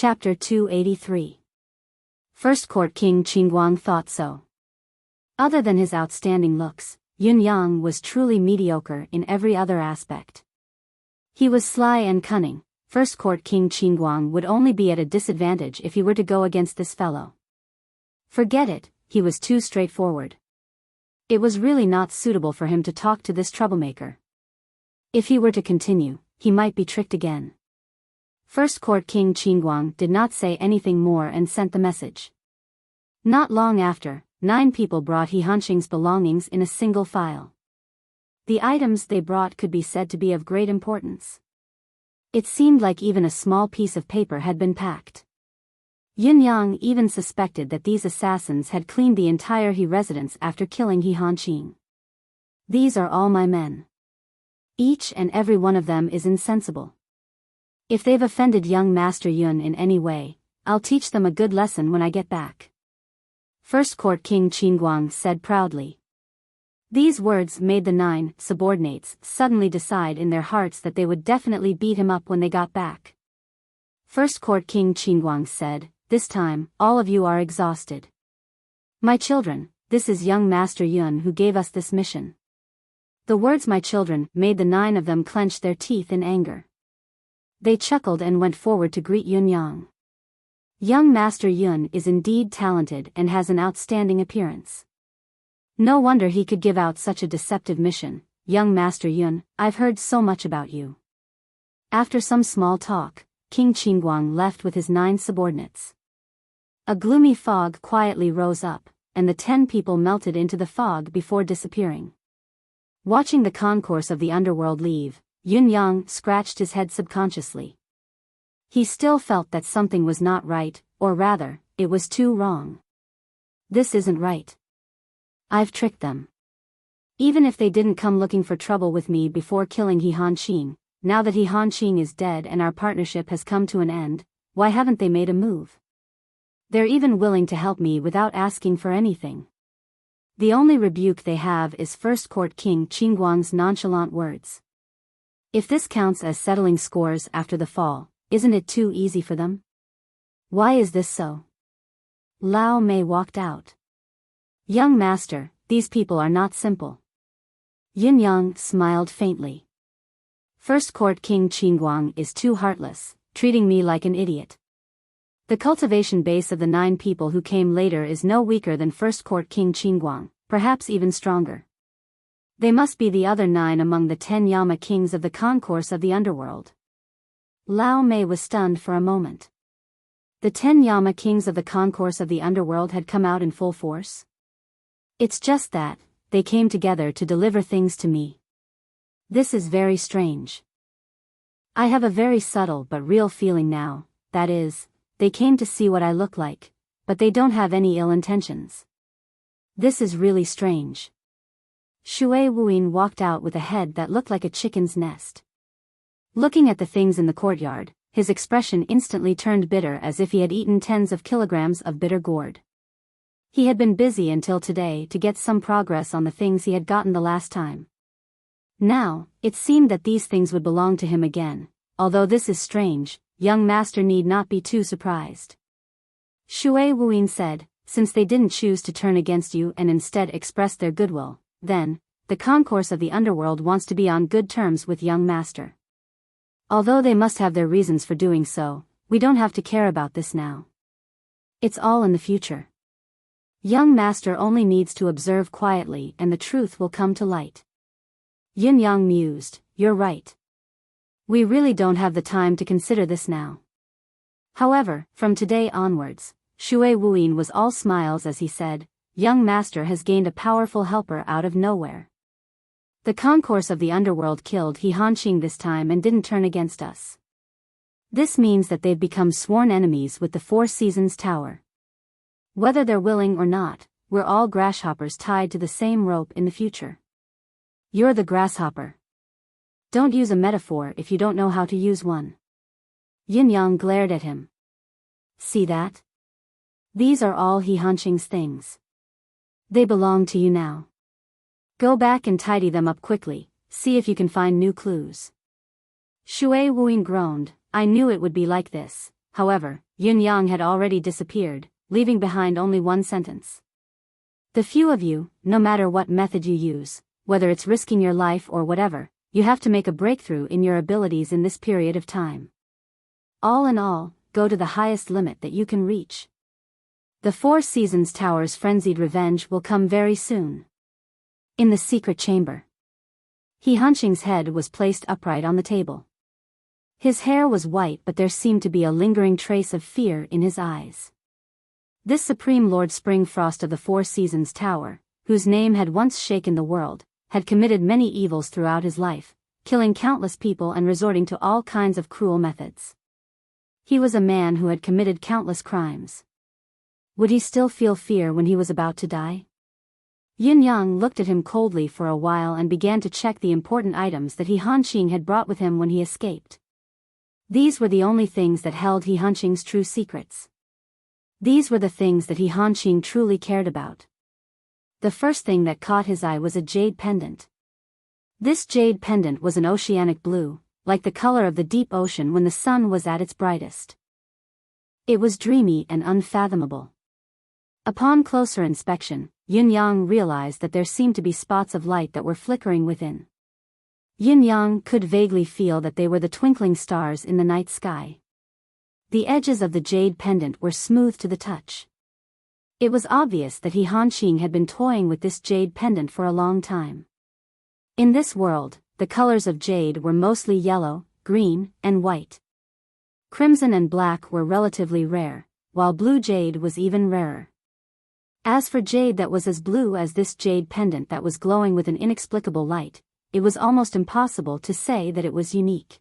Chapter 283. First Court King Qingguang thought so. Other than his outstanding looks, Yun Yang was truly mediocre in every other aspect. He was sly and cunning. First Court King Qingguang would only be at a disadvantage if he were to go against this fellow. Forget it, he was too straightforward. It was really not suitable for him to talk to this troublemaker. If he were to continue, he might be tricked again. First Court King Qingguang did not say anything more and sent the message. Not long after, 9 people brought He Hanqing's belongings in a single file. The items they brought could be said to be of great importance. It seemed like even a small piece of paper had been packed. Yun Yang even suspected that these assassins had cleaned the entire He residence after killing He Hanqing. These are all my men. Each and every one of them is insensible. If they've offended young Master Yun in any way, I'll teach them a good lesson when I get back. First Court King Qingguang said proudly. These words made the 9 subordinates suddenly decide in their hearts that they would definitely beat him up when they got back. First Court King Qingguang said, "This time, all of you are exhausted. My children, this is young Master Yun who gave us this mission." The words "my children" made the 9 of them clench their teeth in anger. They chuckled and went forward to greet Yun Yang. Young Master Yun is indeed talented and has an outstanding appearance. No wonder he could give out such a deceptive mission. Young Master Yun, I've heard so much about you. After some small talk, King Qingguang left with his 9 subordinates. A gloomy fog quietly rose up, and the 10 people melted into the fog before disappearing. Watching the concourse of the underworld leave, Yun Yang scratched his head subconsciously. He still felt that something was not right, or rather, it was too wrong. This isn't right. I've tricked them. Even if they didn't come looking for trouble with me before killing He Hanqing, now that He Hanqing is dead and our partnership has come to an end, why haven't they made a move? They're even willing to help me without asking for anything. The only rebuke they have is First Court King Qingguang's nonchalant words. If this counts as settling scores after the fall, isn't it too easy for them? Why is this so? Lao Mei walked out. Young Master, these people are not simple. Yun Yang smiled faintly. First Court King Qingguang is too heartless, treating me like an idiot. The cultivation base of the 9 people who came later is no weaker than First Court King Qingguang, perhaps even stronger. They must be the other 9 among the 10 Yama kings of the concourse of the underworld. Lao Mei was stunned for a moment. The 10 Yama kings of the concourse of the underworld had come out in full force? It's just that, they came together to deliver things to me. This is very strange. I have a very subtle but real feeling now, that is, they came to see what I look like, but they don't have any ill intentions. This is really strange. Shui Wuyin walked out with a head that looked like a chicken's nest. Looking at the things in the courtyard, his expression instantly turned bitter as if he had eaten tens of kilograms of bitter gourd. He had been busy until today to get some progress on the things he had gotten the last time. Now, it seemed that these things would belong to him again. Although this is strange, young Master need not be too surprised. Shui Wuyin said, since they didn't choose to turn against you and instead express their goodwill, then, the concourse of the underworld wants to be on good terms with young Master. Although they must have their reasons for doing so, we don't have to care about this now. It's all in the future. Young Master only needs to observe quietly and the truth will come to light. Yun Yang mused, you're right. We really don't have the time to consider this now. However, from today onwards, Shui Wuyin was all smiles as he said, young Master has gained a powerful helper out of nowhere. The concourse of the underworld killed He Hanqing this time and didn't turn against us. This means that they've become sworn enemies with the 4 Seasons Tower. Whether they're willing or not, we're all grasshoppers tied to the same rope in the future. You're the grasshopper. Don't use a metaphor if you don't know how to use one. Yin Yang glared at him. See that? These are all He Hanqing's things. They belong to you now. Go back and tidy them up quickly, see if you can find new clues. Shui Wuyin groaned, I knew it would be like this. however, Yun-yang had already disappeared, leaving behind only one sentence. The few of you, no matter what method you use, whether it's risking your life or whatever, you have to make a breakthrough in your abilities in this period of time. All in all, go to the highest limit that you can reach. The Four Seasons Tower's frenzied revenge will come very soon. In the secret chamber, He Hanqing's head was placed upright on the table. His hair was white, but there seemed to be a lingering trace of fear in his eyes. This Supreme Lord Springfrost of the Four Seasons Tower, whose name had once shaken the world, had committed many evils throughout his life, killing countless people and resorting to all kinds of cruel methods. He was a man who had committed countless crimes. Would he still feel fear when he was about to die? Yin-yang looked at him coldly for a while and began to check the important items that He Hanqing had brought with him when he escaped. These were the only things that held He Hanqing's true secrets. These were the things that He Hanqing truly cared about. The first thing that caught his eye was a jade pendant. This jade pendant was an oceanic blue, like the color of the deep ocean when the sun was at its brightest. It was dreamy and unfathomable. Upon closer inspection, Yin-yang realized that there seemed to be spots of light that were flickering within. Yin-yang could vaguely feel that they were the twinkling stars in the night sky. The edges of the jade pendant were smooth to the touch. It was obvious that He Hanqing had been toying with this jade pendant for a long time. In this world, the colors of jade were mostly yellow, green, and white. Crimson and black were relatively rare, while blue jade was even rarer. As for jade that was as blue as this jade pendant that was glowing with an inexplicable light, it was almost impossible to say that it was unique.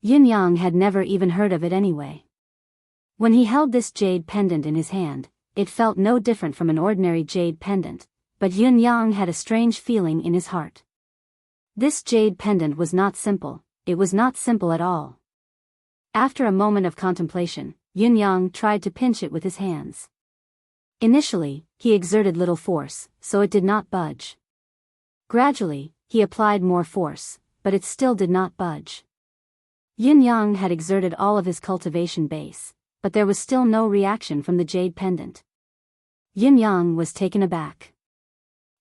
Yin-yang had never even heard of it anyway. When he held this jade pendant in his hand, it felt no different from an ordinary jade pendant, but Yin-yang had a strange feeling in his heart. This jade pendant was not simple, it was not simple at all. After a moment of contemplation, Yin-yang tried to pinch it with his hands. Initially, he exerted little force, so it did not budge. Gradually, he applied more force, but it still did not budge. Yin-yang had exerted all of his cultivation base, but there was still no reaction from the jade pendant. Yin-yang was taken aback.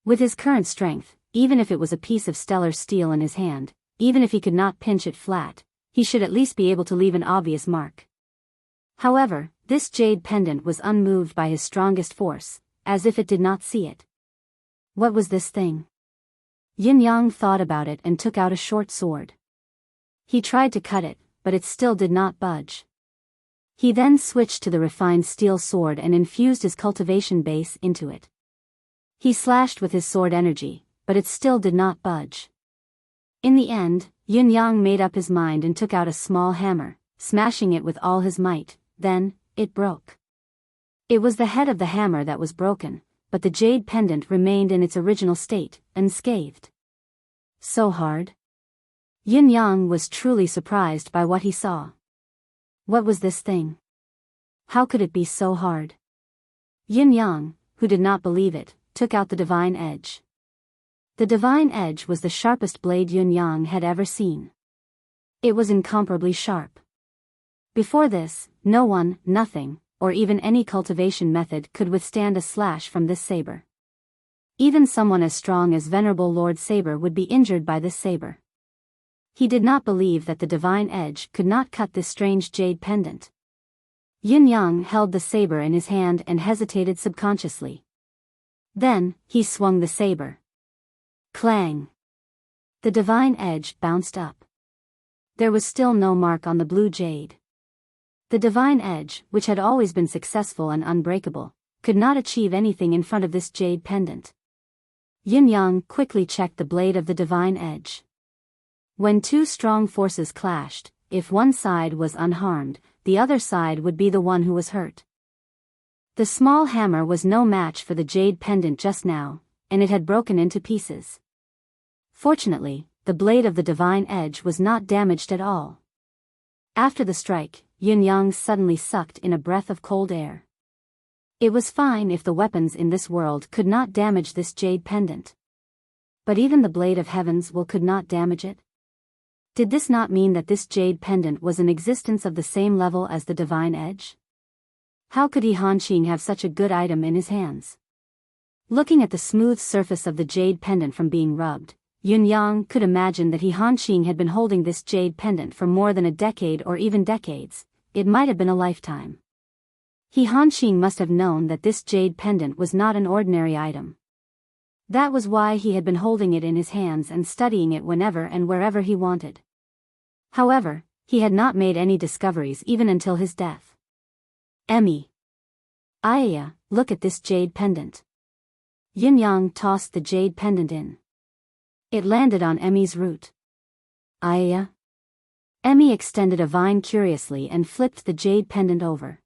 With his current strength, even if it was a piece of stellar steel in his hand, even if he could not pinch it flat, he should at least be able to leave an obvious mark. However, this jade pendant was unmoved by his strongest force, as if it did not see it. What was this thing? Yin-yang thought about it and took out a short sword. He tried to cut it, but it still did not budge. He then switched to the refined steel sword and infused his cultivation base into it. He slashed with his sword energy, but it still did not budge. In the end, Yin-yang made up his mind and took out a small hammer, smashing it with all his might. Then, it broke. It was the head of the hammer that was broken, but the jade pendant remained in its original state, unscathed. So hard? Yin-yang was truly surprised by what he saw. What was this thing? How could it be so hard? Yin-yang, who did not believe it, took out the divine edge. The divine edge was the sharpest blade Yin-yang had ever seen. It was incomparably sharp. Before this, no one, nothing, or even any cultivation method could withstand a slash from this saber. Even someone as strong as Venerable Lord Saber would be injured by this saber. He did not believe that the divine edge could not cut this strange jade pendant. Yin-yang held the saber in his hand and hesitated subconsciously. Then, he swung the saber. Clang! The divine edge bounced up. There was still no mark on the blue jade. The divine edge, which had always been successful and unbreakable, could not achieve anything in front of this jade pendant. Yin-yang quickly checked the blade of the divine edge. When two strong forces clashed, if one side was unharmed, the other side would be the one who was hurt. The small hammer was no match for the jade pendant just now, and it had broken into pieces. Fortunately, the blade of the divine edge was not damaged at all. After the strike, Yin-yang suddenly sucked in a breath of cold air. It was fine if the weapons in this world could not damage this jade pendant. But even the blade of heaven's will could not damage it. Did this not mean that this jade pendant was an existence of the same level as the divine edge? How could Hanqing have such a good item in his hands? Looking at the smooth surface of the jade pendant from being rubbed, Yunyang could imagine that Hanqing had been holding this jade pendant for more than a decade or even decades. It might have been a lifetime. Hanqing must have known that this jade pendant was not an ordinary item. That was why he had been holding it in his hands and studying it whenever and wherever he wanted. However, he had not made any discoveries even until his death. Emmy. Aya, look at this jade pendant. Yunyang tossed the jade pendant in. It landed on Emmy's root. Aya. Emmy extended a vine curiously and flipped the jade pendant over.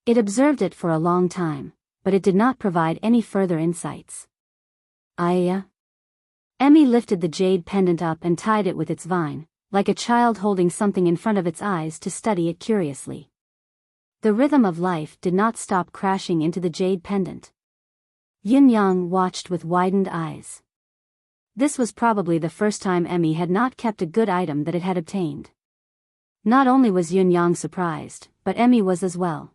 It observed it for a long time, but it did not provide any further insights. Aya. Emmy lifted the jade pendant up and tied it with its vine, like a child holding something in front of its eyes to study it curiously. The rhythm of life did not stop crashing into the jade pendant. Yunyang watched with widened eyes. This was probably the first time Emmy had not kept a good item that it had obtained. Not only was Yunyang surprised, but Emmy was as well.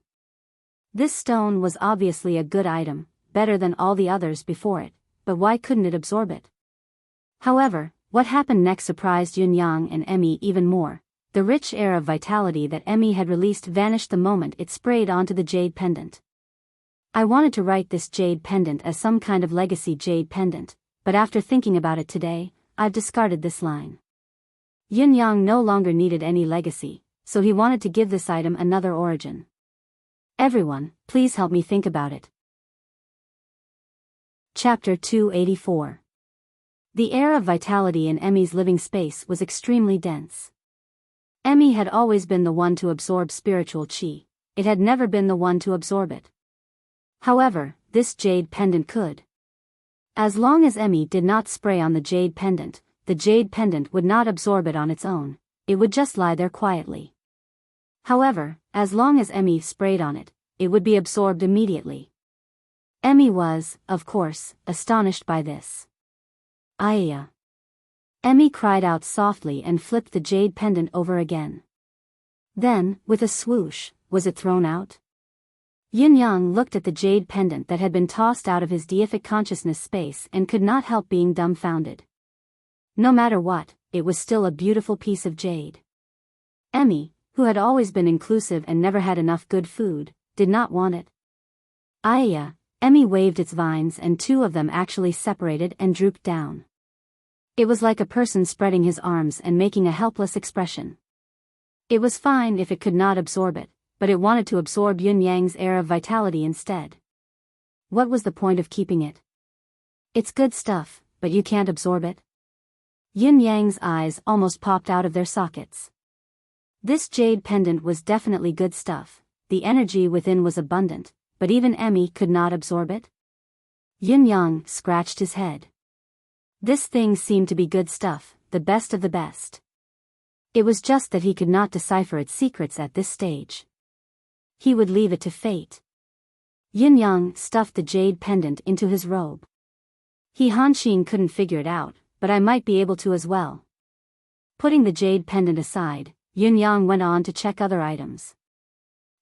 This stone was obviously a good item, better than all the others before it, but why couldn't it absorb it? However, what happened next surprised Yunyang and Emmy even more. The rich air of vitality that Emmy had released vanished the moment it sprayed onto the jade pendant. I wanted to write this jade pendant as some kind of legacy jade pendant, but after thinking about it today, I've discarded this line. Yunyang no longer needed any legacy, so he wanted to give this item another origin. Everyone, please help me think about it. Chapter 284. The air of vitality in Emmy's living space was extremely dense. Emmy had always been the one to absorb spiritual qi, it had never been the one to absorb it. However, this jade pendant could. As long as Emmy did not spray on the jade pendant would not absorb it on its own, it would just lie there quietly. However, as long as Emmy sprayed on it, it would be absorbed immediately. Emmy was, of course, astonished by this. Aya. Emmy cried out softly and flipped the jade pendant over again. Then, with a swoosh, was it thrown out? Yunyang looked at the jade pendant that had been tossed out of his deific consciousness space and could not help being dumbfounded. No matter what, it was still a beautiful piece of jade. Emmy, who had always been inclusive and never had enough good food, did not want it. Aya. Emmy waved its vines and two of them actually separated and drooped down. It was like a person spreading his arms and making a helpless expression. It was fine if it could not absorb it, but it wanted to absorb Yunyang's air of vitality instead. What was the point of keeping it? It's good stuff, but you can't absorb it? Yunyang's eyes almost popped out of their sockets. This jade pendant was definitely good stuff, the energy within was abundant, but even Emmy could not absorb it? Yunyang scratched his head. This thing seemed to be good stuff, the best of the best. It was just that he could not decipher its secrets at this stage. He would leave it to fate. Yunyang stuffed the jade pendant into his robe. Hanqing couldn't figure it out, but I might be able to as well. Putting the jade pendant aside, Yunyang went on to check other items.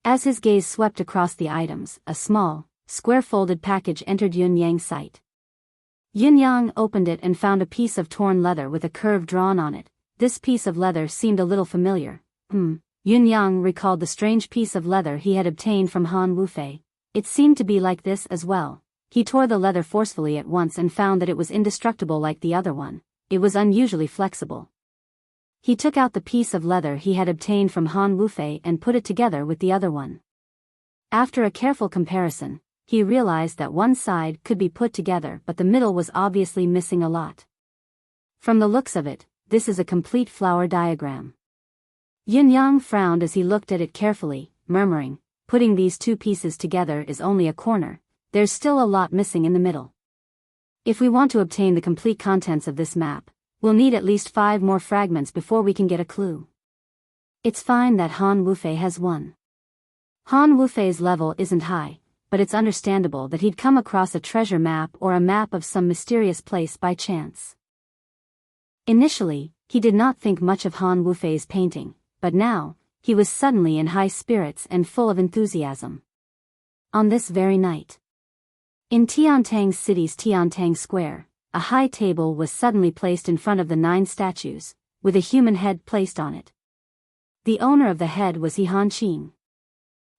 As his gaze swept across the items, a small, square-folded package entered Yunyang's sight. Yunyang opened it and found a piece of torn leather with a curve drawn on it. This piece of leather seemed a little familiar. Yunyang recalled the strange piece of leather he had obtained from Han Wufei. It seemed to be like this as well. He tore the leather forcefully at once and found that it was indestructible like the other one. It was unusually flexible. He took out the piece of leather he had obtained from Han Wufei and put it together with the other one. After a careful comparison, he realized that one side could be put together but the middle was obviously missing a lot. From the looks of it, this is a complete flower diagram. Yunyang frowned as he looked at it carefully, murmuring, putting these two pieces together is only a corner, there's still a lot missing in the middle. If we want to obtain the complete contents of this map, we'll need at least 5 more fragments before we can get a clue. It's fine that Han Wufei has one. Han Wufei's level isn't high, but it's understandable that he'd come across a treasure map or a map of some mysterious place by chance. Initially, he did not think much of Han Wufei's painting, but now, he was suddenly in high spirits and full of enthusiasm. On this very night, in Tiantang City's Tiantang Square, a high table was suddenly placed in front of the 9 statues, with a human head placed on it. The owner of the head was He Hanqing.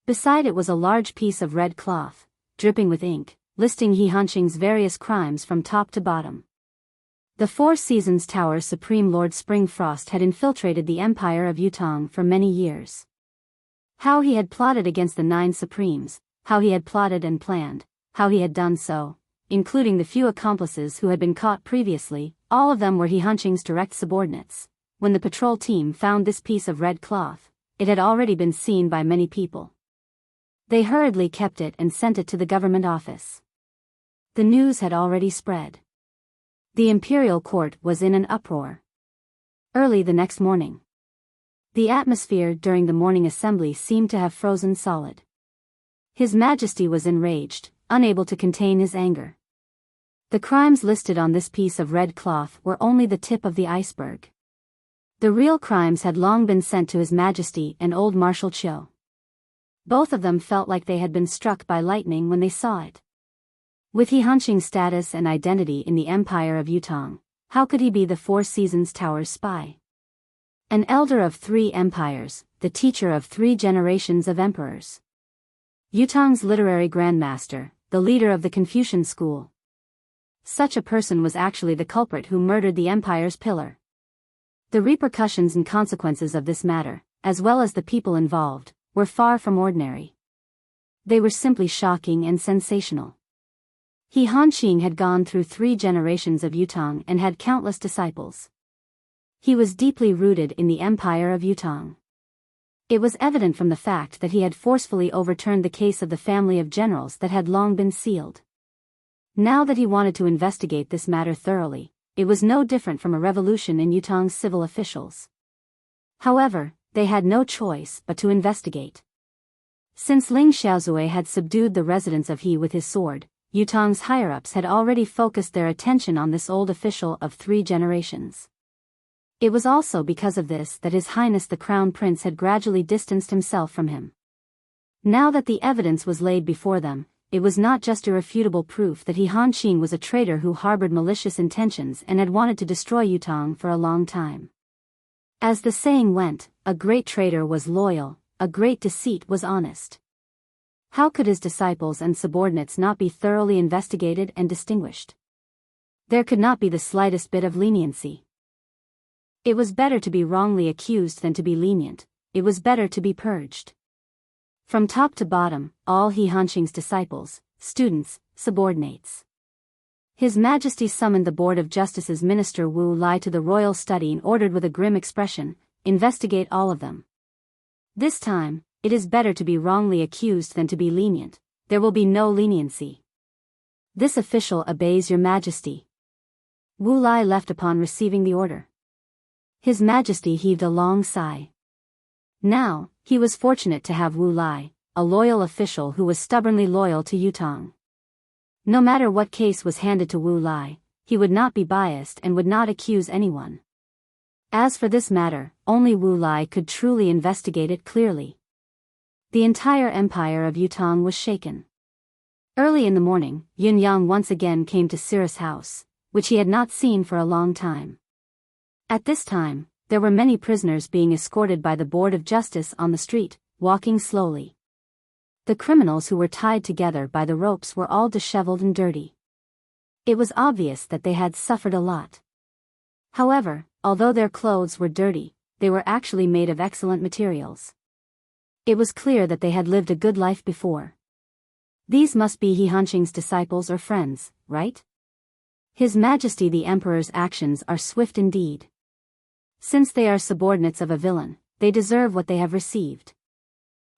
Beside it was a large piece of red cloth, dripping with ink, listing He Hanqing's various crimes from top to bottom. The Four Seasons Tower Supreme Lord Springfrost had infiltrated the Empire of Yutong for many years. How he had plotted against the 9 Supremes, how he had plotted and planned, how he had done so, including the few accomplices who had been caught previously, all of them were He Hanqing's direct subordinates. When the patrol team found this piece of red cloth, it had already been seen by many people. They hurriedly kept it and sent it to the government office. The news had already spread. The imperial court was in an uproar. Early the next morning, the atmosphere during the morning assembly seemed to have frozen solid. His Majesty was enraged, unable to contain his anger. The crimes listed on this piece of red cloth were only the tip of the iceberg. The real crimes had long been sent to His Majesty and old Marshal Chiu. Both of them felt like they had been struck by lightning when they saw it. With He Hanqing's status and identity in the Empire of Yutong, how could he be the Four Seasons Tower's spy? An elder of 3 empires, the teacher of 3 generations of emperors. Yutong's literary grandmaster, the leader of the Confucian school. Such a person was actually the culprit who murdered the empire's pillar. The repercussions and consequences of this matter, as well as the people involved, were far from ordinary. They were simply shocking and sensational. He Hanqing had gone through 3 generations of Yutong and had countless disciples. He was deeply rooted in the Empire of Yutong. It was evident from the fact that he had forcefully overturned the case of the family of generals that had long been sealed. Now that he wanted to investigate this matter thoroughly, it was no different from a revolution in Yutong's civil officials. However, they had no choice but to investigate. Since Ling Xiaozui had subdued the residents of He with his sword, Yutong's higher-ups had already focused their attention on this old official of 3 generations. It was also because of this that His Highness the Crown Prince had gradually distanced himself from him. Now that the evidence was laid before them, it was not just irrefutable proof that He Hanqing was a traitor who harbored malicious intentions and had wanted to destroy Yutong for a long time. As the saying went, a great traitor was loyal, a great deceit was honest. How could his disciples and subordinates not be thoroughly investigated and distinguished? There could not be the slightest bit of leniency. It was better to be wrongly accused than to be lenient. It was better to be purged. From top to bottom, all He Hanqing's disciples, students, subordinates. His Majesty summoned the Board of Justice's Minister Wu Lai to the royal study and ordered with a grim expression, "Investigate all of them. This time, it is better to be wrongly accused than to be lenient. There will be no leniency. This official obeys Your Majesty." Wu Lai left upon receiving the order. His Majesty heaved a long sigh. Now, he was fortunate to have Wu Lai, a loyal official who was stubbornly loyal to Yutong. No matter what case was handed to Wu Lai, he would not be biased and would not accuse anyone. As for this matter, only Wu Lai could truly investigate it clearly. The entire empire of Yutong was shaken. Early in the morning, Yun Yang once again came to Cirrus' house, which he had not seen for a long time. At this time, there were many prisoners being escorted by the Board of Justice on the street, walking slowly. The criminals who were tied together by the ropes were all disheveled and dirty. It was obvious that they had suffered a lot. However, although their clothes were dirty, they were actually made of excellent materials. It was clear that they had lived a good life before. These must be He Hanqing's disciples or friends, right? His Majesty the Emperor's actions are swift indeed. Since they are subordinates of a villain, they deserve what they have received.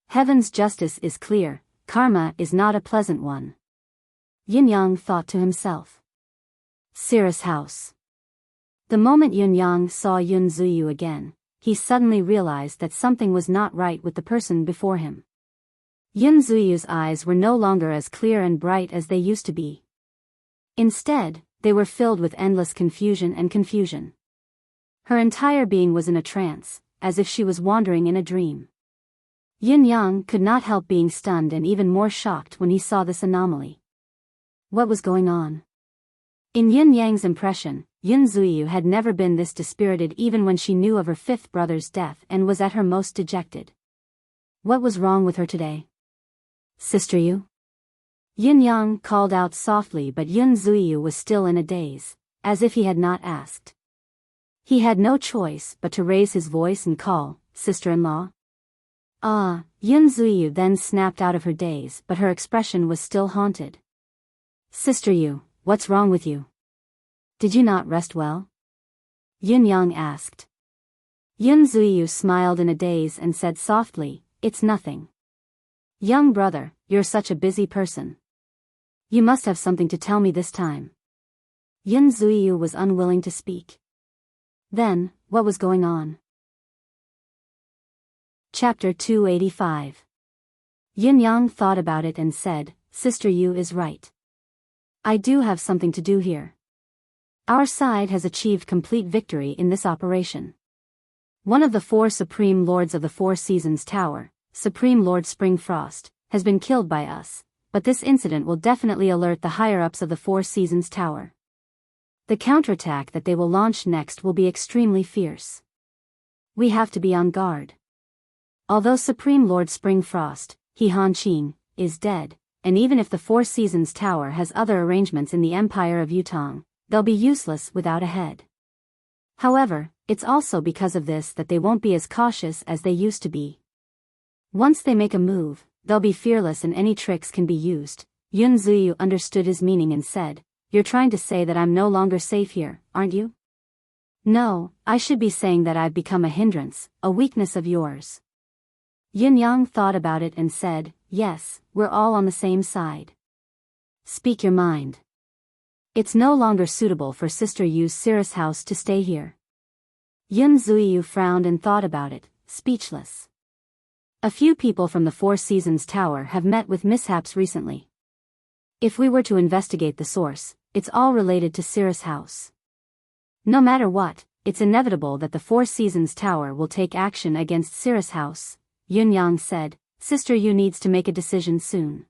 Heaven's justice is clear, karma is not a pleasant one. Yin Yang thought to himself. Cirrus' house. The moment Yin Yang saw Yun Zuyu again, he suddenly realized that something was not right with the person before him. Yun Zuyu's eyes were no longer as clear and bright as they used to be. Instead, they were filled with endless confusion and confusion. Her entire being was in a trance, as if she was wandering in a dream. Yin Yang could not help being stunned and even more shocked when he saw this anomaly. What was going on? In Yin Yang's impression, Yun Zuiyu had never been this dispirited even when she knew of her fifth brother's death and was at her most dejected. What was wrong with her today? Sister Yu? Yin Yang called out softly, but Yun Zuiyu was still in a daze, as if he had not asked. He had no choice but to raise his voice and call, "Sister-in-law?" Ah, Yun Zuiyu then snapped out of her daze, but her expression was still haunted. Sister Yu, what's wrong with you? Did you not rest well? Yin Yang asked. Yun Zuiyu smiled in a daze and said softly, "It's nothing. Young brother, you're such a busy person. You must have something to tell me this time." Yun Zuiyu was unwilling to speak. Then, what was going on? Chapter 285. Yin Yang thought about it and said, "Sister Yu is right. I do have something to do here. Our side has achieved complete victory in this operation. One of the 4 Supreme Lords of the 4 Seasons Tower, Supreme Lord Springfrost, has been killed by us, but this incident will definitely alert the higher-ups of the 4 Seasons Tower. The counterattack that they will launch next will be extremely fierce. We have to be on guard. Although Supreme Lord Springfrost, He Han-Qing, is dead, and even if the 4 Seasons Tower has other arrangements in the Empire of Yutong, they'll be useless without a head. However, it's also because of this that they won't be as cautious as they used to be. Once they make a move, they'll be fearless and any tricks can be used." Yun Zuiyu understood his meaning and said, "You're trying to say that I'm no longer safe here, aren't you?" "No, I should be saying that I've become a hindrance, a weakness of yours." Yin Yang thought about it and said, "Yes, we're all on the same side. Speak your mind. It's no longer suitable for Sister Yu's Cirrus house to stay here." Yun Zuiyu frowned and thought about it, speechless. A few people from the 4 Seasons Tower have met with mishaps recently. If we were to investigate the source, it's all related to Cirrus house. No matter what, it's inevitable that the 4 Seasons Tower will take action against Cirrus house. Yun Yang said, "Sister Yu needs to make a decision soon.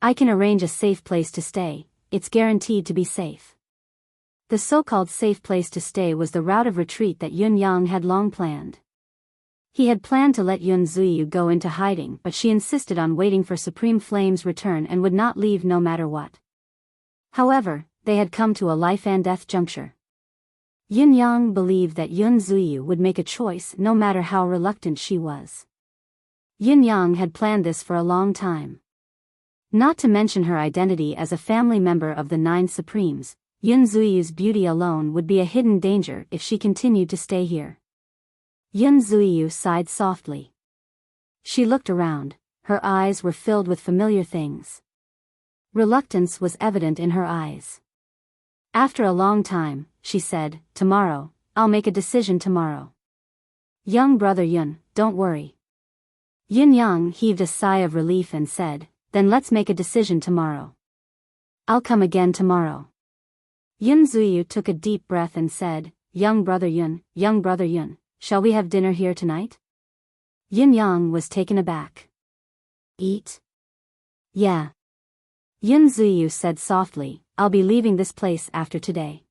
I can arrange a safe place to stay, it's guaranteed to be safe." The so-called safe place to stay was the route of retreat that Yun Yang had long planned. He had planned to let Yun Zuiyu go into hiding, but she insisted on waiting for Supreme Flame's return and would not leave no matter what. However, they had come to a life-and-death juncture. Yin Yang believed that Yun Zuiyu would make a choice no matter how reluctant she was. Yin Yang had planned this for a long time. Not to mention her identity as a family member of the 9 Supremes, Yun Zuiyu's beauty alone would be a hidden danger if she continued to stay here. Yun Zuiyu sighed softly. She looked around, her eyes were filled with familiar things. Reluctance was evident in her eyes. After a long time, she said, "Tomorrow, I'll make a decision tomorrow." "Young brother Yun, don't worry." Yin Yang heaved a sigh of relief and said, "Then let's make a decision tomorrow. I'll come again tomorrow." Yun Zuiyu took a deep breath and said, young brother Yun, shall we have dinner here tonight?" Yin Yang was taken aback. "Eat?" "Yeah." Yun Zuiyu said softly, "I'll be leaving this place after today.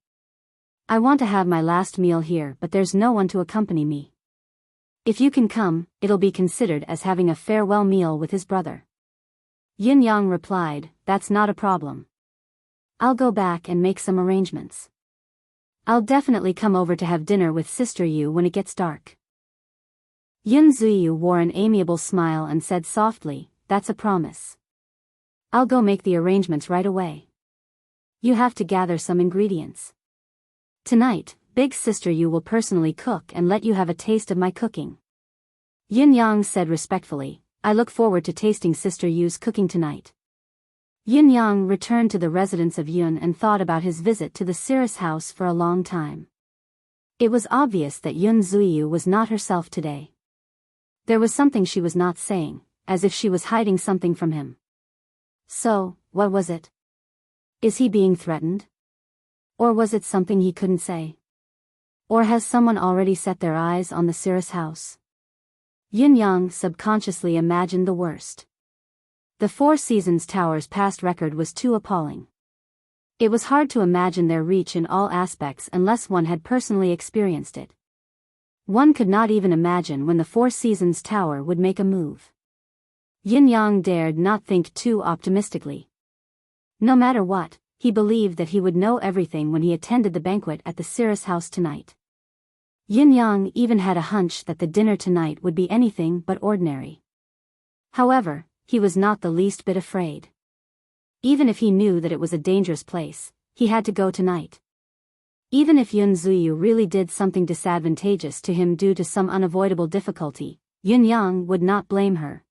I want to have my last meal here, but there's no one to accompany me. If you can come, it'll be considered as having a farewell meal with his brother." Yin Yang replied, "That's not a problem. I'll go back and make some arrangements. I'll definitely come over to have dinner with Sister Yu when it gets dark." Yun Zuiyu wore an amiable smile and said softly, "That's a promise. I'll go make the arrangements right away. You have to gather some ingredients. Tonight, Big Sister Yu will personally cook and let you have a taste of my cooking." Yin Yang said respectfully, "I look forward to tasting Sister Yu's cooking tonight." Yin Yang returned to the residence of Yun and thought about his visit to the Cirrus house for a long time. It was obvious that Yun Zuiyu was not herself today. There was something she was not saying, as if she was hiding something from him. So, what was it? Is he being threatened? Or was it something he couldn't say? Or has someone already set their eyes on the Cirrus house? Yun Yang subconsciously imagined the worst. The Four Seasons Tower's past record was too appalling. It was hard to imagine their reach in all aspects unless one had personally experienced it. One could not even imagine when the Four Seasons Tower would make a move. Yin Yang dared not think too optimistically. No matter what, he believed that he would know everything when he attended the banquet at the Cirrus house tonight. Yin Yang even had a hunch that the dinner tonight would be anything but ordinary. However, he was not the least bit afraid. Even if he knew that it was a dangerous place, he had to go tonight. Even if Yun Zuyu really did something disadvantageous to him due to some unavoidable difficulty, Yun Yang would not blame her.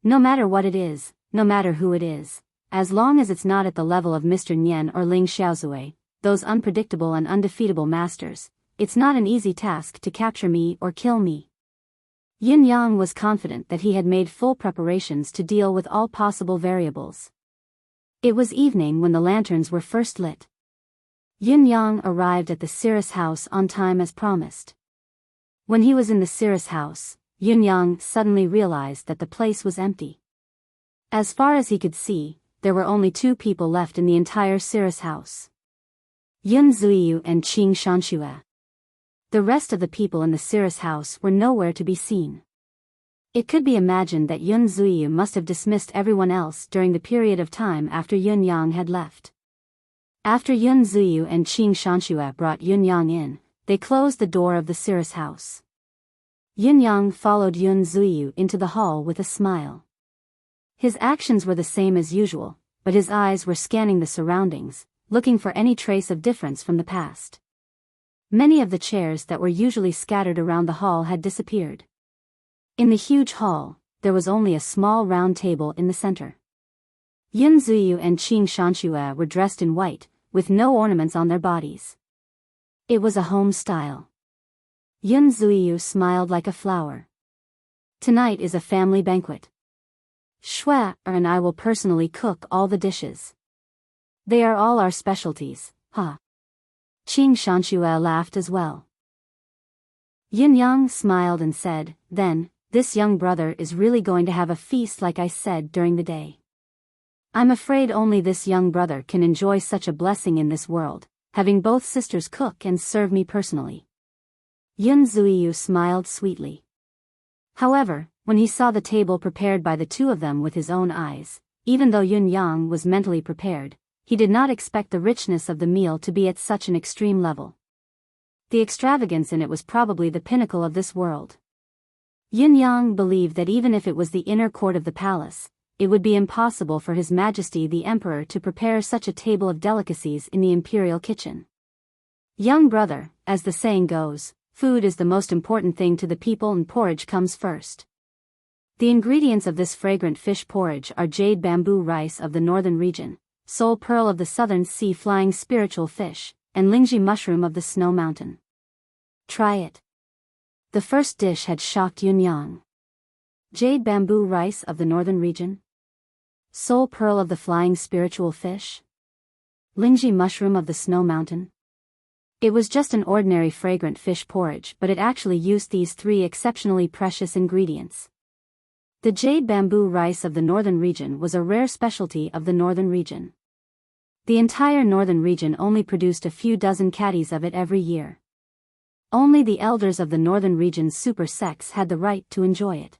No matter what it is, no matter who it is, as long as it's not at the level of Mr. Nian or Ling Xiaozui, those unpredictable and undefeatable masters, it's not an easy task to capture me or kill me. Yin Yang was confident that he had made full preparations to deal with all possible variables. It was evening when the lanterns were first lit. Yin Yang arrived at the Cirrus house on time as promised. When he was in the Cirrus house, Yin Yang suddenly realized that the place was empty. As far as he could see, there were only 2 people left in the entire Cirrus house. Yun Zuyu and Qing Shanxue. The rest of the people in the Cirrus house were nowhere to be seen. It could be imagined that Yun Zuyu must have dismissed everyone else during the period of time after Yun Yang had left. After Yun Zuyu and Qing Shanxue brought Yun Yang in, they closed the door of the Cirrus house. Yun Yang followed Yun Zuyu into the hall with a smile. His actions were the same as usual, but his eyes were scanning the surroundings, looking for any trace of difference from the past. Many of the chairs that were usually scattered around the hall had disappeared. In the huge hall, there was only a small round table in the center. Yun Zuyu and Qing Shanxue were dressed in white, with no ornaments on their bodies. It was a home style. Yun Zuyu smiled like a flower. Tonight is a family banquet. Shui and I will personally cook all the dishes. They are all our specialties, huh? Qing Shanxue laughed as well. Yin Yang smiled and said, "Then, this young brother is really going to have a feast like I said during the day. I'm afraid only this young brother can enjoy such a blessing in this world, having both sisters cook and serve me personally." Yun Zuyu smiled sweetly. However, when he saw the table prepared by the 2 of them with his own eyes, even though Yun Yang was mentally prepared, he did not expect the richness of the meal to be at such an extreme level. The extravagance in it was probably the pinnacle of this world. Yin Yang believed that even if it was the inner court of the palace, it would be impossible for His Majesty the Emperor to prepare such a table of delicacies in the imperial kitchen. Young brother, as the saying goes, food is the most important thing to the people and porridge comes first. The ingredients of this fragrant fish porridge are jade bamboo rice of the northern region, soul pearl of the southern sea flying spiritual fish, and lingji mushroom of the snow mountain. Try it. The first dish had shocked Yun Yang. Jade bamboo rice of the northern region? Soul pearl of the flying spiritual fish? Lingji mushroom of the snow mountain? It was just an ordinary fragrant fish porridge, but it actually used these 3 exceptionally precious ingredients. The jade bamboo rice of the northern region was a rare specialty of the northern region. The entire northern region only produced a few dozen caddies of it every year. Only the elders of the northern region's super sects had the right to enjoy it.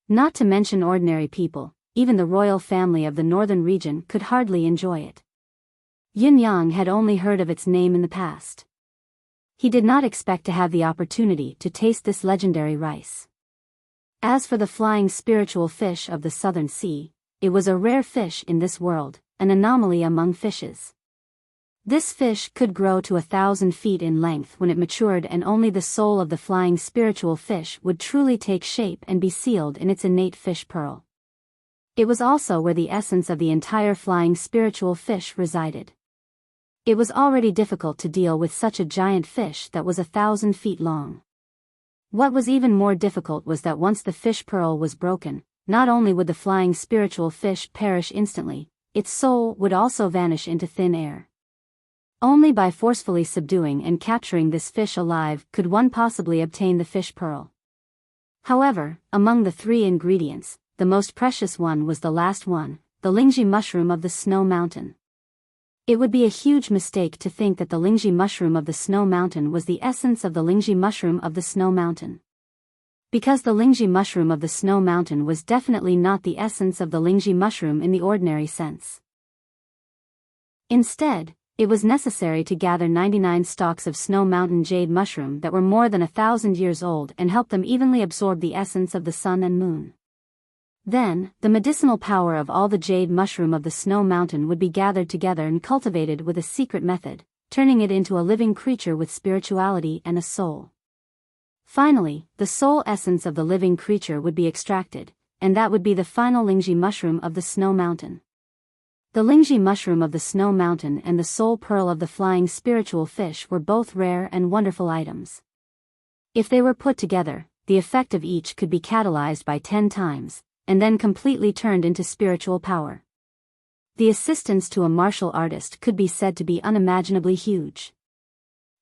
Not to mention ordinary people, even the royal family of the northern region could hardly enjoy it. Yin Yang had only heard of its name in the past. He did not expect to have the opportunity to taste this legendary rice. As for the flying spiritual fish of the southern sea, it was a rare fish in this world, an anomaly among fishes. This fish could grow to 1,000 feet in length when it matured, and only the soul of the flying spiritual fish would truly take shape and be sealed in its innate fish pearl. It was also where the essence of the entire flying spiritual fish resided. It was already difficult to deal with such a giant fish that was 1,000 feet long. What was even more difficult was that once the fish pearl was broken, not only would the flying spiritual fish perish instantly, its soul would also vanish into thin air. Only by forcefully subduing and capturing this fish alive could one possibly obtain the fish pearl. However, among the 3 ingredients, the most precious one was the last one, the Lingji mushroom of the snow mountain. It would be a huge mistake to think that the Lingji mushroom of the snow mountain was the essence of the Lingji mushroom of the snow mountain. Because the Lingji mushroom of the snow mountain was definitely not the essence of the Lingji mushroom in the ordinary sense. Instead, it was necessary to gather 99 stalks of snow mountain jade mushroom that were more than 1,000 years old and help them evenly absorb the essence of the sun and moon. Then, the medicinal power of all the jade mushroom of the snow mountain would be gathered together and cultivated with a secret method, turning it into a living creature with spirituality and a soul. Finally, the soul essence of the living creature would be extracted, and that would be the final Lingji mushroom of the snow mountain. The Lingji mushroom of the snow mountain and the soul pearl of the flying spiritual fish were both rare and wonderful items. If they were put together, the effect of each could be catalyzed by 10 times, and then completely turned into spiritual power. The assistance to a martial artist could be said to be unimaginably huge.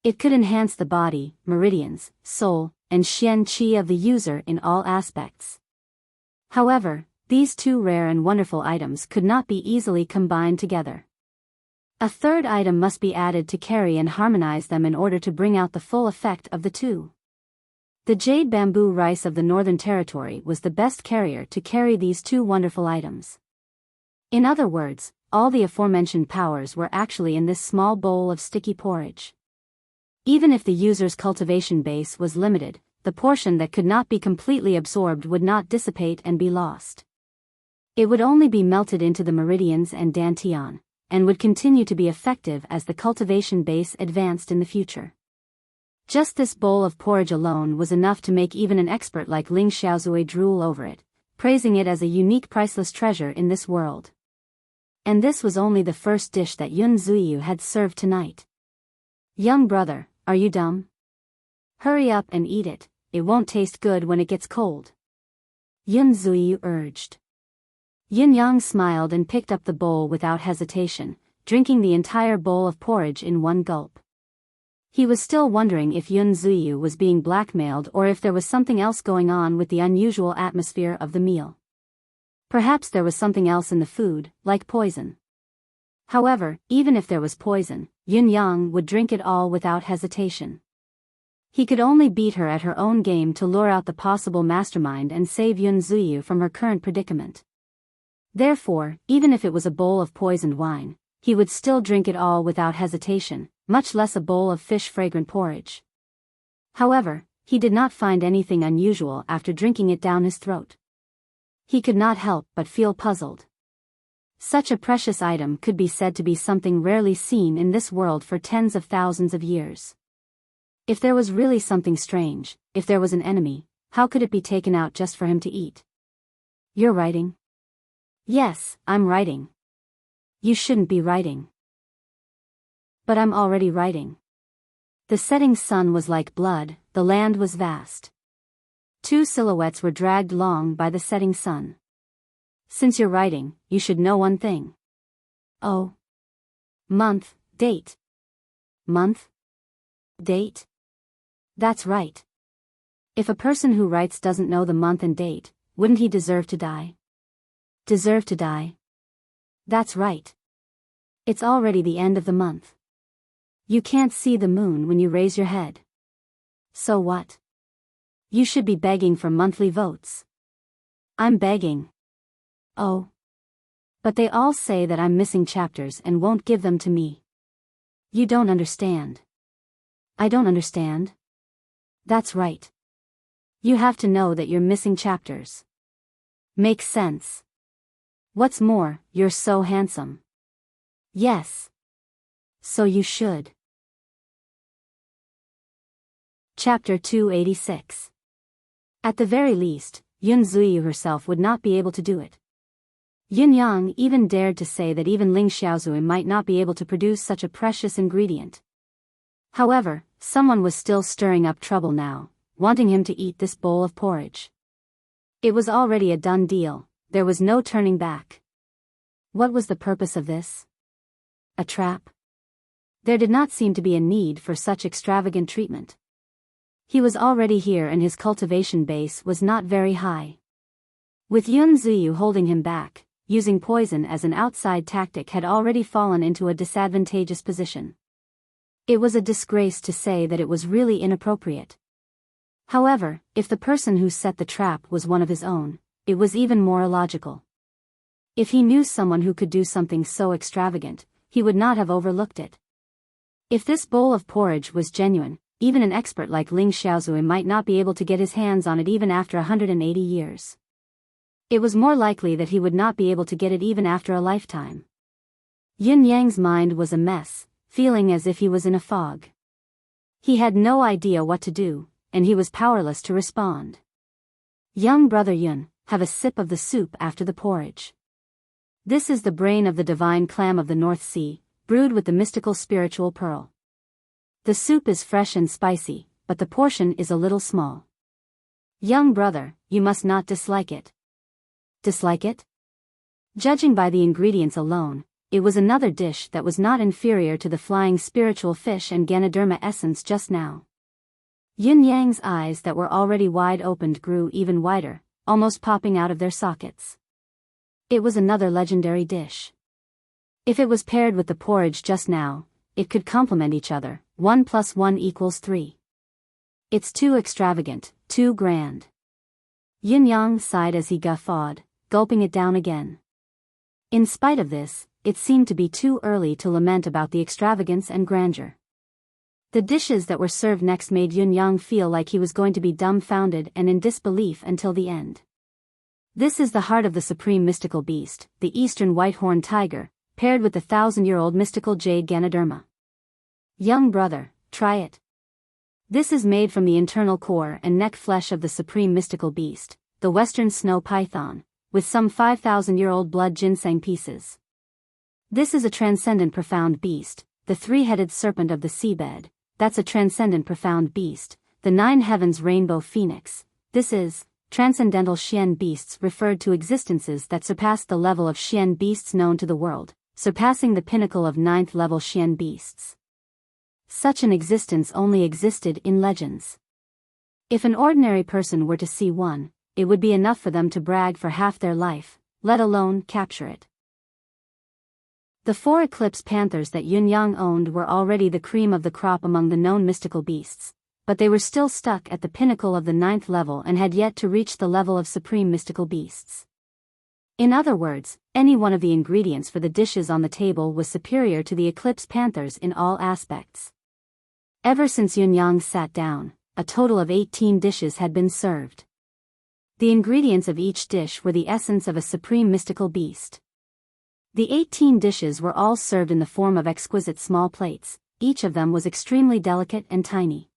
It could enhance the body, meridians, soul, and xian qi of the user in all aspects. However, these 2 rare and wonderful items could not be easily combined together. A third item must be added to carry and harmonize them in order to bring out the full effect of the 2. The jade bamboo rice of the Northern Territory was the best carrier to carry these 2 wonderful items. In other words, all the aforementioned powers were actually in this small bowl of sticky porridge. Even if the user's cultivation base was limited, the portion that could not be completely absorbed would not dissipate and be lost. It would only be melted into the meridians and dantian, and would continue to be effective as the cultivation base advanced in the future. Just this bowl of porridge alone was enough to make even an expert like Ling Xiaozui drool over it, praising it as a unique priceless treasure in this world. And this was only the first dish that Yun Zuiyu had served tonight. Young brother, are you dumb? Hurry up and eat it, it won't taste good when it gets cold. Yun Zuiyu urged. Yin Yang smiled and picked up the bowl without hesitation, drinking the entire bowl of porridge in one gulp. He was still wondering if Yun Zuiyu was being blackmailed or if there was something else going on with the unusual atmosphere of the meal. Perhaps there was something else in the food, like poison. However, even if there was poison, Yun Yang would drink it all without hesitation. He could only beat her at her own game to lure out the possible mastermind and save Yun Zuiyu from her current predicament. Therefore, even if it was a bowl of poisoned wine, he would still drink it all without hesitation, much less a bowl of fish-fragrant porridge. However, he did not find anything unusual after drinking it down his throat. He could not help but feel puzzled. Such a precious item could be said to be something rarely seen in this world for tens of thousands of years. If there was really something strange, if there was an enemy, how could it be taken out just for him to eat? You're writing? Yes, I'm writing. You shouldn't be writing. But I'm already writing. The setting sun was like blood, the land was vast. 2 silhouettes were dragged along by the setting sun. Since you're writing, you should know one thing. Oh. Month, date. Month? Date? That's right. If a person who writes doesn't know the month and date, wouldn't he deserve to die? Deserve to die? That's right. It's already the end of the month. You can't see the moon when you raise your head. So what? You should be begging for monthly votes. I'm begging. Oh. But they all say that I'm missing chapters and won't give them to me. You don't understand. I don't understand. That's right. You have to know that you're missing chapters. Makes sense. What's more, you're so handsome. Yes. So you should. Chapter 286. At the very least, Yun Zuiyu herself would not be able to do it. Yin Yang even dared to say that even Ling Xiaozui might not be able to produce such a precious ingredient. However, someone was still stirring up trouble now, wanting him to eat this bowl of porridge. It was already a done deal, there was no turning back. What was the purpose of this? A trap? There did not seem to be a need for such extravagant treatment. He was already here and his cultivation base was not very high. With Yun Ziyu holding him back, using poison as an outside tactic had already fallen into a disadvantageous position. It was a disgrace to say that it was really inappropriate. However, if the person who set the trap was one of his own, it was even more illogical. If he knew someone who could do something so extravagant, he would not have overlooked it. If this bowl of porridge was genuine, even an expert like Ling Xiaozui might not be able to get his hands on it even after 180 years. It was more likely that he would not be able to get it even after a lifetime. Yin Yang's mind was a mess, feeling as if he was in a fog. He had no idea what to do, and he was powerless to respond. Young brother Yun, have a sip of the soup after the porridge. This is the brain of the divine clam of the North Sea, brewed with the mystical spiritual pearl. The soup is fresh and spicy, but the portion is a little small. Young brother, you must not dislike it. Dislike it? Judging by the ingredients alone, it was another dish that was not inferior to the flying spiritual fish and Ganoderma essence just now. Yin Yang's eyes that were already wide opened grew even wider, almost popping out of their sockets. It was another legendary dish. If it was paired with the porridge just now, it could complement each other. 1 + 1 = 3. It's too extravagant, too grand. Yin Yang sighed as he guffawed, gulping it down again. In spite of this, it seemed to be too early to lament about the extravagance and grandeur. The dishes that were served next made Yin Yang feel like he was going to be dumbfounded and in disbelief until the end. This is the heart of the supreme mystical beast, the eastern white-horned tiger, paired with the 1,000-year-old mystical jade Ganoderma. Young brother, try it. This is made from the internal core and neck flesh of the supreme mystical beast, the western snow python, with some 5,000-year-old blood ginseng pieces. This is a transcendent profound beast, the three-headed serpent of the seabed. That's a transcendent profound beast, the 9 heavens rainbow phoenix. This is transcendental Xian beasts referred to existences that surpass the level of Xian beasts known to the world, surpassing the pinnacle of 9th level Xian beasts. Such an existence only existed in legends. If an ordinary person were to see one, it would be enough for them to brag for half their life, let alone capture it. The 4 eclipse panthers that Yun Yang owned were already the cream of the crop among the known mystical beasts, but they were still stuck at the pinnacle of the 9th level and had yet to reach the level of supreme mystical beasts. In other words, any one of the ingredients for the dishes on the table was superior to the eclipse panthers in all aspects. Ever since Yun Yang sat down, a total of 18 dishes had been served. The ingredients of each dish were the essence of a supreme mystical beast. The 18 dishes were all served in the form of exquisite small plates, each of them was extremely delicate and tiny.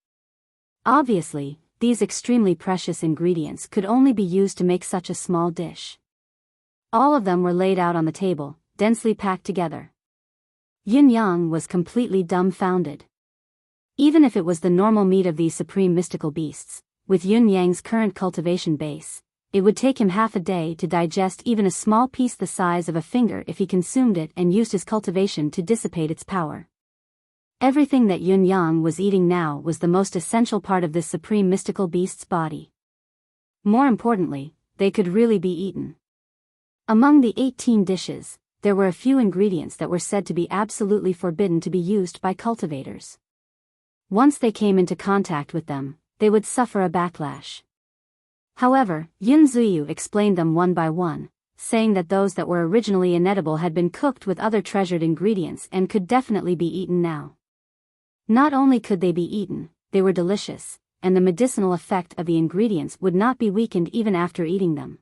Obviously, these extremely precious ingredients could only be used to make such a small dish. All of them were laid out on the table, densely packed together. Yin Yang was completely dumbfounded. Even if it was the normal meat of these supreme mystical beasts, with Yin Yang's current cultivation base, it would take him half a day to digest even a small piece the size of a finger if he consumed it and used his cultivation to dissipate its power. Everything that Yin Yang was eating now was the most essential part of this supreme mystical beast's body. More importantly, they could really be eaten. Among the 18 dishes, there were a few ingredients that were said to be absolutely forbidden to be used by cultivators. Once they came into contact with them, they would suffer a backlash. However, Yin Ziyu explained them one by one, saying that those that were originally inedible had been cooked with other treasured ingredients and could definitely be eaten now. Not only could they be eaten, they were delicious, and the medicinal effect of the ingredients would not be weakened even after eating them.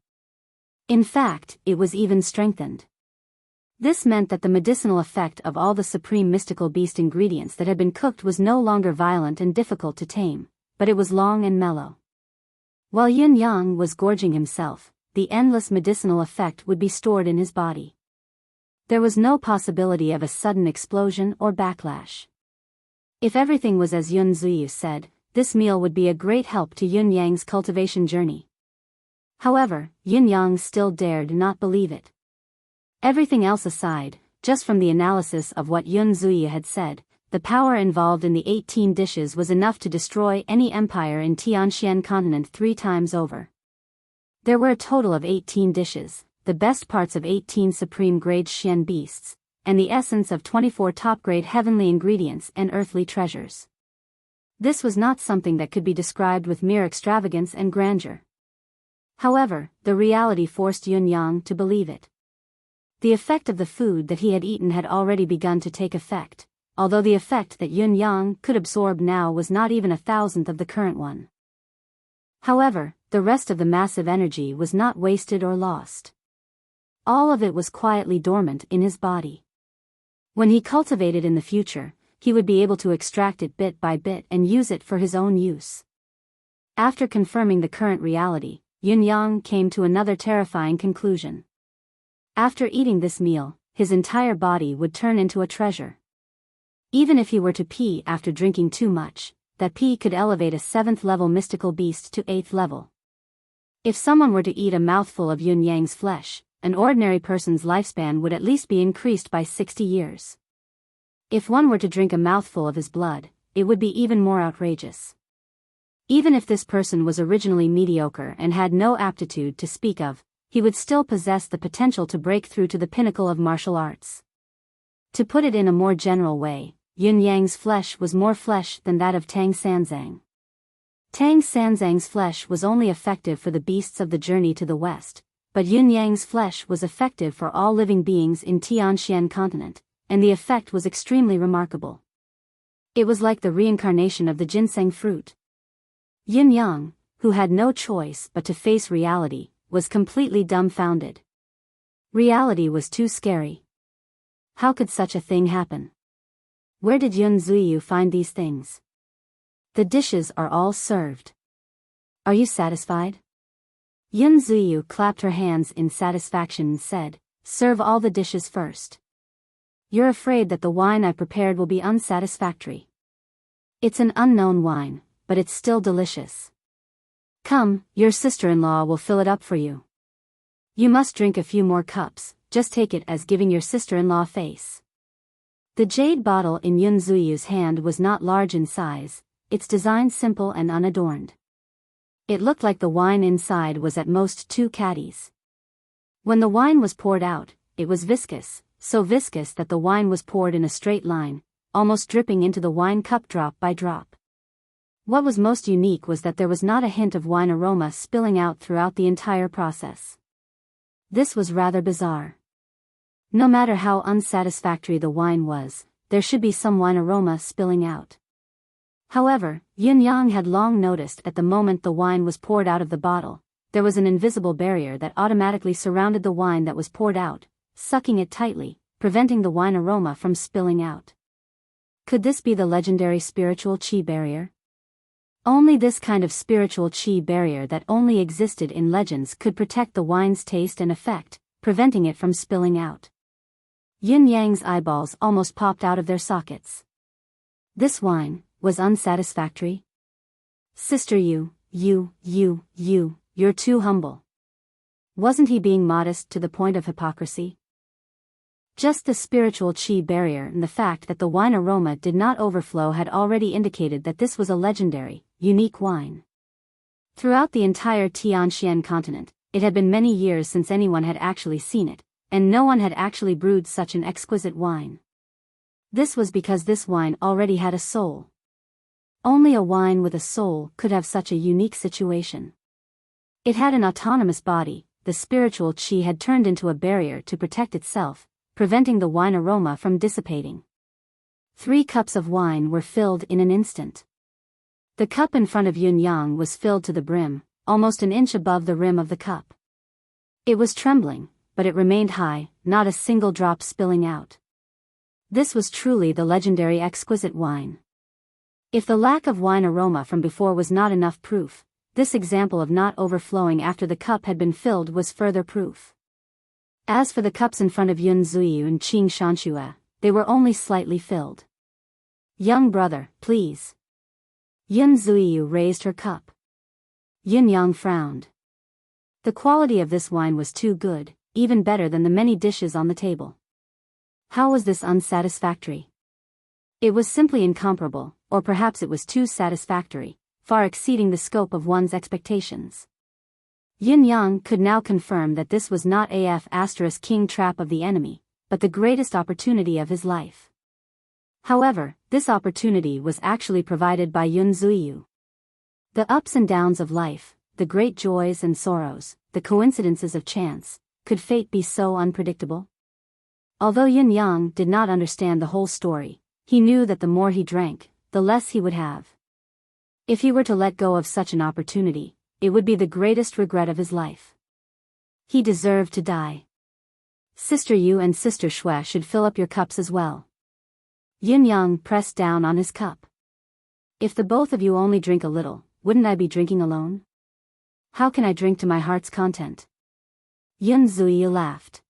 In fact, it was even strengthened. This meant that the medicinal effect of all the supreme mystical beast ingredients that had been cooked was no longer violent and difficult to tame, but it was long and mellow. While Yin Yang was gorging himself, the endless medicinal effect would be stored in his body. There was no possibility of a sudden explosion or backlash. If everything was as Yun Ziyu said, this meal would be a great help to Yin Yang's cultivation journey. However, Yin Yang still dared not believe it. Everything else aside, just from the analysis of what Yun Ziyu had said, the power involved in the 18 dishes was enough to destroy any empire in Tianxian continent 3 times over. There were a total of 18 dishes, the best parts of 18 supreme-grade Xian beasts, and the essence of 24 top-grade heavenly ingredients and earthly treasures. This was not something that could be described with mere extravagance and grandeur. However, the reality forced Yun Yang to believe it. The effect of the food that he had eaten had already begun to take effect, although the effect that Yun Yang could absorb now was not even 1,000th of the current one. However, the rest of the massive energy was not wasted or lost. All of it was quietly dormant in his body. When he cultivated in the future, he would be able to extract it bit by bit and use it for his own use. After confirming the current reality, Yun Yang came to another terrifying conclusion. After eating this meal, his entire body would turn into a treasure. Even if he were to pee after drinking too much, that pee could elevate a 7th-level mystical beast to 8th level. If someone were to eat a mouthful of Yun Yang's flesh, an ordinary person's lifespan would at least be increased by 60 years. If one were to drink a mouthful of his blood, it would be even more outrageous. Even if this person was originally mediocre and had no aptitude to speak of, he would still possess the potential to break through to the pinnacle of martial arts. To put it in a more general way, Yun Yang's flesh was more flesh than that of Tang Sanzang. Tang Sanzang's flesh was only effective for the beasts of the journey to the west, but Yun Yang's flesh was effective for all living beings in Tianxian continent, and the effect was extremely remarkable. It was like the reincarnation of the ginseng fruit. Yun Yang, who had no choice but to face reality, was completely dumbfounded. Reality was too scary. How could such a thing happen? Where did Yun Zuyu find these things? The dishes are all served. Are you satisfied? Yun Zuyu clapped her hands in satisfaction and said, "Serve all the dishes first. You're afraid that the wine I prepared will be unsatisfactory. It's an unknown wine, but it's still delicious. Come, your sister-in-law will fill it up for you. You must drink a few more cups, just take it as giving your sister-in-law face." The jade bottle in Yun Zuyu's hand was not large in size, its design simple and unadorned. It looked like the wine inside was at most 2 caddies. When the wine was poured out, it was viscous, so viscous that the wine was poured in a straight line, almost dripping into the wine cup drop by drop. What was most unique was that there was not a hint of wine aroma spilling out throughout the entire process. This was rather bizarre. No matter how unsatisfactory the wine was, there should be some wine aroma spilling out. However, Yun Yang had long noticed at the moment the wine was poured out of the bottle, there was an invisible barrier that automatically surrounded the wine that was poured out, sucking it tightly, preventing the wine aroma from spilling out. Could this be the legendary spiritual qi barrier? Only this kind of spiritual qi barrier that only existed in legends could protect the wine's taste and effect, preventing it from spilling out. Yin Yang's eyeballs almost popped out of their sockets. This wine was unsatisfactory? Sister, you're too humble. Wasn't he being modest to the point of hypocrisy? Just the spiritual qi barrier and the fact that the wine aroma did not overflow had already indicated that this was a legendary, unique wine. Throughout the entire Tianxian continent, it had been many years since anyone had actually seen it, and no one had actually brewed such an exquisite wine. This was because this wine already had a soul. Only a wine with a soul could have such a unique situation. It had an autonomous body, the spiritual qi had turned into a barrier to protect itself, preventing the wine aroma from dissipating. 3 cups of wine were filled in an instant. The cup in front of Yun Yang was filled to the brim, almost an inch above the rim of the cup. It was trembling, but it remained high, not a single drop spilling out. This was truly the legendary exquisite wine. If the lack of wine aroma from before was not enough proof, this example of not overflowing after the cup had been filled was further proof. As for the cups in front of Yun Zuyu and Qing Shanxue, they were only slightly filled. "Young brother, please." Yun Zuyu raised her cup. Yun Yang frowned. The quality of this wine was too good, even better than the many dishes on the table. How was this unsatisfactory? It was simply incomparable, or perhaps it was too satisfactory, far exceeding the scope of one's expectations. Yin Yang could now confirm that this was not king trap of the enemy, but the greatest opportunity of his life. However, this opportunity was actually provided by Yun Zuiyu. The ups and downs of life, the great joys and sorrows, the coincidences of chance, could fate be so unpredictable? Although Yin Yang did not understand the whole story, he knew that the more he drank, the less he would have. If he were to let go of such an opportunity, it would be the greatest regret of his life. He deserved to die. Sister Yu and Sister Shui should fill up your cups as well. Yin Yang pressed down on his cup. If the both of you only drink a little, wouldn't I be drinking alone? How can I drink to my heart's content? Yun Zuiyu laughed.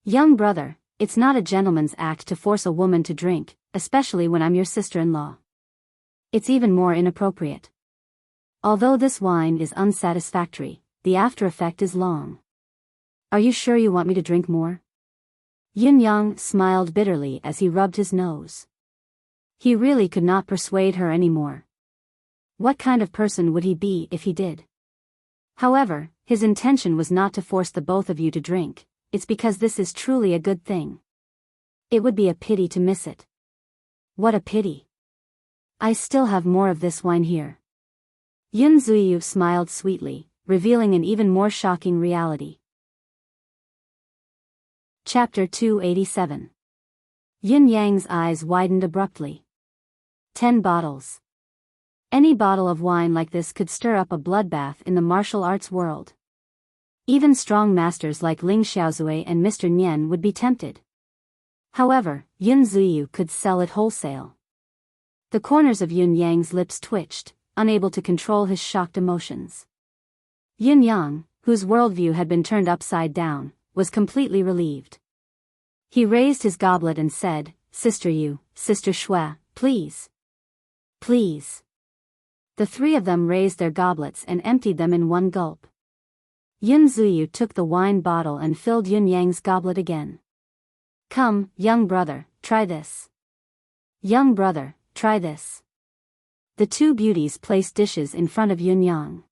Young brother, it's not a gentleman's act to force a woman to drink, especially when I'm your sister-in-law. It's even more inappropriate. Although this wine is unsatisfactory, the after effect is long. Are you sure you want me to drink more? Yin Yang smiled bitterly as he rubbed his nose. He really could not persuade her anymore. What kind of person would he be if he did? However, his intention was not to force the both of you to drink, it's because this is truly a good thing. It would be a pity to miss it. What a pity. I still have more of this wine here. Yun Zuiyu smiled sweetly, revealing an even more shocking reality. Chapter 287. Yin Yang's eyes widened abruptly. 10 bottles. Any bottle of wine like this could stir up a bloodbath in the martial arts world. Even strong masters like Ling Xiaozui and Mr. Nian would be tempted. However, Yun Zuiyu could sell it wholesale. The corners of Yun Yang's lips twitched, unable to control his shocked emotions. Yin Yang, whose worldview had been turned upside down, was completely relieved. He raised his goblet and said, Sister Yu, Sister Shui, please. Please. The three of them raised their goblets and emptied them in one gulp. Yun Zuiyu took the wine bottle and filled Yun Yang's goblet again. Come, young brother, try this. Young brother, try this. The two beauties placed dishes in front of Yun Yang.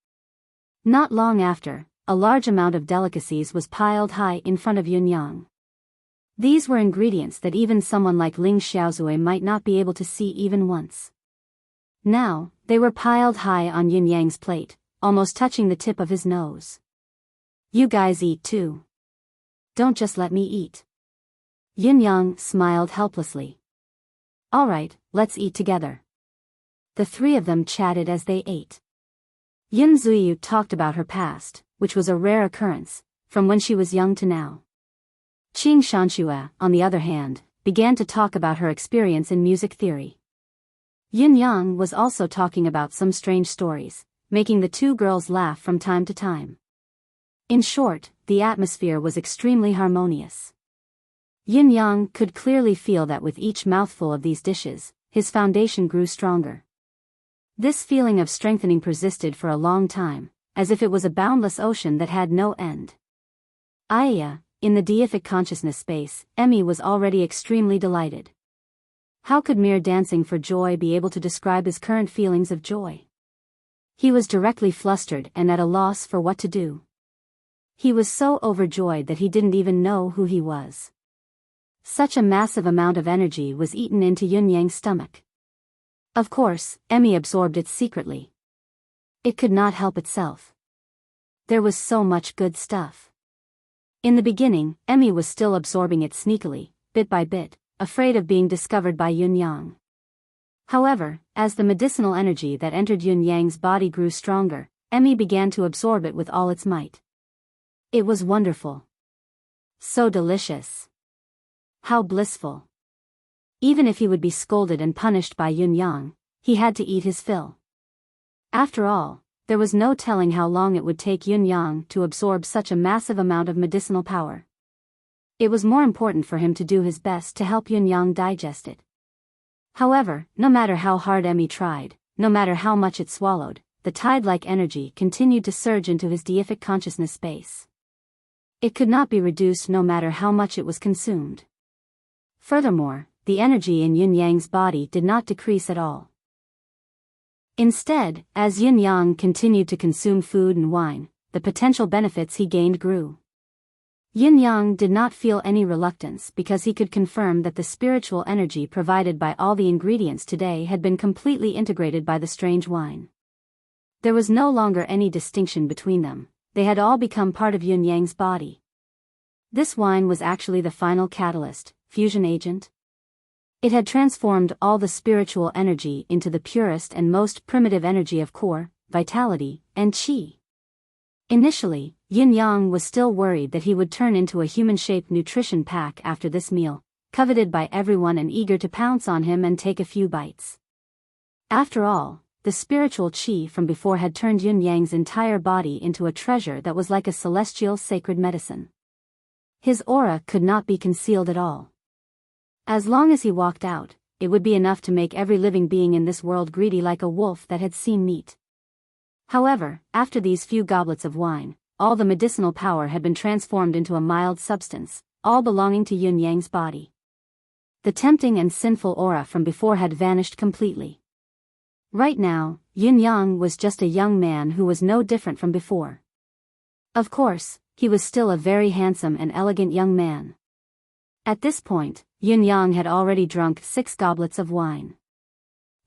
Not long after, a large amount of delicacies was piled high in front of Yun Yang. These were ingredients that even someone like Ling Xiaozui might not be able to see even once. Now, they were piled high on Yin Yang's plate, almost touching the tip of his nose. You guys eat too. Don't just let me eat. Yin Yang smiled helplessly. All right, let's eat together. The three of them chatted as they ate. Yun Zuiyu talked about her past, which was a rare occurrence, from when she was young to now. Qing Shanxue, on the other hand, began to talk about her experience in music theory. Yin Yang was also talking about some strange stories, making the two girls laugh from time to time. In short, the atmosphere was extremely harmonious. Yin Yang could clearly feel that with each mouthful of these dishes, his foundation grew stronger. This feeling of strengthening persisted for a long time, as if it was a boundless ocean that had no end. Aya, in the deific consciousness space, Emmy was already extremely delighted. How could mere dancing for joy be able to describe his current feelings of joy? He was directly flustered and at a loss for what to do. He was so overjoyed that he didn't even know who he was. Such a massive amount of energy was eaten into Yun Yang's stomach. Of course, Emmy absorbed it secretly. It could not help itself. There was so much good stuff. In the beginning, Emmy was still absorbing it sneakily, bit by bit, afraid of being discovered by Yun Yang. However, as the medicinal energy that entered Yun Yang's body grew stronger, Emmy began to absorb it with all its might. It was wonderful. So delicious. How blissful. Even if he would be scolded and punished by Yun Yang, he had to eat his fill. After all, there was no telling how long it would take Yun Yang to absorb such a massive amount of medicinal power. It was more important for him to do his best to help Yun Yang digest it. However, no matter how hard Emmy tried, no matter how much it swallowed, the tide-like energy continued to surge into his deific consciousness space. It could not be reduced no matter how much it was consumed. Furthermore, the energy in Yin Yang's body did not decrease at all. Instead, as Yin Yang continued to consume food and wine, the potential benefits he gained grew. Yin Yang did not feel any reluctance because he could confirm that the spiritual energy provided by all the ingredients today had been completely integrated by the strange wine. There was no longer any distinction between them, they had all become part of Yin Yang's body. This wine was actually the final catalyst, fusion agent. It had transformed all the spiritual energy into the purest and most primitive energy of core, vitality, and qi. Initially, Yin Yang was still worried that he would turn into a human-shaped nutrition pack after this meal, coveted by everyone and eager to pounce on him and take a few bites. After all, the spiritual qi from before had turned Yin Yang's entire body into a treasure that was like a celestial sacred medicine. His aura could not be concealed at all. As long as he walked out, it would be enough to make every living being in this world greedy like a wolf that had seen meat. However, after these few goblets of wine, all the medicinal power had been transformed into a mild substance, all belonging to Yin Yang's body. The tempting and sinful aura from before had vanished completely. Right now, Yin Yang was just a young man who was no different from before. Of course, he was still a very handsome and elegant young man. At this point, Yin Yang had already drunk 6 goblets of wine.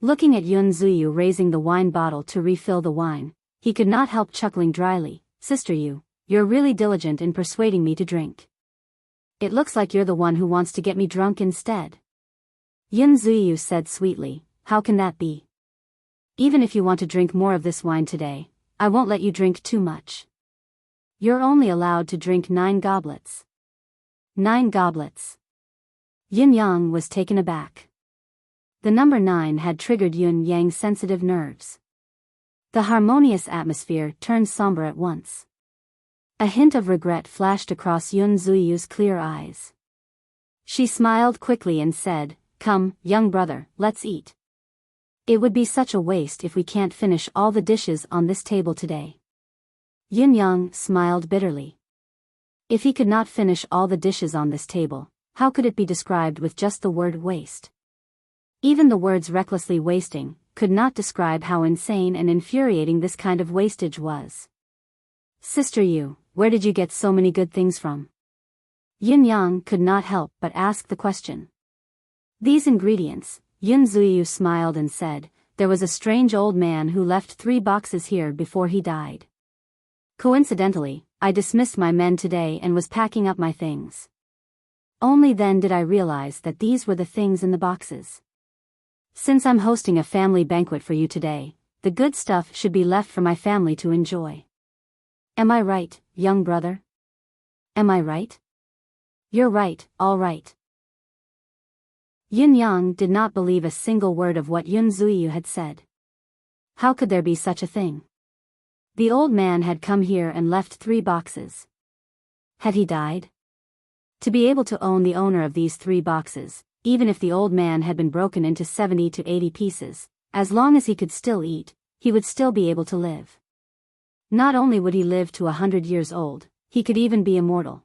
Looking at Yun Zuyu raising the wine bottle to refill the wine, he could not help chuckling dryly. "Sister you're really diligent in persuading me to drink. It looks like you're the one who wants to get me drunk instead." Yun Zuyu said sweetly, "How can that be? Even if you want to drink more of this wine today, I won't let you drink too much. You're only allowed to drink 9 goblets. 9 goblets. Yin Yang was taken aback. The number 9 had triggered Yin Yang's sensitive nerves. The harmonious atmosphere turned somber at once. A hint of regret flashed across Yun Zuyu's clear eyes. She smiled quickly and said, "Come, young brother, let's eat. It would be such a waste if we can't finish all the dishes on this table today." Yin Yang smiled bitterly. If he could not finish all the dishes on this table, how could it be described with just the word waste? Even the words recklessly wasting could not describe how insane and infuriating this kind of wastage was. "Sister where did you get so many good things from?" Yin Yang could not help but ask the question. "These ingredients," Yun Zuyu smiled and said, "there was a strange old man who left 3 boxes here before he died. Coincidentally, I dismissed my men today and was packing up my things. Only then did I realize that these were the things in the boxes. Since I'm hosting a family banquet for you today, the good stuff should be left for my family to enjoy. Am I right, young brother? Am I right?" "You're right, all right." Yin Yang did not believe a single word of what Yun Zuyu had said. How could there be such a thing? The old man had come here and left 3 boxes. Had he died? To be able to own the owner of these 3 boxes, even if the old man had been broken into 70 to 80 pieces, as long as he could still eat, he would still be able to live. Not only would he live to 100 years old, he could even be immortal.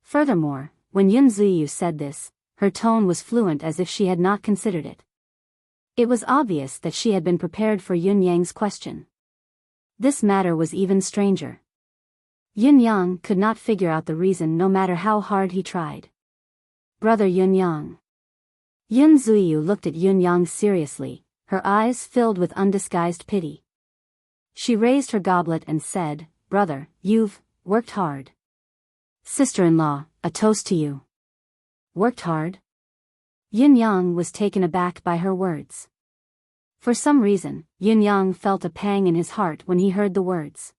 Furthermore, when Yun Ziyu said this, her tone was fluent as if she had not considered it. It was obvious that she had been prepared for Yun Yang's question. This matter was even stranger. Yin Yang could not figure out the reason no matter how hard he tried. "Brother Yun Yang." Yun Zuyu looked at Yun Yang seriously, her eyes filled with undisguised pity. She raised her goblet and said, "Brother, you've worked hard. Sister-in-law, a toast to you." "Worked hard?" Yin Yang was taken aback by her words. For some reason, Yin Yang felt a pang in his heart when he heard the words.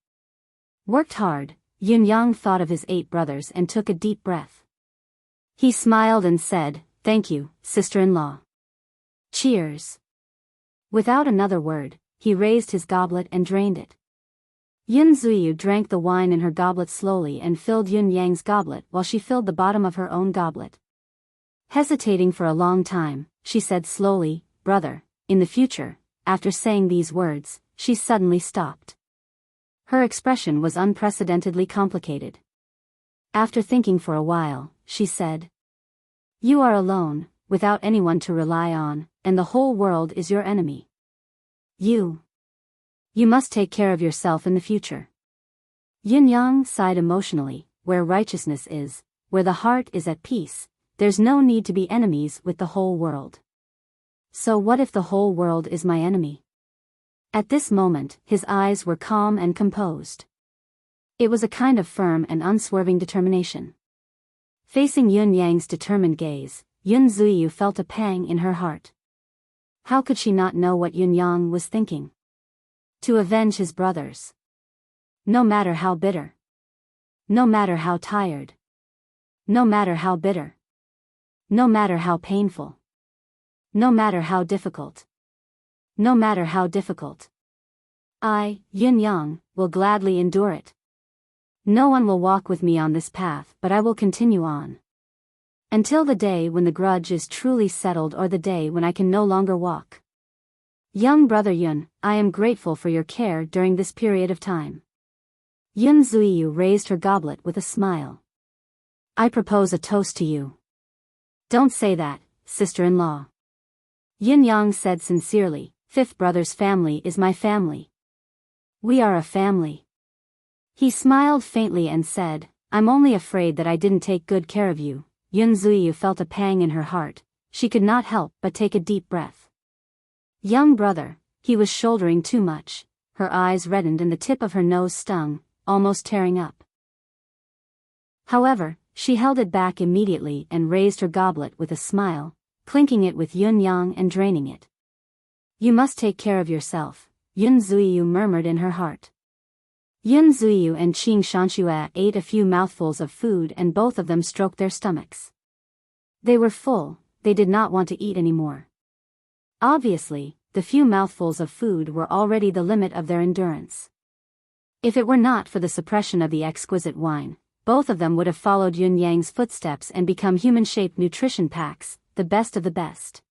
Worked hard, Yin Yang thought of his 8 brothers and took a deep breath. He smiled and said, "Thank you, sister-in-law. Cheers." Without another word, he raised his goblet and drained it. Yun Zuyu drank the wine in her goblet slowly and filled Yun Yang's goblet while she filled the bottom of her own goblet. Hesitating for a long time, she said slowly, "Brother, in the future," after saying these words, she suddenly stopped. Her expression was unprecedentedly complicated. After thinking for a while, she said, "You are alone, without anyone to rely on, and the whole world is your enemy. You must take care of yourself in the future. Yin-yang sighed emotionally. Where righteousness is, where the heart is at peace, there's no need to be enemies with the whole world. So what if the whole world is my enemy? At this moment, his eyes were calm and composed. It was a kind of firm and unswerving determination. Facing Yun-yang's determined gaze, Yun Zuiyu felt a pang in her heart. How could she not know what Yun-yang was thinking? To avenge his brothers. No matter how bitter. No matter how tired. No matter how bitter. No matter how painful. No matter how difficult. No matter how difficult. I, Yin-yang, will gladly endure it. No one will walk with me on this path, but I will continue on. Until the day when the grudge is truly settled or the day when I can no longer walk. Young brother Yun, I am grateful for your care during this period of time. Yun Zuiyu raised her goblet with a smile. I propose a toast to you. Don't say that, sister-in-law. Yin-yang said sincerely, fifth brother's family is my family. We are a family. He smiled faintly and said, I'm only afraid that I didn't take good care of you. Yun Zuiyu felt a pang in her heart. She could not help but take a deep breath. Young brother, he was shouldering too much. Her eyes reddened and the tip of her nose stung, almost tearing up. However, she held it back immediately and raised her goblet with a smile, clinking it with Yun-yang and draining it. You must take care of yourself, Yun Zuiyu murmured in her heart. Yun Zuiyu and Qing Shanxue ate a few mouthfuls of food and both of them stroked their stomachs. They were full, they did not want to eat anymore. Obviously, the few mouthfuls of food were already the limit of their endurance. If it were not for the suppression of the exquisite wine, both of them would have followed Yun-yang's footsteps and become human-shaped nutrition packs, the best of the best.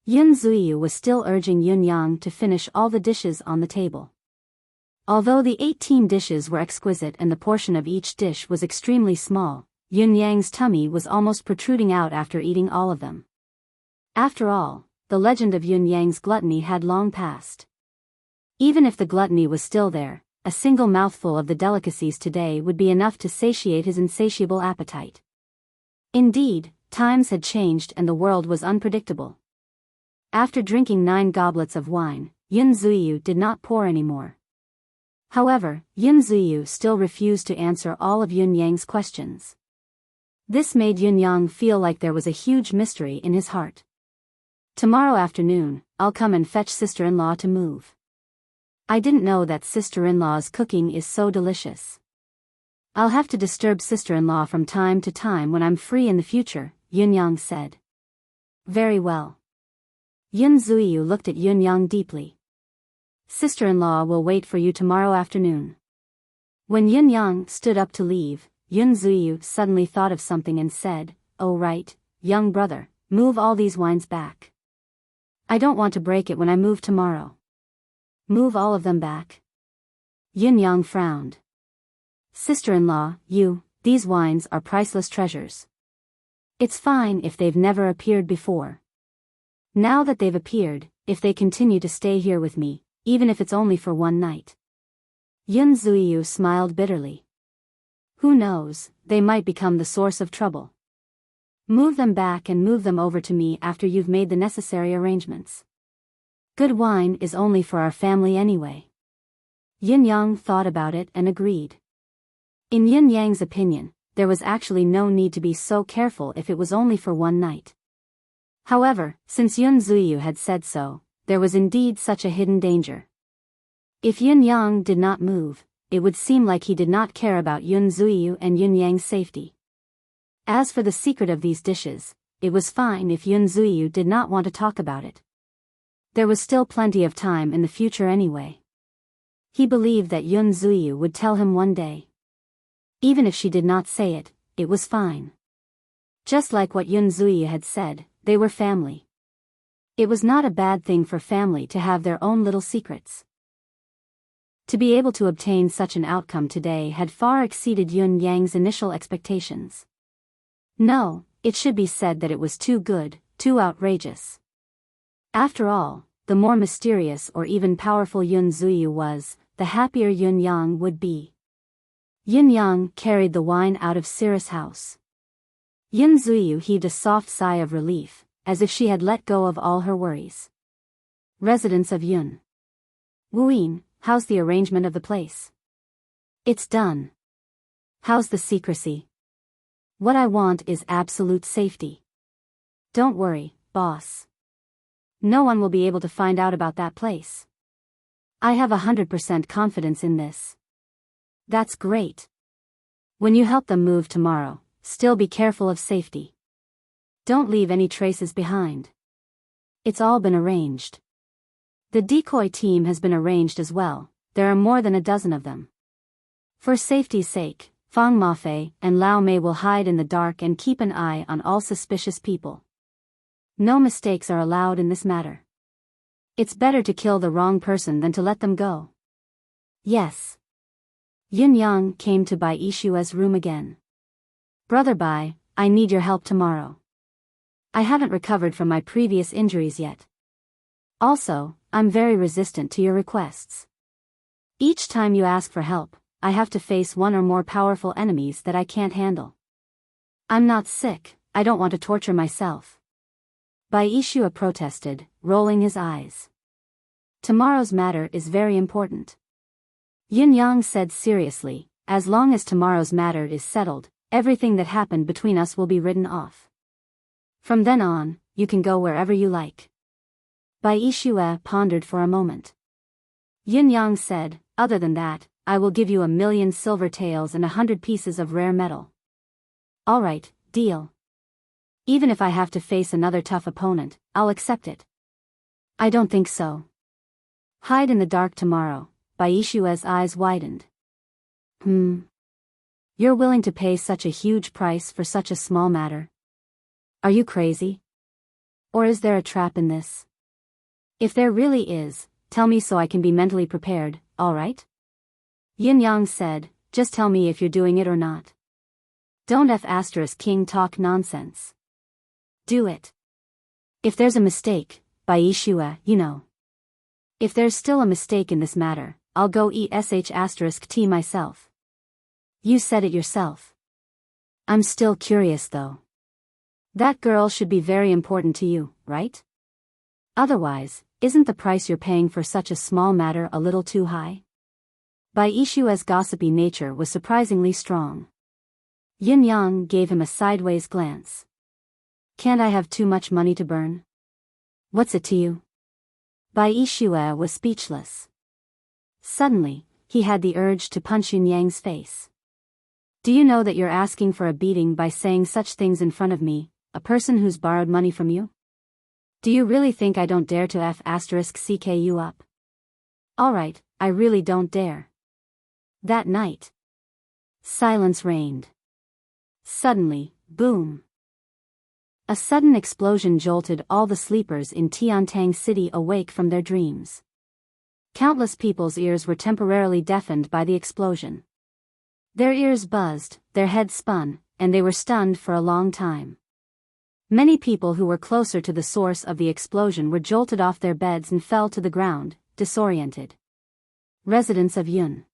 Yun Zuiyu was still urging Yun-yang to finish all the dishes on the table. Although the 18 dishes were exquisite and the portion of each dish was extremely small, Yun-yang's tummy was almost protruding out after eating all of them. After all, the legend of Yun-yang's gluttony had long passed. Even if the gluttony was still there, a single mouthful of the delicacies today would be enough to satiate his insatiable appetite. Indeed, times had changed and the world was unpredictable. After drinking 9 goblets of wine, Yun Zuiyu did not pour any more. However, Yun Zuiyu still refused to answer all of Yun-yang's questions. This made Yun-yang feel like there was a huge mystery in his heart. Tomorrow afternoon, I'll come and fetch sister-in-law to move. I didn't know that sister-in-law's cooking is so delicious. I'll have to disturb sister-in-law from time to time when I'm free in the future, Yun-yang said. Very well. Yun Zuiyu looked at Yun-yang deeply. Sister-in-law will wait for you tomorrow afternoon. When Yun-yang stood up to leave, Yun Zuiyu suddenly thought of something and said, Oh right, young brother, move all these wines back. I don't want to break it when I move tomorrow. Move all of them back? Yun-yang frowned. Sister-in-law, these wines are priceless treasures. It's fine if they've never appeared before. Now that they've appeared, if they continue to stay here with me, even if it's only for one night. Yun Zuiyu smiled bitterly. Who knows, they might become the source of trouble. Move them back and move them over to me after you've made the necessary arrangements. Good wine is only for our family anyway. Yin-yang thought about it and agreed. In Yin-yang's opinion, there was actually no need to be so careful if it was only for one night. However, since Yun Zuiyu had said so, there was indeed such a hidden danger. If Yin-yang did not move, it would seem like he did not care about Yun Zuiyu and Yin-yang's safety. As for the secret of these dishes, it was fine if Yun Zuiyu did not want to talk about it. There was still plenty of time in the future anyway. He believed that Yun Zuiyu would tell him one day. Even if she did not say it, it was fine. Just like what Yun Zuiyu had said, they were family. It was not a bad thing for family to have their own little secrets. To be able to obtain such an outcome today had far exceeded Yun-yang's initial expectations. No, it should be said that it was too good, Too outrageous. After all, the more mysterious or even powerful Yun Zuyu was, the happier Yun Yang would be. Yun Yang carried the wine out of Cirrus' house. Yun Zuyu heaved a soft sigh of relief, as if she had let go of all her worries. Residence of Yun. Wuyin, how's the arrangement of the place? It's done. How's the secrecy? What I want is absolute safety. Don't worry, boss. No one will be able to find out about that place. I have 100% confidence in this. That's great. When you help them move tomorrow, still be careful of safety. Don't leave any traces behind. It's all been arranged. The decoy team has been arranged as well. There are more than a dozen of them. For safety's sake, Fang Mafei and Lao Mei will hide in the dark and keep an eye on all suspicious people. No mistakes are allowed in this matter. It's better to kill the wrong person than to let them go. Yes. Yun Yang came to Bai Ishua's room again. Brother Bai, I need your help tomorrow. I haven't recovered from my previous injuries yet. Also, I'm very resistant to your requests. Each time you ask for help, I have to face one or more powerful enemies that I can't handle. I'm not sick, I don't want to torture myself. Bai Ishua protested, rolling his eyes. Tomorrow's matter is very important. Yun Yang said seriously, as long as tomorrow's matter is settled, everything that happened between us will be written off. From then on, you can go wherever you like. Bai Ishua pondered for a moment. Yun Yang said, other than that, I will give you 1,000,000 silver taels and 100 pieces of rare metal. Alright, deal. Even if I have to face another tough opponent, I'll accept it. I don't think so. Hide in the dark tomorrow. Bai Ishua's eyes widened. You're willing to pay such a huge price for such a small matter? Are you crazy? Or is there a trap in this? If there really is, tell me so I can be mentally prepared, alright? Yin Yang said, just tell me if you're doing it or not. Don't King talk nonsense. Do it. If there's a mistake, Bai Ishua, you know. If there's still a mistake in this matter, I'll go eat *T myself. You said it yourself. I'm still curious though. That girl should be very important to you, right? Otherwise, isn't the price you're paying for such a small matter a little too high? Bai Ishua's gossipy nature was surprisingly strong. Yin Yang gave him a sideways glance. Can't I have too much money to burn? What's it to you? Bai Ishua was speechless. Suddenly, he had the urge to punch Yun Yang's face. Do you know that you're asking for a beating by saying such things in front of me, a person who's borrowed money from you? Do you really think I don't dare to *CK you up? Alright, I really don't dare. That night, silence reigned. Suddenly, boom. A sudden explosion jolted all the sleepers in Tiantang City awake from their dreams. Countless people's ears were temporarily deafened by the explosion. Their ears buzzed, their heads spun, and they were stunned for a long time. Many people who were closer to the source of the explosion were jolted off their beds and fell to the ground, disoriented. Residents of Yun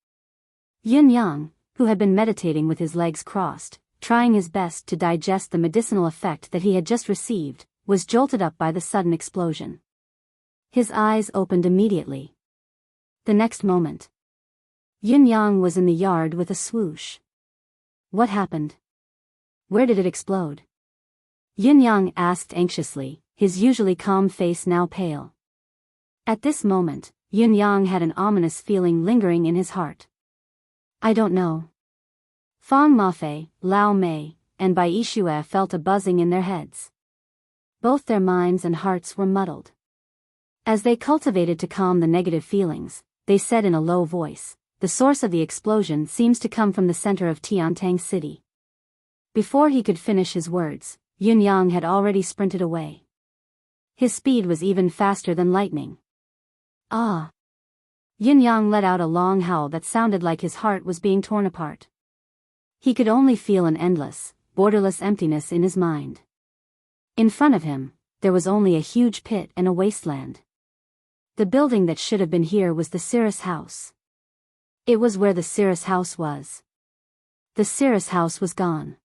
Yang, who had been meditating with his legs crossed, trying his best to digest the medicinal effect that he had just received, was jolted up by the sudden explosion. His eyes opened immediately. The next moment, Yun Yang was in the yard with a swoosh. What happened? Where did it explode? Yun Yang asked anxiously, his usually calm face now pale. At this moment, Yun Yang had an ominous feeling lingering in his heart. I don't know. Fang Mafei, Lao Mei, and Bai Ishua felt a buzzing in their heads. Both their minds and hearts were muddled. As they cultivated to calm the negative feelings, they said in a low voice, the source of the explosion seems to come from the center of Tiantang City. Before he could finish his words, Yun Yang had already sprinted away. His speed was even faster than lightning. Ah! Yun Yang let out a long howl that sounded like his heart was being torn apart. He could only feel an endless, borderless emptiness in his mind. In front of him, there was only a huge pit and a wasteland. The building that should have been here was the Cirrus house. It was where the Cirrus house was. The Cirrus house was gone.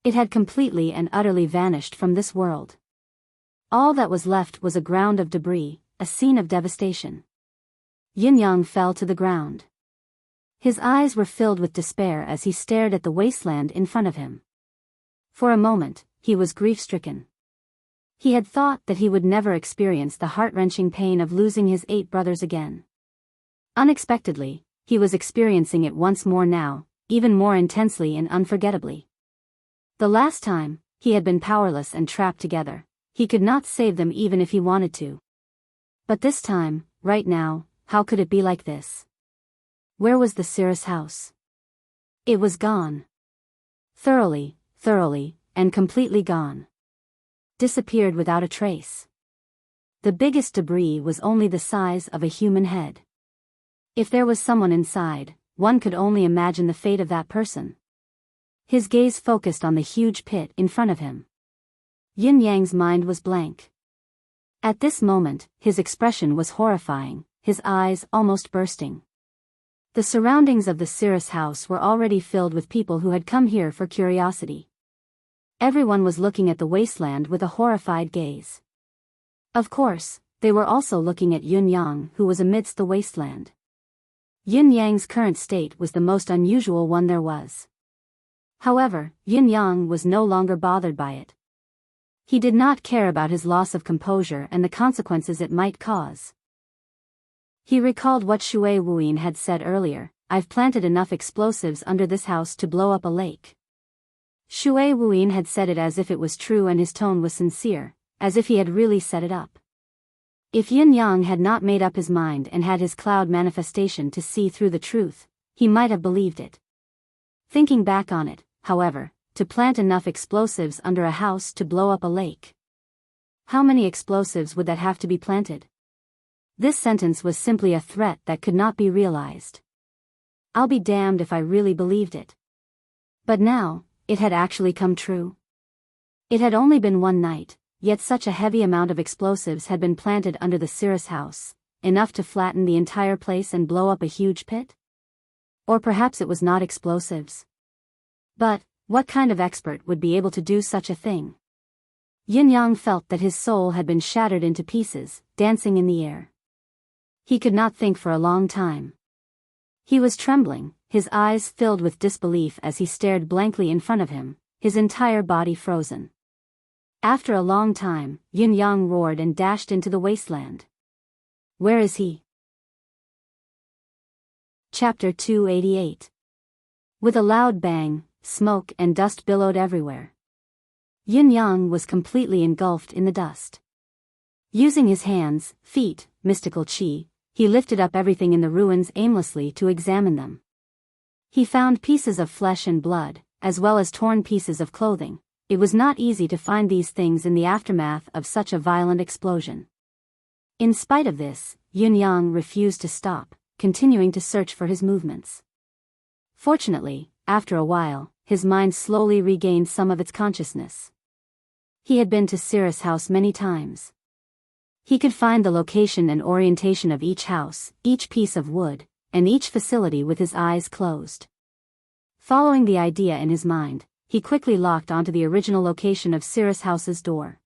It had completely and utterly vanished from this world. All that was left was a ground of debris, a scene of devastation. Yin Yang fell to the ground. His eyes were filled with despair as he stared at the wasteland in front of him. For a moment, he was grief-stricken. He had thought that he would never experience the heart-wrenching pain of losing his 8 brothers again. Unexpectedly, he was experiencing it once more now, even more intensely and unforgettably. The last time, he had been powerless and trapped together. He could not save them even if he wanted to. But this time, right now, how could it be like this? Where was the Cirrus house? It was gone. Thoroughly, and completely gone. Disappeared without a trace. The biggest debris was only the size of a human head. If there was someone inside, one could only imagine the fate of that person. His gaze focused on the huge pit in front of him. Yin Yang's mind was blank. At this moment, his expression was horrifying, his eyes almost bursting. The surroundings of the Cirrus house were already filled with people who had come here for curiosity. Everyone was looking at the wasteland with a horrified gaze. Of course, they were also looking at Yin Yang, who was amidst the wasteland. Yin Yang's current state was the most unusual one there was. However, Yin Yang was no longer bothered by it. He did not care about his loss of composure and the consequences it might cause. He recalled what Shui Wuyin had said earlier, "I've planted enough explosives under this house to blow up a lake." Shui Wuyin had said it as if it was true and his tone was sincere, as if he had really set it up. If Yin Yang had not made up his mind and had his cloud manifestation to see through the truth, he might have believed it. Thinking back on it, however, to plant enough explosives under a house to blow up a lake. How many explosives would that have to be planted? This sentence was simply a threat that could not be realized. I'll be damned if I really believed it. But now, it had actually come true. It had only been one night, yet such a heavy amount of explosives had been planted under the Cirrus house, enough to flatten the entire place and blow up a huge pit? Or perhaps it was not explosives. But, what kind of expert would be able to do such a thing? Yin Yang felt that his soul had been shattered into pieces, dancing in the air. He could not think for a long time. He was trembling, his eyes filled with disbelief as he stared blankly in front of him, his entire body frozen. After a long time, Yin Yang roared and dashed into the wasteland. Where is he? Chapter 288. With a loud bang, smoke and dust billowed everywhere. Yin Yang was completely engulfed in the dust. Using his hands, feet, mystical qi, he lifted up everything in the ruins aimlessly to examine them. He found pieces of flesh and blood, as well as torn pieces of clothing. It was not easy to find these things in the aftermath of such a violent explosion. In spite of this, Yin Yang refused to stop, continuing to search for his movements. Fortunately, after a while, his mind slowly regained some of its consciousness. He had been to Cirrus house many times. He could find the location and orientation of each house, each piece of wood, and each facility with his eyes closed. Following the idea in his mind, he quickly locked onto the original location of Cirrus house's door.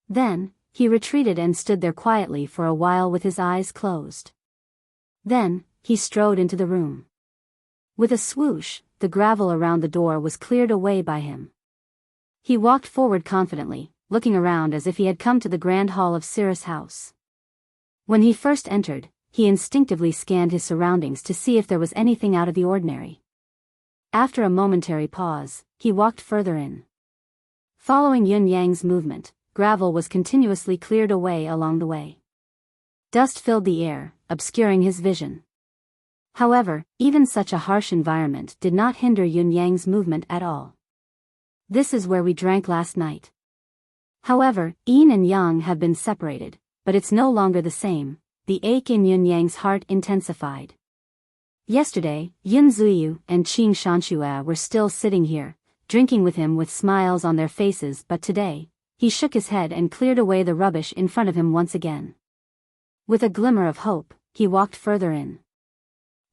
Then, he retreated and stood there quietly for a while with his eyes closed. Then, he strode into the room. With a swoosh, the gravel around the door was cleared away by him. He walked forward confidently, looking around as if he had come to the grand hall of Cirrus house. When he first entered, he instinctively scanned his surroundings to see if there was anything out of the ordinary. After a momentary pause, he walked further in. Following Yin Yang's movement, gravel was continuously cleared away along the way. Dust filled the air, obscuring his vision. However, even such a harsh environment did not hinder Yin Yang's movement at all. This is where we drank last night. However, yin and yang have been separated, but it's no longer the same. The ache in Yin Yang's heart intensified. Yesterday, Yin Zuyu and Qing Shanxue were still sitting here, drinking with him with smiles on their faces, but today, He shook his head and cleared away the rubbish in front of him once again. With a glimmer of hope, he walked further in.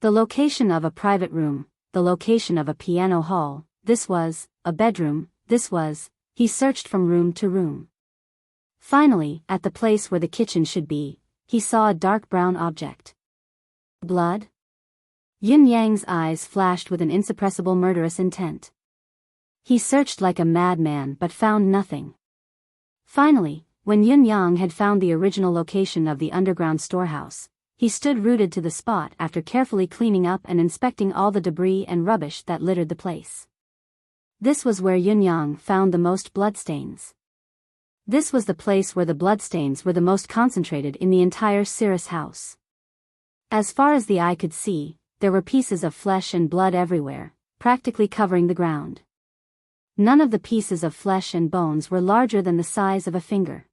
The location of a private room, the location of a piano hall, this was, a bedroom, this was, he searched from room to room. Finally, at the place where the kitchen should be, he saw a dark brown object. Blood? Yin Yang's eyes flashed with an insuppressible murderous intent. He searched like a madman but found nothing. Finally, when Yin Yang had found the original location of the underground storehouse, he stood rooted to the spot after carefully cleaning up and inspecting all the debris and rubbish that littered the place. This was where Yin Yang found the most bloodstains. This was the place where the bloodstains were the most concentrated in the entire Cirrus house. As far as the eye could see, there were pieces of flesh and blood everywhere, practically covering the ground. None of the pieces of flesh and bones were larger than the size of a finger.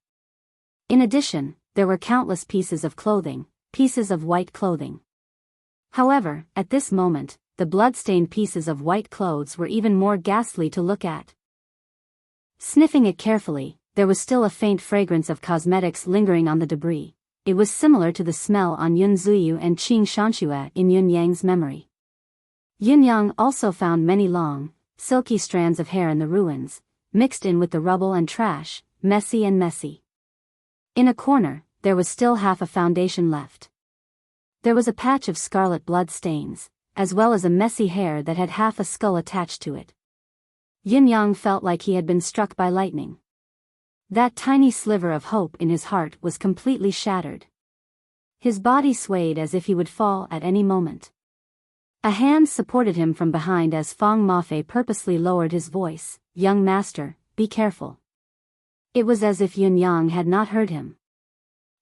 In addition, there were countless pieces of clothing, pieces of white clothing. However, at this moment, the blood-stained pieces of white clothes were even more ghastly to look at. Sniffing it carefully, there was still a faint fragrance of cosmetics lingering on the debris. It was similar to the smell on Yun Zuyu and Qing Shanxue in Yun Yang's memory. Yin Yang also found many long, silky strands of hair in the ruins, mixed in with the rubble and trash, messy and messy. In a corner, there was still half a foundation left. There was a patch of scarlet blood stains, as well as a messy hair that had half a skull attached to it. Yin Yang felt like he had been struck by lightning. That tiny sliver of hope in his heart was completely shattered. His body swayed as if he would fall at any moment. A hand supported him from behind as Fang Mafei purposely lowered his voice, "Young master, be careful." It was as if Yin Yang had not heard him.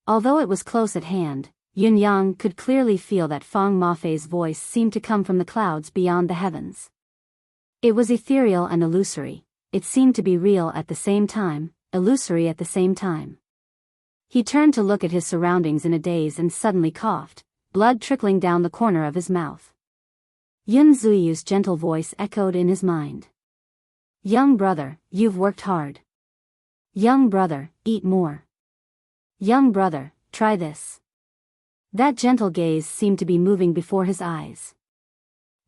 Although it was close at hand, Yin Yang could clearly feel that Fang Mafei's voice seemed to come from the clouds beyond the heavens. It was ethereal and illusory. It seemed to be real at the same time, illusory at the same time. He turned to look at his surroundings in a daze and suddenly coughed, blood trickling down the corner of his mouth. Yun Zuyu's gentle voice echoed in his mind. "Young brother, you've worked hard. Young brother, eat more. Young brother, try this." That gentle gaze seemed to be moving before his eyes.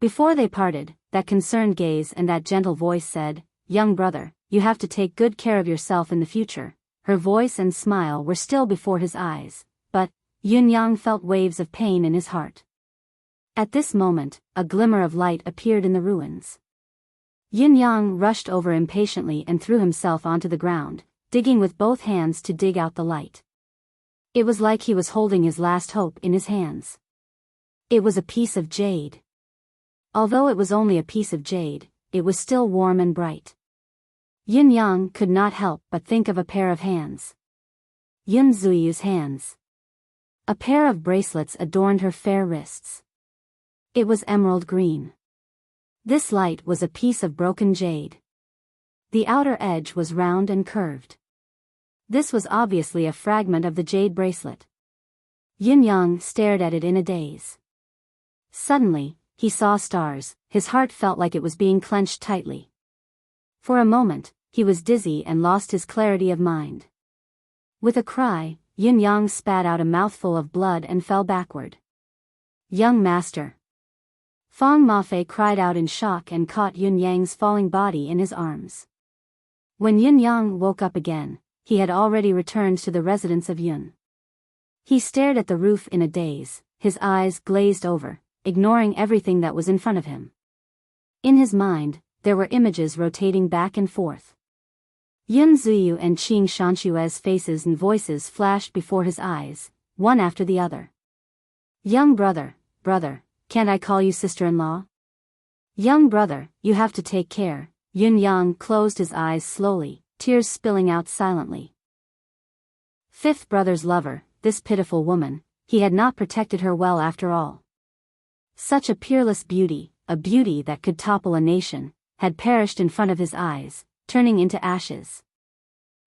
Before they parted, that concerned gaze and that gentle voice said, "Young brother, you have to take good care of yourself in the future." Her voice and smile were still before his eyes, but Yun Yang felt waves of pain in his heart. At this moment, a glimmer of light appeared in the ruins. Yin Yang rushed over impatiently and threw himself onto the ground, digging with both hands to dig out the light. It was like he was holding his last hope in his hands. It was a piece of jade. Although it was only a piece of jade, it was still warm and bright. Yin Yang could not help but think of a pair of hands. Yun Zuyu's hands. A pair of bracelets adorned her fair wrists. It was emerald green. This light was a piece of broken jade. The outer edge was round and curved. This was obviously a fragment of the jade bracelet. Yin Yang stared at it in a daze. Suddenly, he saw stars. His heart felt like it was being clenched tightly. For a moment, he was dizzy and lost his clarity of mind. With a cry, Yin Yang spat out a mouthful of blood and fell backward. "Young master!" Fang Mafei cried out in shock and caught Yin Yang's falling body in his arms. When Yin Yang woke up again, he had already returned to the residence of Yun. He stared at the roof in a daze, his eyes glazed over, ignoring everything that was in front of him. In his mind, there were images rotating back and forth. Yun Zuyu and Qing Shanxue's faces and voices flashed before his eyes, one after the other. "Young brother, can't I call you sister-in-law? Young brother, you have to take care." Yun Yang closed his eyes slowly, tears spilling out silently. Fifth brother's lover, this pitiful woman, he had not protected her well after all. Such a peerless beauty, a beauty that could topple a nation, had perished in front of his eyes, turning into ashes.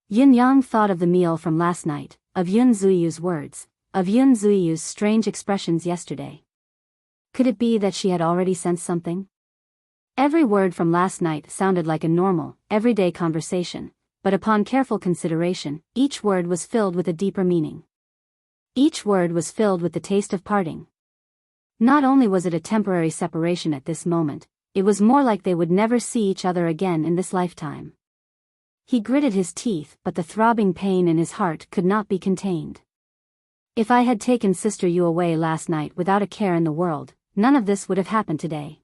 Yin Yang thought of the meal from last night, of Yun Zuyu's words, of Yun Zuyu's strange expressions yesterday. Could it be that she had already sensed something? Every word from last night sounded like a normal, everyday conversation, but upon careful consideration, each word was filled with a deeper meaning. Each word was filled with the taste of parting. Not only was it a temporary separation at this moment, it was more like they would never see each other again in this lifetime. He gritted his teeth, but the throbbing pain in his heart could not be contained. If I had taken Sister Yu away last night without a care in the world, none of this would have happened today.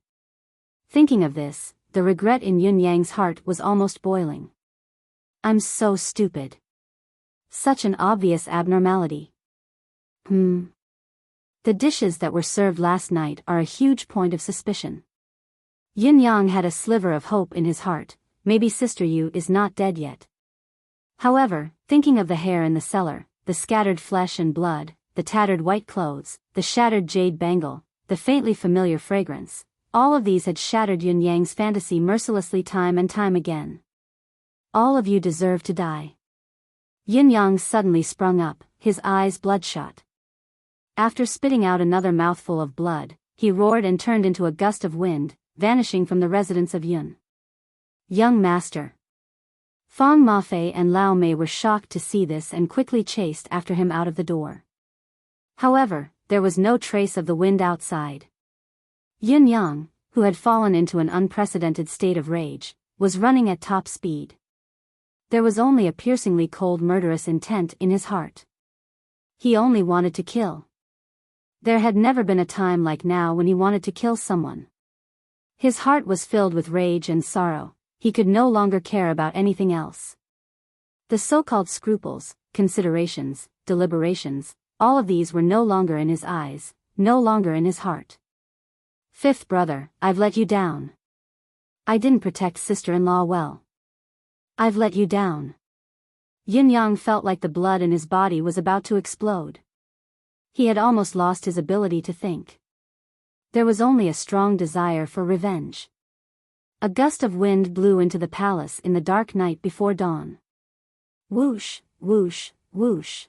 Thinking of this, the regret in Yun Yang's heart was almost boiling. I'm so stupid. Such an obvious abnormality. The dishes that were served last night are a huge point of suspicion. Yun Yang had a sliver of hope in his heart, maybe Sister Yu is not dead yet. However, thinking of the hair in the cellar, the scattered flesh and blood, the tattered white clothes, the shattered jade bangle, the faintly familiar fragrance, all of these had shattered Yun Yang's fantasy mercilessly time and time again. All of you deserve to die. Yun Yang suddenly sprung up, his eyes bloodshot. After spitting out another mouthful of blood, he roared and turned into a gust of wind, vanishing from the residence of Yun. Young master. Fang Mafei and Lao Mei were shocked to see this and quickly chased after him out of the door. However, there was no trace of the wind outside. Yun Yang, who had fallen into an unprecedented state of rage, was running at top speed. There was only a piercingly cold murderous intent in his heart. He only wanted to kill. There had never been a time like now when he wanted to kill someone. His heart was filled with rage and sorrow, he could no longer care about anything else. The so-called scruples, considerations, deliberations, all of these were no longer in his eyes, no longer in his heart. Fifth brother, I've let you down. I didn't protect sister-in-law well. I've let you down. Yun Yang felt like the blood in his body was about to explode. He had almost lost his ability to think. There was only a strong desire for revenge. A gust of wind blew into the palace in the dark night before dawn. Whoosh, whoosh, whoosh.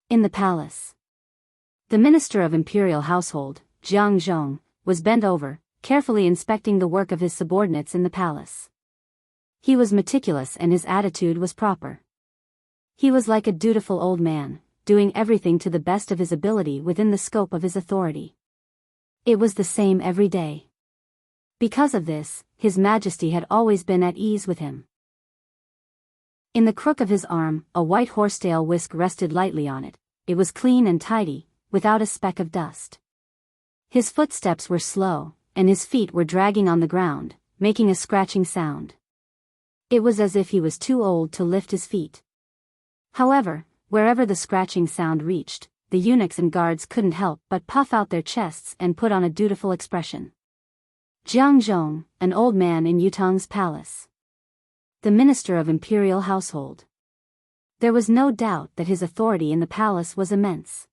In the palace. The minister of imperial household, Jiang Zhong, was bent over, carefully inspecting the work of his subordinates in the palace. He was meticulous and his attitude was proper. He was like a dutiful old man, doing everything to the best of his ability within the scope of his authority. It was the same every day. Because of this, His Majesty had always been at ease with him. In the crook of his arm, a white horsetail whisk rested lightly on it. It was clean and tidy, without a speck of dust. His footsteps were slow, and his feet were dragging on the ground, making a scratching sound. It was as if he was too old to lift his feet. However, wherever the scratching sound reached, the eunuchs and guards couldn't help but puff out their chests and put on a dutiful expression. Jiang Zhong, an old man in Yutang's palace. The minister of imperial household. There was no doubt that his authority in the palace was immense.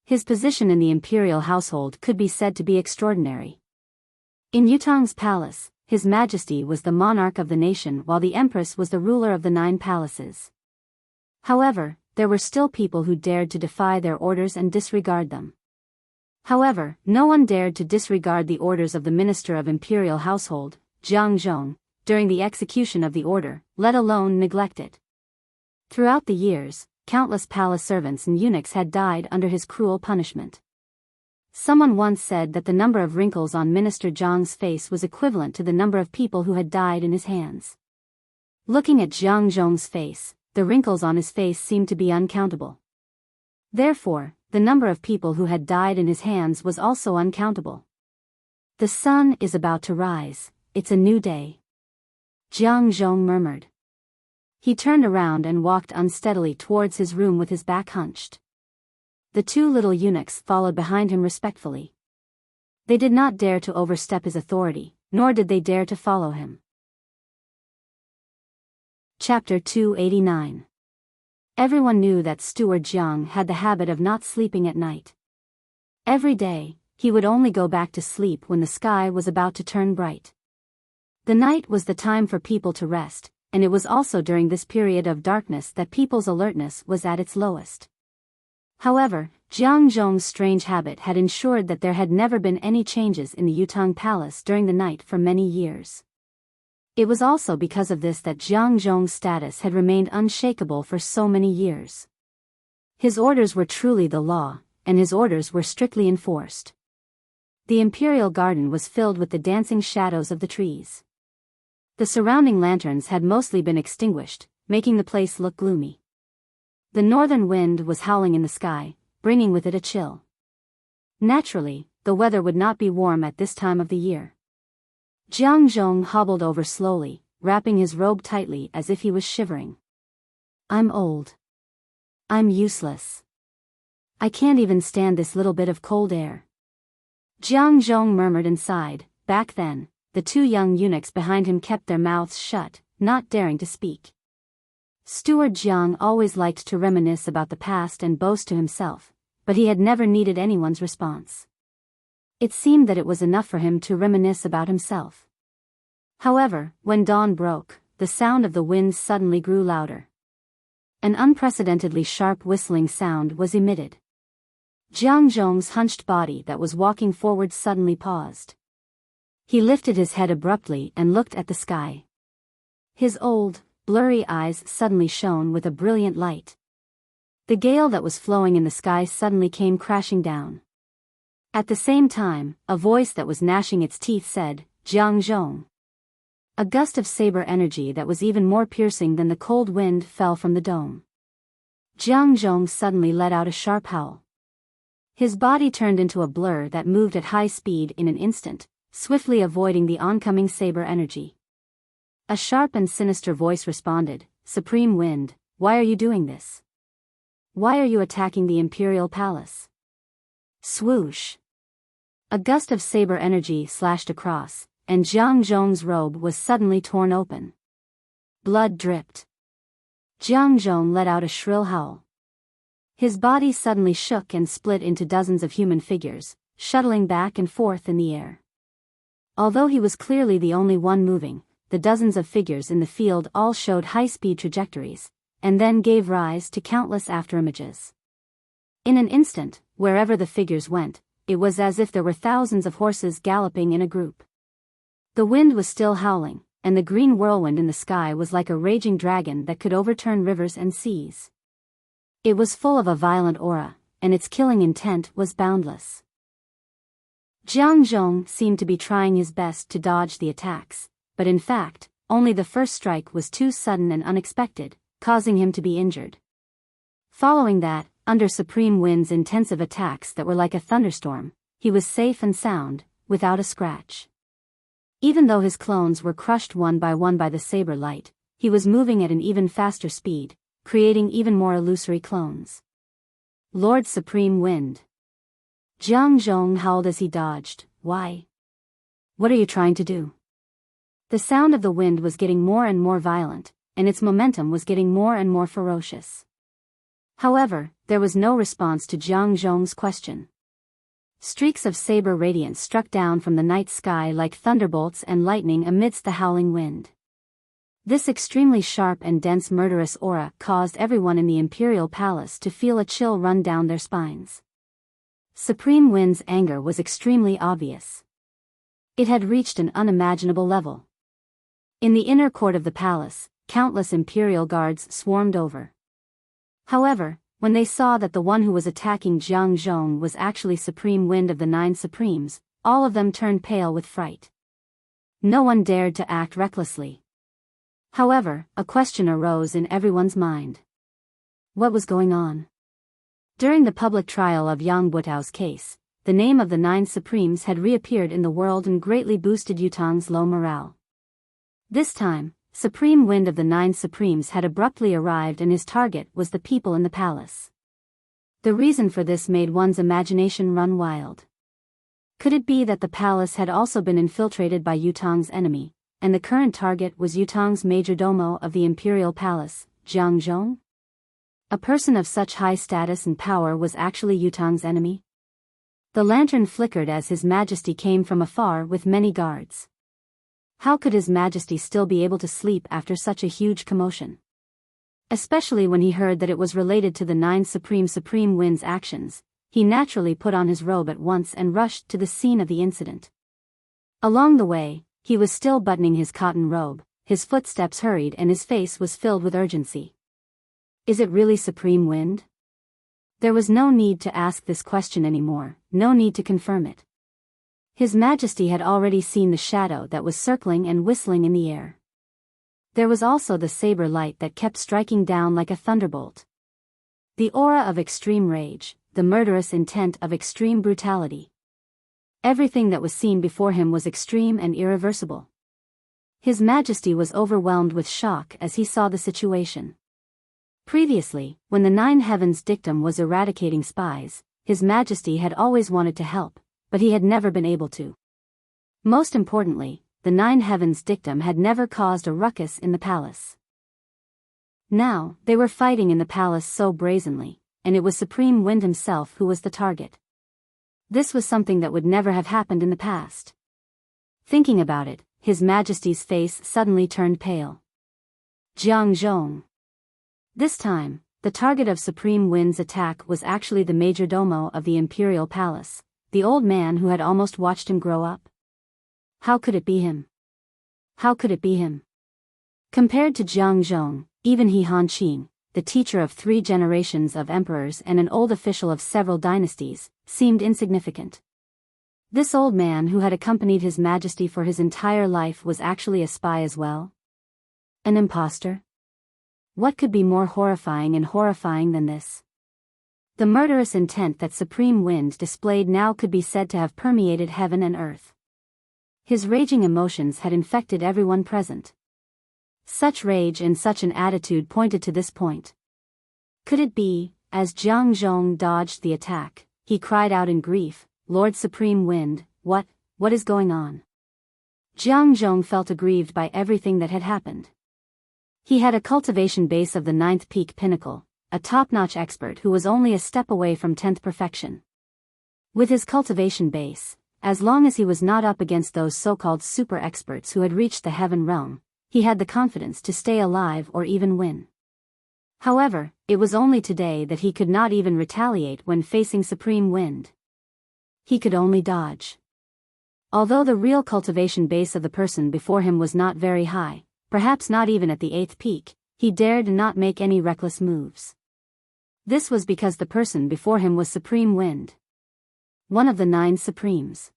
His position in the imperial household could be said to be extraordinary. In Yutang's palace, His Majesty was the monarch of the nation while the Empress was the ruler of the 9 palaces. However, there were still people who dared to defy their orders and disregard them. However, no one dared to disregard the orders of the Minister of Imperial Household, Jiang Zhong, during the execution of the order, let alone neglect it. Throughout the years, countless palace servants and eunuchs had died under his cruel punishment. Someone once said that the number of wrinkles on Minister Zhang's face was equivalent to the number of people who had died in his hands. Looking at Jiang Zhong's face, the wrinkles on his face seemed to be uncountable. Therefore, the number of people who had died in his hands was also uncountable. The sun is about to rise, it's a new day. Jiang Zhong murmured. He turned around and walked unsteadily towards his room with his back hunched. The 2 little eunuchs followed behind him respectfully. They did not dare to overstep his authority, nor did they dare to follow him. Chapter 289. Everyone knew that Steward Jiang had the habit of not sleeping at night. Every day, he would only go back to sleep when the sky was about to turn bright. The night was the time for people to rest, and it was also during this period of darkness that people's alertness was at its lowest. However, Jiang Zhong's strange habit had ensured that there had never been any changes in the Yutang Palace during the night for many years. It was also because of this that Jiang Zhong's status had remained unshakable for so many years. His orders were truly the law, and his orders were strictly enforced. The imperial garden was filled with the dancing shadows of the trees. The surrounding lanterns had mostly been extinguished, making the place look gloomy. The northern wind was howling in the sky, bringing with it a chill. Naturally, the weather would not be warm at this time of the year. Jiang Zhong hobbled over slowly, wrapping his robe tightly as if he was shivering. I'm old. I'm useless. I can't even stand this little bit of cold air. Jiang Zhong murmured and sighed. Back then, the two young eunuchs behind him kept their mouths shut, not daring to speak. Steward Jiang always liked to reminisce about the past and boast to himself, but he had never needed anyone's response. It seemed that it was enough for him to reminisce about himself. However, when dawn broke, the sound of the wind suddenly grew louder. An unprecedentedly sharp whistling sound was emitted. Jiang Zhong's hunched body that was walking forward suddenly paused. He lifted his head abruptly and looked at the sky. His old, blurry eyes suddenly shone with a brilliant light. The gale that was flowing in the sky suddenly came crashing down. At the same time, a voice that was gnashing its teeth said, Jiang Zhong. A gust of saber energy that was even more piercing than the cold wind fell from the dome. Jiang Zhong suddenly let out a sharp howl. His body turned into a blur that moved at high speed in an instant, swiftly avoiding the oncoming saber energy. A sharp and sinister voice responded, Supreme Wind, why are you doing this? Why are you attacking the Imperial Palace? Swoosh! A gust of saber energy slashed across, and Jiang Zhong's robe was suddenly torn open. Blood dripped. Jiang Zhong let out a shrill howl. His body suddenly shook and split into dozens of human figures, shuttling back and forth in the air. Although he was clearly the only one moving, the dozens of figures in the field all showed high-speed trajectories, and then gave rise to countless afterimages. In an instant, wherever the figures went, it was as if there were thousands of horses galloping in a group. The wind was still howling, and the green whirlwind in the sky was like a raging dragon that could overturn rivers and seas. It was full of a violent aura, and its killing intent was boundless. Jiang Zhong seemed to be trying his best to dodge the attacks, but in fact, only the first strike was too sudden and unexpected, causing him to be injured. Following that, under Supreme Wind's intensive attacks that were like a thunderstorm, he was safe and sound, without a scratch. Even though his clones were crushed one by the saber light, he was moving at an even faster speed, creating even more illusory clones. Lord Supreme Wind. Jiang Zhong howled as he dodged. Why? What are you trying to do? The sound of the wind was getting more and more violent, and its momentum was getting more and more ferocious. However, there was no response to Jiang Zhong's question. Streaks of saber radiance struck down from the night sky like thunderbolts and lightning amidst the howling wind. This extremely sharp and dense murderous aura caused everyone in the Imperial Palace to feel a chill run down their spines. Supreme Wind's anger was extremely obvious. It had reached an unimaginable level. In the inner court of the palace, countless Imperial guards swarmed over. However, when they saw that the one who was attacking Jiang Zhong was actually Supreme Wind of the Nine Supremes, all of them turned pale with fright. No one dared to act recklessly. However, a question arose in everyone's mind. What was going on? During the public trial of Yang Butao's case, the name of the Nine Supremes had reappeared in the world and greatly boosted Yutang's low morale. This time, Supreme Wind of the Nine Supremes had abruptly arrived and his target was the people in the palace. The reason for this made one's imagination run wild. Could it be that the palace had also been infiltrated by Yutang's enemy, and the current target was Yutang's majordomo of the Imperial Palace, Jiang Zhong? A person of such high status and power was actually Yutang's enemy? The lantern flickered as His Majesty came from afar with many guards. How could His Majesty still be able to sleep after such a huge commotion? Especially when he heard that it was related to the Nine Supreme Wind's actions, he naturally put on his robe at once and rushed to the scene of the incident. Along the way, he was still buttoning his cotton robe, his footsteps hurried and his face was filled with urgency. Is it really Supreme Wind? There was no need to ask this question anymore, no need to confirm it. His Majesty had already seen the shadow that was circling and whistling in the air. There was also the saber light that kept striking down like a thunderbolt. The aura of extreme rage, the murderous intent of extreme brutality. Everything that was seen before him was extreme and irreversible. His Majesty was overwhelmed with shock as he saw the situation. Previously, when the Nine Heavens dictum was eradicating spies, His Majesty had always wanted to help, but he had never been able to. Most importantly, the Nine Heavens dictum had never caused a ruckus in the palace. Now, they were fighting in the palace so brazenly, and it was Supreme Wind himself who was the target. This was something that would never have happened in the past. Thinking about it, His Majesty's face suddenly turned pale. Jiang Zhong. This time, the target of Supreme Wind's attack was actually the majordomo of the Imperial Palace, the old man who had almost watched him grow up. How could it be him? How could it be him? Compared to Jiang Zhong, even he Han Qing, the teacher of 3 generations of emperors and an old official of several dynasties, seemed insignificant. This old man who had accompanied His Majesty for his entire life was actually a spy as well? An impostor? What could be more horrifying than this? The murderous intent that Supreme Wind displayed now could be said to have permeated heaven and earth. His raging emotions had infected everyone present. Such rage and such an attitude pointed to this point. Could it be, as Jiang Zhong dodged the attack, he cried out in grief, "Lord Supreme Wind, what is going on?" Jiang Zhong felt aggrieved by everything that had happened. He had a cultivation base of the 9th peak pinnacle, a top-notch expert who was only a step away from 10th perfection. With his cultivation base, as long as he was not up against those so-called super experts who had reached the heaven realm, he had the confidence to stay alive or even win. However, it was only today that he could not even retaliate when facing Supreme Wind. He could only dodge. Although the real cultivation base of the person before him was not very high, perhaps not even at the 8th peak, he dared not make any reckless moves. This was because the person before him was Supreme Wind, one of the 9 Supremes.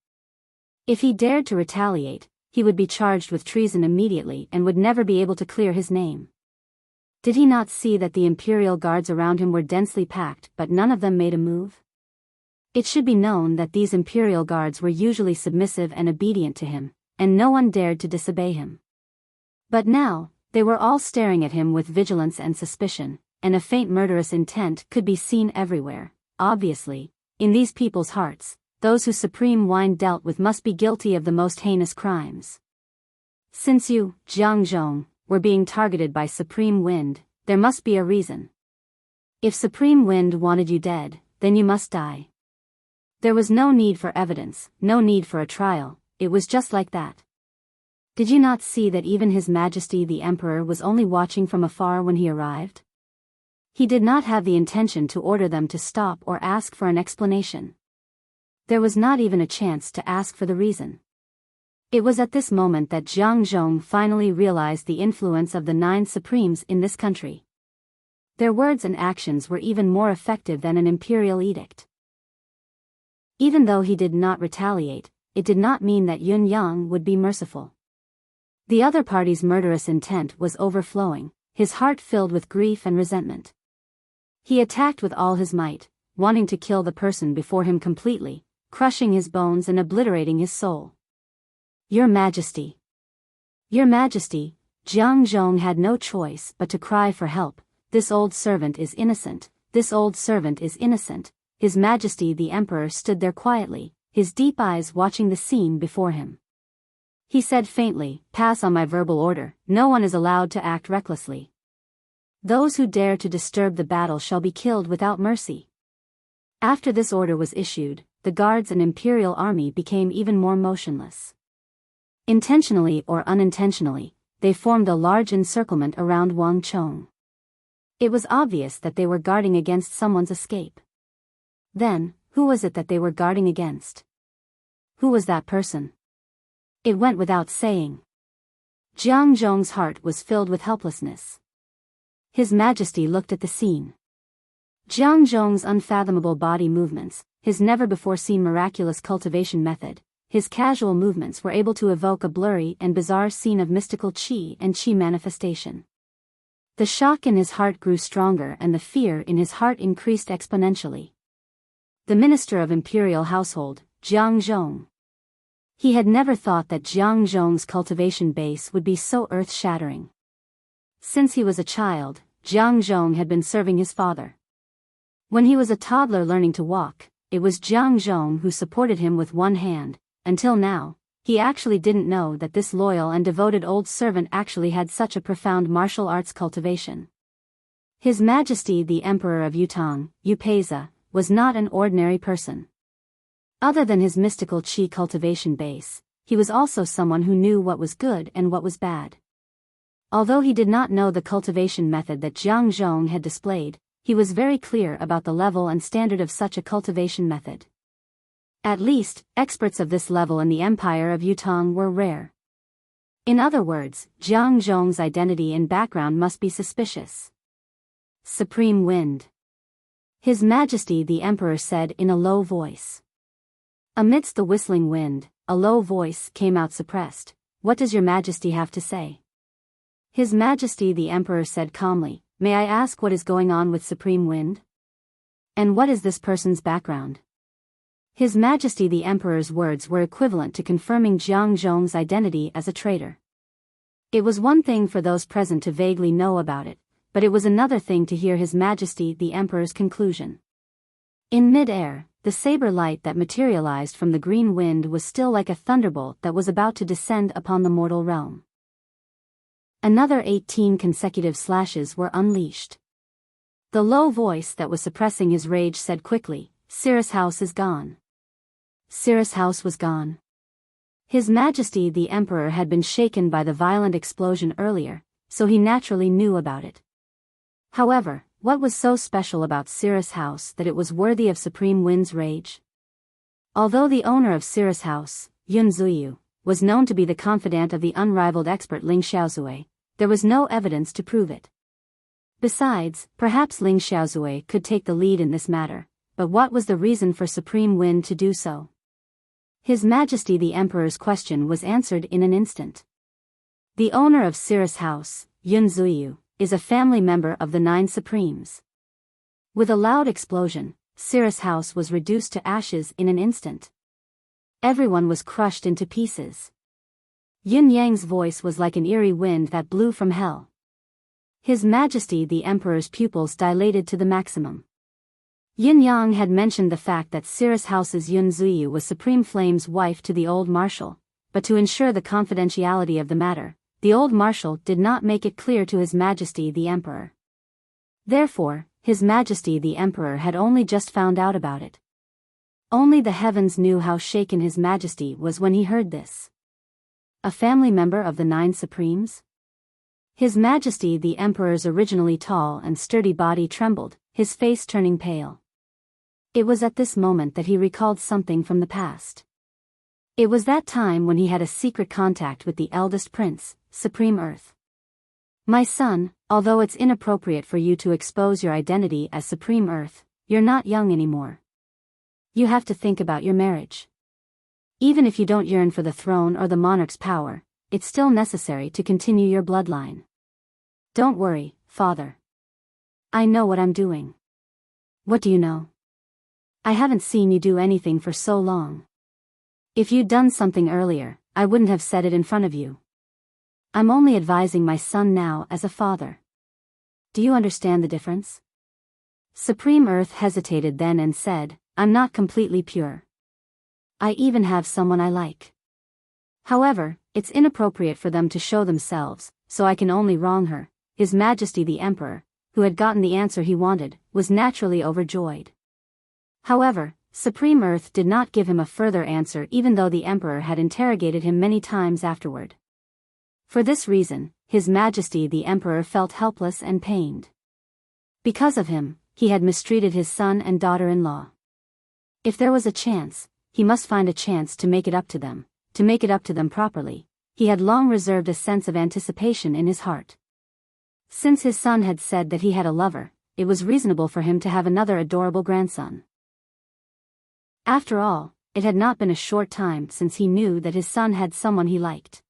If he dared to retaliate, he would be charged with treason immediately and would never be able to clear his name. Did he not see that the Imperial guards around him were densely packed but none of them made a move? It should be known that these Imperial guards were usually submissive and obedient to him, and no one dared to disobey him. But now, they were all staring at him with vigilance and suspicion, and a faint murderous intent could be seen everywhere. Obviously, in these people's hearts, those who Supreme Wind dealt with must be guilty of the most heinous crimes. Since you, Jiang Zhong, were being targeted by Supreme Wind, there must be a reason. If Supreme Wind wanted you dead, then you must die. There was no need for evidence, no need for a trial, it was just like that. Did you not see that even His Majesty the Emperor was only watching from afar when he arrived? He did not have the intention to order them to stop or ask for an explanation. There was not even a chance to ask for the reason. It was at this moment that Jiang Zhong finally realized the influence of the 9 Supremes in this country. Their words and actions were even more effective than an imperial edict. Even though he did not retaliate, it did not mean that Yun Yang would be merciful. The other party's murderous intent was overflowing, his heart filled with grief and resentment. He attacked with all his might, wanting to kill the person before him completely, crushing his bones and obliterating his soul. Your Majesty. Your Majesty, Jiang Zhong had no choice but to cry for help. This old servant is innocent, this old servant is innocent. His Majesty the Emperor stood there quietly, his deep eyes watching the scene before him. He said faintly, "Pass on my verbal order, no one is allowed to act recklessly. Those who dare to disturb the battle shall be killed without mercy." After this order was issued, the guards and imperial army became even more motionless. Intentionally or unintentionally, they formed a large encirclement around Wang Chong. It was obvious that they were guarding against someone's escape. Then, who was it that they were guarding against? Who was that person? It went without saying. Jiang Zhong's heart was filled with helplessness. His Majesty looked at the scene. Jiang Zhong's unfathomable body movements, his never-before-seen miraculous cultivation method, his casual movements were able to evoke a blurry and bizarre scene of mystical qi and qi manifestation. The shock in his heart grew stronger and the fear in his heart increased exponentially. The Minister of Imperial Household, Jiang Zhong. He had never thought that Jiang Zhong's cultivation base would be so earth-shattering. Since he was a child, Jiang Zhong had been serving his father. When he was a toddler learning to walk, it was Jiang Zhong who supported him with one hand. Until now, he actually didn't know that this loyal and devoted old servant actually had such a profound martial arts cultivation. His Majesty the Emperor of Yutong, Yupeza, was not an ordinary person. Other than his mystical qi cultivation base, he was also someone who knew what was good and what was bad. Although he did not know the cultivation method that Jiang Zhong had displayed, he was very clear about the level and standard of such a cultivation method. At least, experts of this level in the Empire of Yutong were rare. In other words, Jiang Zhong's identity and background must be suspicious. Supreme Wind. His Majesty the Emperor said in a low voice. Amidst the whistling wind, a low voice came out suppressed. What does your Majesty have to say? His Majesty the Emperor said calmly, may I ask what is going on with Supreme Wind? And what is this person's background? His Majesty the Emperor's words were equivalent to confirming Jiang Zhong's identity as a traitor. It was one thing for those present to vaguely know about it, but it was another thing to hear His Majesty the Emperor's conclusion. In mid-air, the saber light that materialized from the green wind was still like a thunderbolt that was about to descend upon the mortal realm. Another 18 consecutive slashes were unleashed. The low voice that was suppressing his rage said quickly, Cirrus House is gone. Cirrus House was gone. His Majesty the Emperor had been shaken by the violent explosion earlier, so he naturally knew about it. However, what was so special about Cirrus House that it was worthy of Supreme Wind's rage? Although the owner of Cirrus House, Yun Zuyu, was known to be the confidant of the unrivaled expert Ling Xiaozui, there was no evidence to prove it. Besides, perhaps Ling Xiaozui could take the lead in this matter, but what was the reason for Supreme Wind to do so? His Majesty the Emperor's question was answered in an instant. The owner of Cirrus House, Yun Zuyu, is a family member of the 9 Supremes. With a loud explosion, Cirrus House was reduced to ashes in an instant. Everyone was crushed into pieces. Yin Yang's voice was like an eerie wind that blew from hell. His Majesty the Emperor's pupils dilated to the maximum. Yin Yang had mentioned the fact that Cirrus House's Yun Zuyu was Supreme Flame's wife to the old marshal, but to ensure the confidentiality of the matter, the old marshal did not make it clear to His Majesty the Emperor. Therefore, His Majesty the Emperor had only just found out about it. Only the heavens knew how shaken His Majesty was when he heard this. A family member of the 9 Supremes? His Majesty the Emperor's originally tall and sturdy body trembled, his face turning pale. It was at this moment that he recalled something from the past. It was that time when he had a secret contact with the eldest prince, Supreme Earth. My son, although it's inappropriate for you to expose your identity as Supreme Earth, you're not young anymore. You have to think about your marriage. Even if you don't yearn for the throne or the monarch's power, it's still necessary to continue your bloodline. Don't worry, father. I know what I'm doing. What do you know? I haven't seen you do anything for so long. If you'd done something earlier, I wouldn't have said it in front of you. I'm only advising my son now as a father. Do you understand the difference? Supreme Earth hesitated then and said, I'm not completely pure. I even have someone I like. However, it's inappropriate for them to show themselves, so I can only wrong her. His Majesty the Emperor, who had gotten the answer he wanted, was naturally overjoyed. However, Supreme Earth did not give him a further answer even though the Emperor had interrogated him many times afterward. For this reason, His Majesty the Emperor felt helpless and pained. Because of him, he had mistreated his son and daughter-in-law. If there was a chance, he must find a chance to make it up to them, to make it up to them properly, he had long reserved a sense of anticipation in his heart. Since his son had said that he had a lover, it was reasonable for him to have another adorable grandson. After all, it had not been a short time since he knew that his son had someone he liked.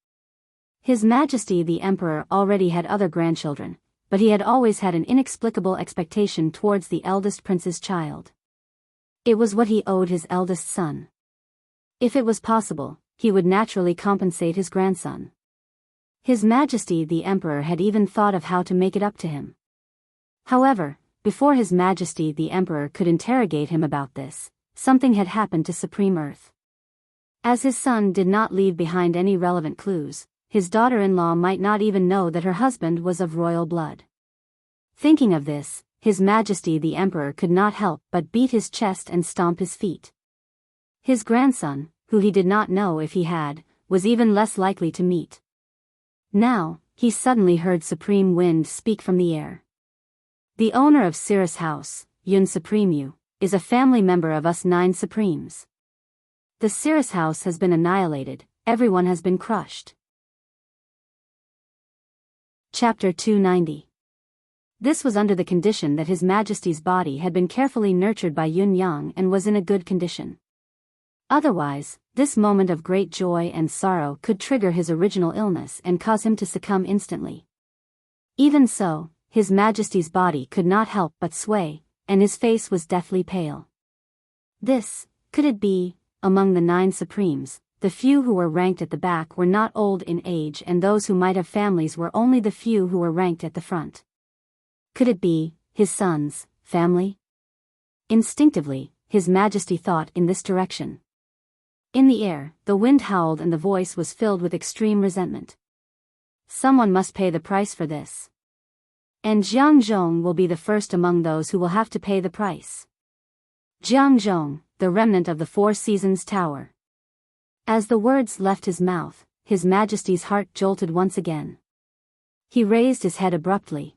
His Majesty the Emperor already had other grandchildren, but he had always had an inexplicable expectation towards the eldest prince's child. It was what he owed his eldest son. If it was possible, he would naturally compensate his grandson. His Majesty the Emperor had even thought of how to make it up to him. However, before His Majesty the Emperor could interrogate him about this, something had happened to Supreme Earth. As his son did not leave behind any relevant clues, his daughter-in-law might not even know that her husband was of royal blood. Thinking of this, His Majesty the Emperor could not help but beat his chest and stomp his feet. His grandson, who he did not know if he had, was even less likely to meet. Now, he suddenly heard Supreme Wind speak from the air. The owner of Cirrus House, Yun Supreme, is a family member of us 9 Supremes. The Cirrus House has been annihilated, everyone has been crushed. Chapter 290. This was under the condition that His Majesty's body had been carefully nurtured by Yun Yang and was in a good condition. Otherwise, this moment of great joy and sorrow could trigger his original illness and cause him to succumb instantly. Even so, His Majesty's body could not help but sway, and his face was deathly pale. This, could it be, among the 9 Supremes, the few who were ranked at the back were not old in age and those who might have families were only the few who were ranked at the front? Could it be, his son's family? Instinctively, His Majesty thought in this direction. In the air, the wind howled and the voice was filled with extreme resentment. Someone must pay the price for this. And Jiang Zhong will be the first among those who will have to pay the price. Jiang Zhong, the remnant of the 4 Seasons Tower. As the words left his mouth, His Majesty's heart jolted once again. He raised his head abruptly.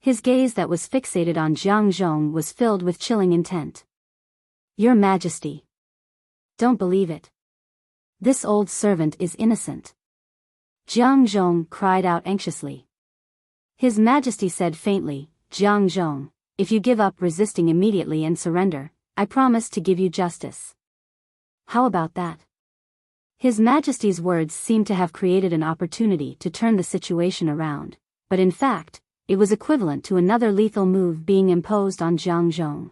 His gaze that was fixated on Jiang Zhong was filled with chilling intent. Your Majesty. Don't believe it. This old servant is innocent. Jiang Zhong cried out anxiously. His Majesty said faintly, Jiang Zhong, if you give up resisting immediately and surrender, I promise to give you justice. How about that? His Majesty's words seemed to have created an opportunity to turn the situation around, but in fact, it was equivalent to another lethal move being imposed on Jiang Zhong.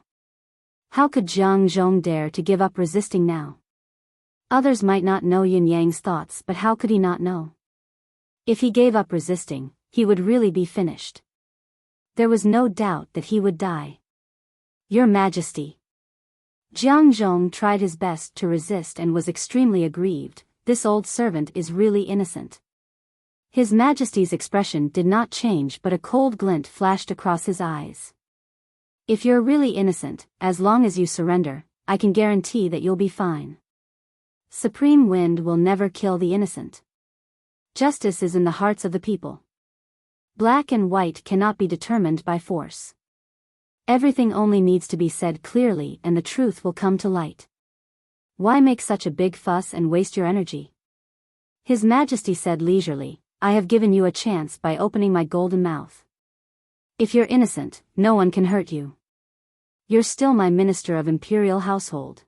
How could Jiang Zhong dare to give up resisting now? Others might not know Yin Yang's thoughts, but how could he not know? If he gave up resisting, he would really be finished. There was no doubt that he would die. Your Majesty. Jiang Zhong tried his best to resist and was extremely aggrieved. This old servant is really innocent. His Majesty's expression did not change, but a cold glint flashed across his eyes. If you're really innocent, as long as you surrender, I can guarantee that you'll be fine. Supreme Wind will never kill the innocent. Justice is in the hearts of the people. Black and white cannot be determined by force. Everything only needs to be said clearly and the truth will come to light. Why make such a big fuss and waste your energy? His Majesty said leisurely, I have given you a chance by opening my golden mouth. If you're innocent, no one can hurt you. You're still my minister of imperial household.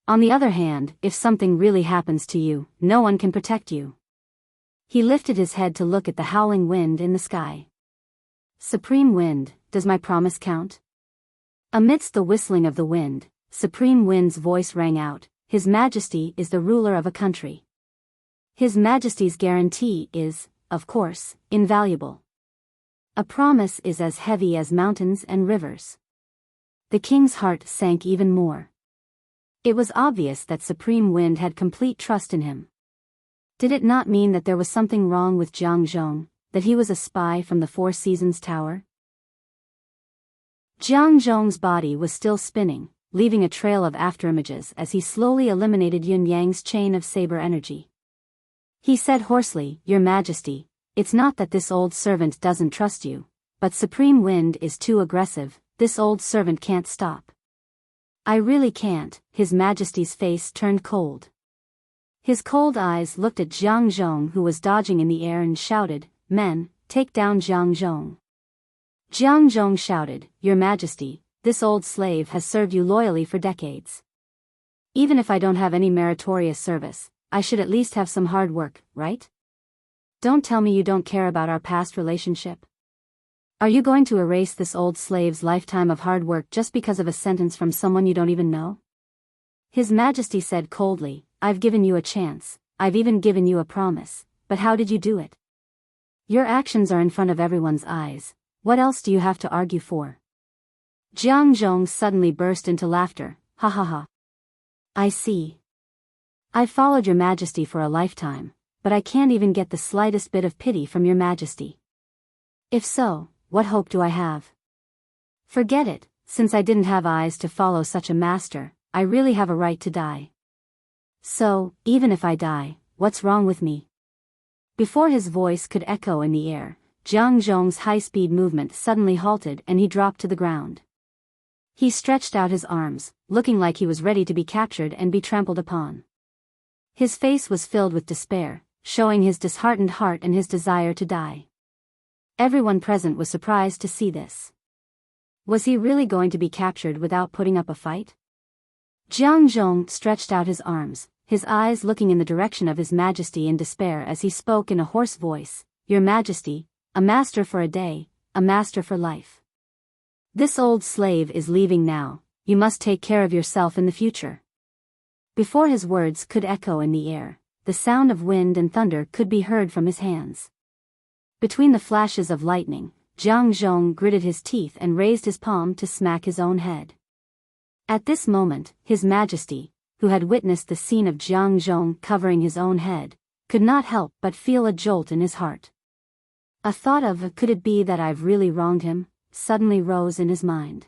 On the other hand, if something really happens to you, no one can protect you. He lifted his head to look at the howling wind in the sky. Supreme Wind, does my promise count? Amidst the whistling of the wind, Supreme Wind's voice rang out, His Majesty is the ruler of a country. His Majesty's guarantee is, of course, invaluable. A promise is as heavy as mountains and rivers. The king's heart sank even more. It was obvious that Supreme Wind had complete trust in him. Did it not mean that there was something wrong with Jiang Zhong, that he was a spy from the 4 Seasons Tower? Jiang Zhong's body was still spinning, leaving a trail of afterimages as he slowly eliminated Yun Yang's chain of saber energy. He said hoarsely, Your Majesty, it's not that this old servant doesn't trust you, but Supreme Wind is too aggressive, this old servant can't stop. I really can't. His Majesty's face turned cold. His cold eyes looked at Jiang Zhong, who was dodging in the air, and shouted, "Men, take down Jiang Zhong." Jiang Zhong shouted, "Your Majesty, this old slave has served you loyally for decades. Even if I don't have any meritorious service, I should at least have some hard work, right? Don't tell me you don't care about our past relationship. Are you going to erase this old slave's lifetime of hard work just because of a sentence from someone you don't even know?" His Majesty said coldly, "I've given you a chance, I've even given you a promise, but how did you do it? Your actions are in front of everyone's eyes, what else do you have to argue for?" Jiang Zhong suddenly burst into laughter, "Ha ha ha. I see. I've followed your Majesty for a lifetime, but I can't even get the slightest bit of pity from your Majesty. If so, what hope do I have? Forget it, since I didn't have eyes to follow such a master, I really have a right to die. So, even if I die, what's wrong with me?" Before his voice could echo in the air, Jiang Zhong's high-speed movement suddenly halted and he dropped to the ground. He stretched out his arms, looking like he was ready to be captured and be trampled upon. His face was filled with despair, showing his disheartened heart and his desire to die. Everyone present was surprised to see this. Was he really going to be captured without putting up a fight? Jiang Zhong stretched out his arms, his eyes looking in the direction of His Majesty in despair as he spoke in a hoarse voice, "Your Majesty, a master for a day, a master for life. This old slave is leaving now, you must take care of yourself in the future." Before his words could echo in the air, the sound of wind and thunder could be heard from his hands. Between the flashes of lightning, Jiang Zhong gritted his teeth and raised his palm to smack his own head. At this moment, His Majesty, who had witnessed the scene of Jiang Zhong covering his own head, could not help but feel a jolt in his heart. A thought of, "Could it be that I've really wronged him?" suddenly rose in his mind.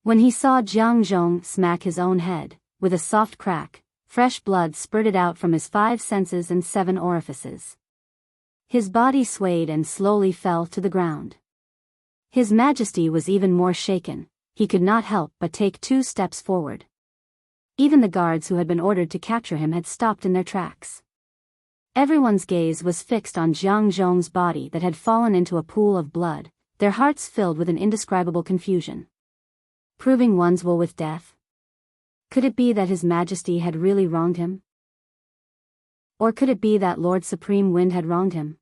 When he saw Jiang Zhong smack his own head, with a soft crack, fresh blood spurted out from his 5 senses and 7 orifices. His body swayed and slowly fell to the ground. His Majesty was even more shaken, he could not help but take 2 steps forward. Even the guards who had been ordered to capture him had stopped in their tracks. Everyone's gaze was fixed on Jiang Zhong's body that had fallen into a pool of blood, their hearts filled with an indescribable confusion. Proving one's will with death? Could it be that His Majesty had really wronged him? Or could it be that Lord Supreme Wind had wronged him?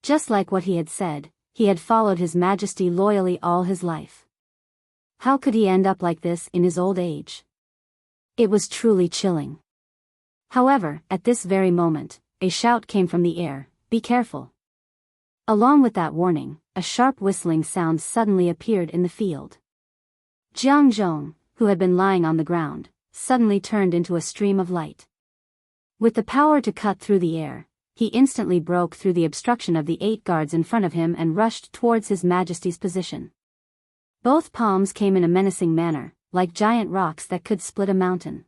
Just like what he had said, he had followed His Majesty loyally all his life. How could he end up like this in his old age? It was truly chilling. However, at this very moment, a shout came from the air, "Be careful." Along with that warning, a sharp whistling sound suddenly appeared in the field. Jiang Zhong, who had been lying on the ground, suddenly turned into a stream of light. With the power to cut through the air, he instantly broke through the obstruction of the 8 guards in front of him and rushed towards His Majesty's position. Both palms came in a menacing manner, like giant rocks that could split a mountain.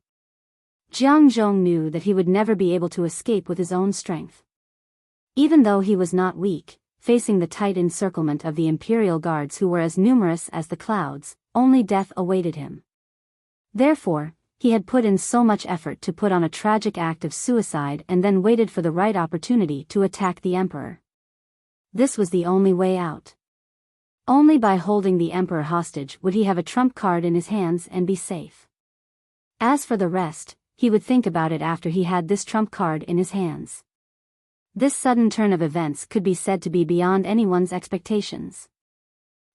Jiang Zhong knew that he would never be able to escape with his own strength. Even though he was not weak, facing the tight encirclement of the Imperial Guards who were as numerous as the clouds, only death awaited him. Therefore, he had put in so much effort to put on a tragic act of suicide and then waited for the right opportunity to attack the Emperor. This was the only way out. Only by holding the Emperor hostage would he have a trump card in his hands and be safe. As for the rest, he would think about it after he had this trump card in his hands. This sudden turn of events could be said to be beyond anyone's expectations.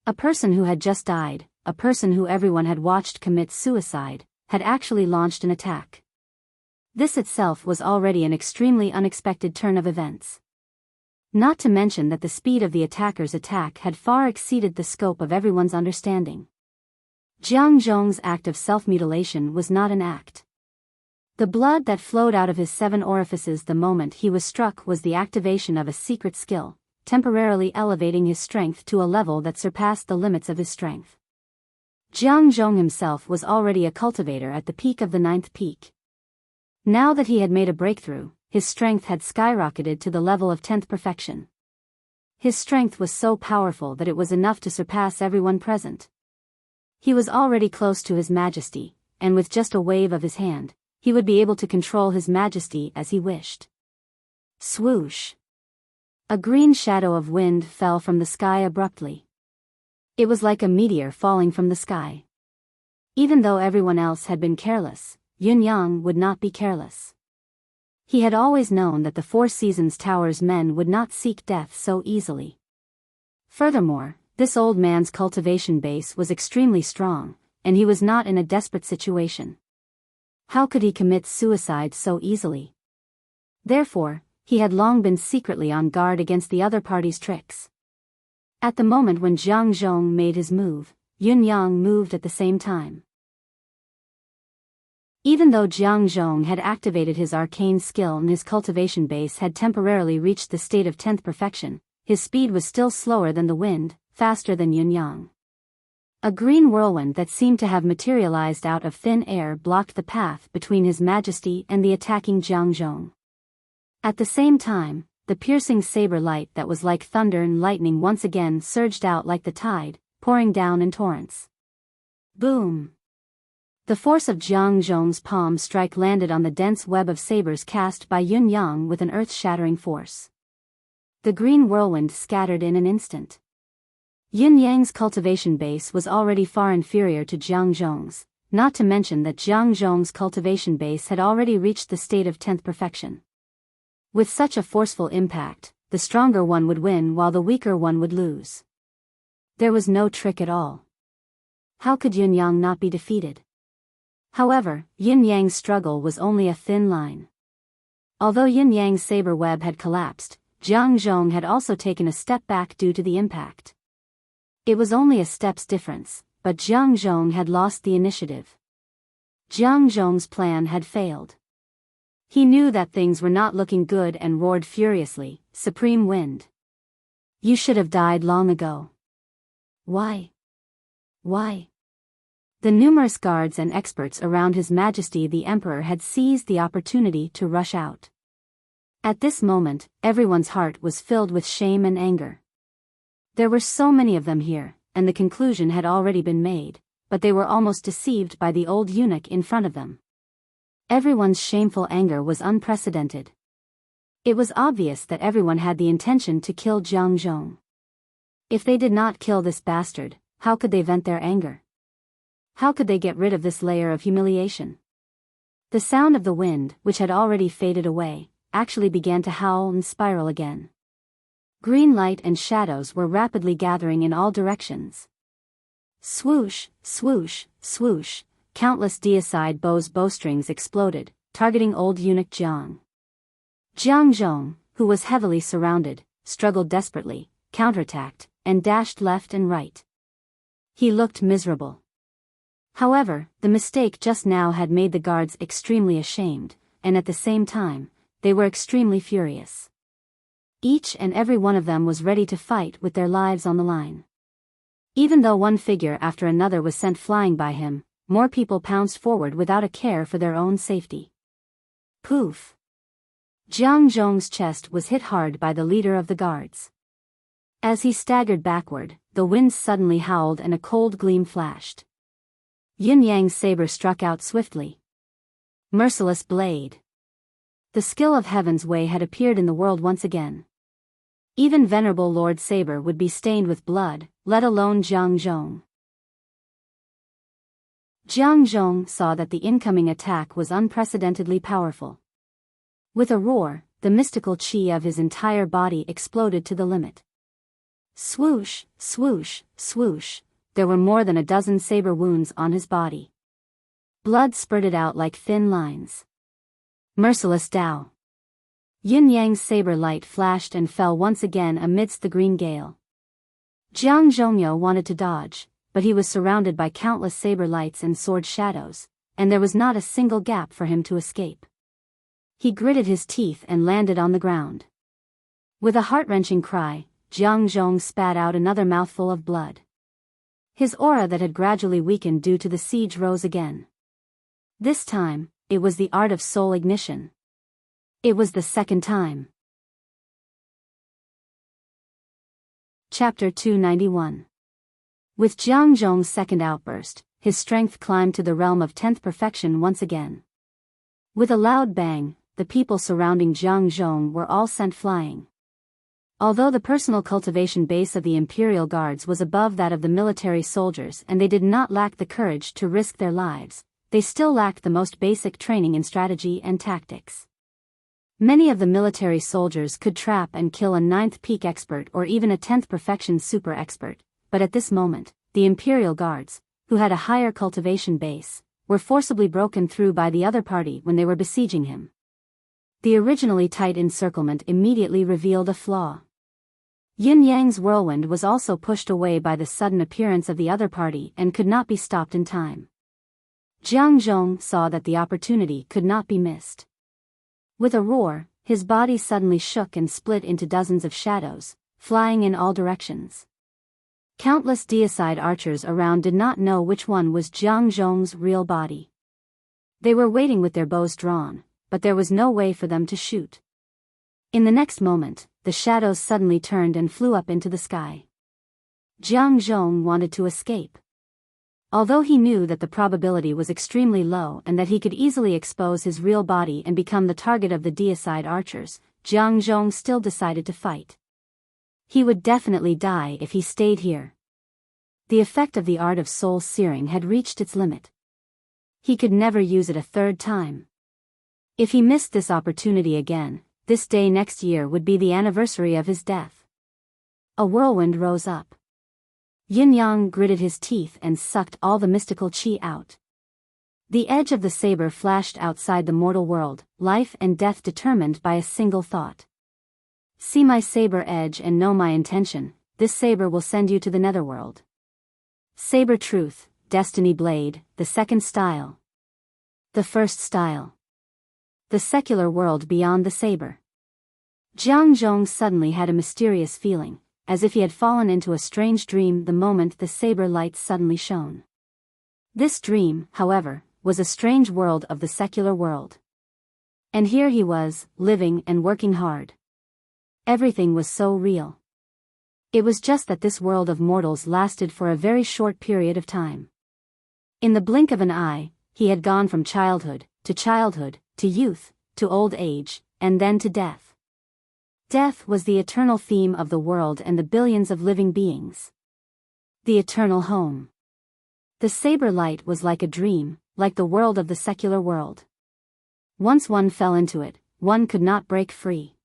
A person who had just died, a person who everyone had watched commit suicide, had actually launched an attack. This itself was already an extremely unexpected turn of events. Not to mention that the speed of the attacker's attack had far exceeded the scope of everyone's understanding. Jiang Zhong's act of self-mutilation was not an act. The blood that flowed out of his 7 orifices the moment he was struck was the activation of a secret skill, temporarily elevating his strength to a level that surpassed the limits of his strength. Jiang Zhong himself was already a cultivator at the peak of the 9th peak. Now that he had made a breakthrough, his strength had skyrocketed to the level of 10th perfection. His strength was so powerful that it was enough to surpass everyone present. He was already close to His Majesty, and with just a wave of his hand, he would be able to control his majesty as he wished. Swoosh! A green shadow of wind fell from the sky abruptly. It was like a meteor falling from the sky. Even though everyone else had been careless, Yunyang would not be careless. He had always known that the Four Seasons Tower's men would not seek death so easily. Furthermore, this old man's cultivation base was extremely strong, and he was not in a desperate situation. How could he commit suicide so easily? Therefore, he had long been secretly on guard against the other party's tricks. At the moment when Jiang Zhong made his move, Yunyang moved at the same time. Even though Jiang Zhong had activated his arcane skill and his cultivation base had temporarily reached the state of 10th perfection, his speed was still slower than the wind, faster than Yunyang. A green whirlwind that seemed to have materialized out of thin air blocked the path between His Majesty and the attacking Jiang Zhong. At the same time, the piercing saber light that was like thunder and lightning once again surged out like the tide, pouring down in torrents. Boom! The force of Jiang Zhong's palm strike landed on the dense web of sabers cast by Yunyang with an earth-shattering force. The green whirlwind scattered in an instant. Yunyang's cultivation base was already far inferior to Jiang Zhong's, not to mention that Jiang Zhong's cultivation base had already reached the state of 10th perfection. With such a forceful impact, the stronger one would win while the weaker one would lose. There was no trick at all. How could Yunyang not be defeated? However, Yunyang's struggle was only a thin line. Although Yunyang's saber web had collapsed, Jiang Zhong had also taken a step back due to the impact. It was only a step's difference, but Jiang Zhong had lost the initiative. Jiang Zhong's plan had failed. He knew that things were not looking good and roared furiously, "Supreme Wind! You should have died long ago." Why? Why? The numerous guards and experts around His Majesty the Emperor had seized the opportunity to rush out. At this moment, everyone's heart was filled with shame and anger. There were so many of them here, and the conclusion had already been made, but they were almost deceived by the old eunuch in front of them. Everyone's shameful anger was unprecedented. It was obvious that everyone had the intention to kill Jiang Zhong. If they did not kill this bastard, how could they vent their anger? How could they get rid of this layer of humiliation? The sound of the wind, which had already faded away, actually began to howl and spiral again. Green light and shadows were rapidly gathering in all directions. Swoosh, swoosh, swoosh, countless deicide bowstrings exploded, targeting old eunuch Jiang. Jiang Zhong, who was heavily surrounded, struggled desperately, counterattacked, and dashed left and right. He looked miserable. However, the mistake just now had made the guards extremely ashamed, and at the same time, they were extremely furious. Each and every one of them was ready to fight with their lives on the line. Even though one figure after another was sent flying by him, more people pounced forward without a care for their own safety. Poof! Jiang Zhong's chest was hit hard by the leader of the guards. As he staggered backward, the wind suddenly howled and a cold gleam flashed. Yunyang's saber struck out swiftly. Merciless blade. The skill of Heaven's Way had appeared in the world once again. Even venerable Lord Saber would be stained with blood, let alone Jiang Zhong. Jiang Zhong saw that the incoming attack was unprecedentedly powerful. With a roar, the mystical chi of his entire body exploded to the limit. Swoosh, swoosh, swoosh, there were more than a dozen saber wounds on his body. Blood spurted out like thin lines. Merciless Tao. Yunyang's saber light flashed and fell once again amidst the green gale. Jiang Zhongyo wanted to dodge, but he was surrounded by countless saber lights and sword shadows, and there was not a single gap for him to escape. He gritted his teeth and landed on the ground. With a heart-wrenching cry, Jiang Zhong spat out another mouthful of blood. His aura that had gradually weakened due to the siege rose again. This time, it was the art of soul ignition. It was the second time. Chapter 291. With Jiang Zhong's second outburst, his strength climbed to the realm of 10th perfection once again. With a loud bang, the people surrounding Jiang Zhong were all sent flying. Although the personal cultivation base of the Imperial Guards was above that of the military soldiers and they did not lack the courage to risk their lives, they still lacked the most basic training in strategy and tactics. Many of the military soldiers could trap and kill a 9th peak expert or even a 10th perfection super expert, but at this moment, the Imperial Guards, who had a higher cultivation base, were forcibly broken through by the other party when they were besieging him. The originally tight encirclement immediately revealed a flaw. Yin Yang's whirlwind was also pushed away by the sudden appearance of the other party and could not be stopped in time. Jiang Zhong saw that the opportunity could not be missed. With a roar, his body suddenly shook and split into dozens of shadows, flying in all directions. Countless deicide archers around did not know which one was Jiang Zhong's real body. They were waiting with their bows drawn, but there was no way for them to shoot. In the next moment, the shadows suddenly turned and flew up into the sky. Jiang Zhong wanted to escape. Although he knew that the probability was extremely low and that he could easily expose his real body and become the target of the deicide archers, Jiang Zhong still decided to fight. He would definitely die if he stayed here. The effect of the art of soul searing had reached its limit. He could never use it a third time. If he missed this opportunity again, this day next year would be the anniversary of his death. A whirlwind rose up. Yin Yang gritted his teeth and sucked all the mystical qi out. The edge of the saber flashed outside the mortal world, life and death determined by a single thought. See my saber edge and know my intention, this saber will send you to the netherworld. Saber truth, destiny blade, the second style. The first style. The secular world beyond the saber. Jiang Zhong suddenly had a mysterious feeling, as if he had fallen into a strange dream the moment the saber light suddenly shone. This dream, however, was a strange world of the secular world. And here he was, living and working hard. Everything was so real. It was just that this world of mortals lasted for a very short period of time. In the blink of an eye, he had gone from childhood, to youth, to old age, and then to death. Death was the eternal theme of the world and the billions of living beings. The eternal home. The saber light was like a dream, like the world of the secular world. Once one fell into it, one could not break free.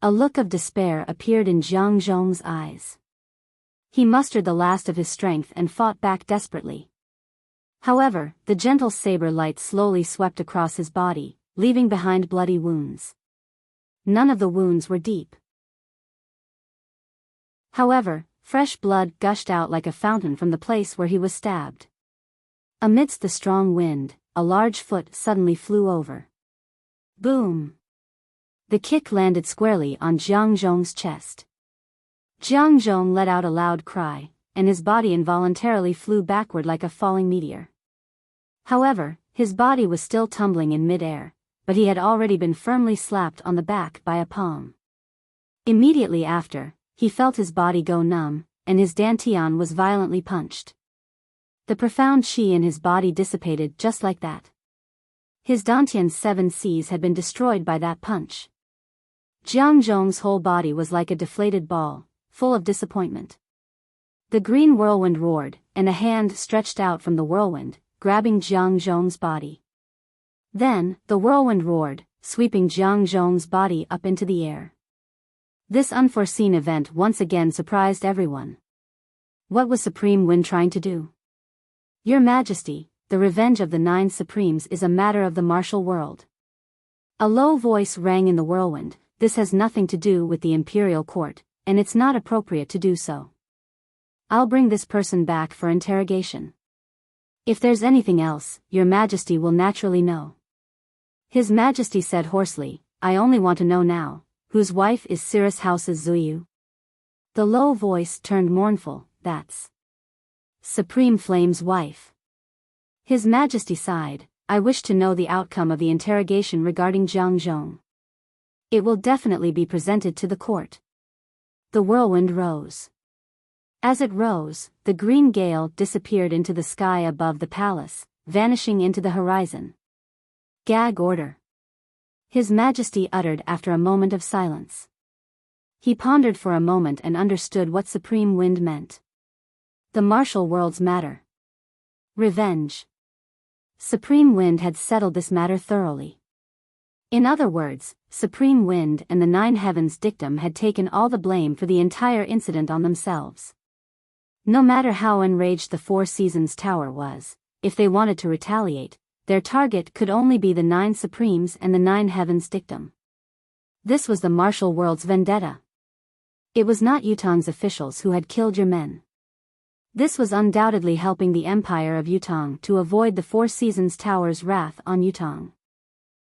A look of despair appeared in Jiang Zhong's eyes. He mustered the last of his strength and fought back desperately. However, the gentle saber light slowly swept across his body, leaving behind bloody wounds. None of the wounds were deep. However, fresh blood gushed out like a fountain from the place where he was stabbed. Amidst the strong wind, a large foot suddenly flew over. Boom! The kick landed squarely on Jiang Zhong's chest. Jiang Zhong let out a loud cry, and his body involuntarily flew backward like a falling meteor. However, his body was still tumbling in mid-air, but he had already been firmly slapped on the back by a palm. Immediately after, he felt his body go numb, and his dantian was violently punched. The profound qi in his body dissipated just like that. His dantian's 7 Cs had been destroyed by that punch. Jiang Zhong's whole body was like a deflated ball, full of disappointment. The green whirlwind roared, and a hand stretched out from the whirlwind, grabbing Jiang Zhong's body. Then, the whirlwind roared, sweeping Jiang Zhong's body up into the air. This unforeseen event once again surprised everyone. What was Supreme Wind trying to do? Your Majesty, the revenge of the 9 Supremes is a matter of the martial world. A low voice rang in the whirlwind. This has nothing to do with the imperial court, and it's not appropriate to do so. I'll bring this person back for interrogation. If there's anything else, Your Majesty will naturally know. His Majesty said hoarsely, I only want to know now, whose wife is Cirrus House's Zuyu? The low voice turned mournful, that's Supreme Flame's wife. His Majesty sighed, I wish to know the outcome of the interrogation regarding Jiang Zhong. It will definitely be presented to the court. The whirlwind rose. As it rose, the green gale disappeared into the sky above the palace, vanishing into the horizon. Gag order. His Majesty uttered after a moment of silence. He pondered for a moment and understood what supreme wind meant. The martial world's matter. Revenge. Supreme Wind had settled this matter thoroughly. In other words, Supreme Wind and the Nine Heavens dictum had taken all the blame for the entire incident on themselves. No matter how enraged the Four Seasons Tower was, if they wanted to retaliate, their target could only be the Nine Supremes and the Nine Heavens dictum. This was the martial world's vendetta. It was not Yutong's officials who had killed your men. This was undoubtedly helping the Empire of Yutong to avoid the Four Seasons Tower's wrath on Yutong.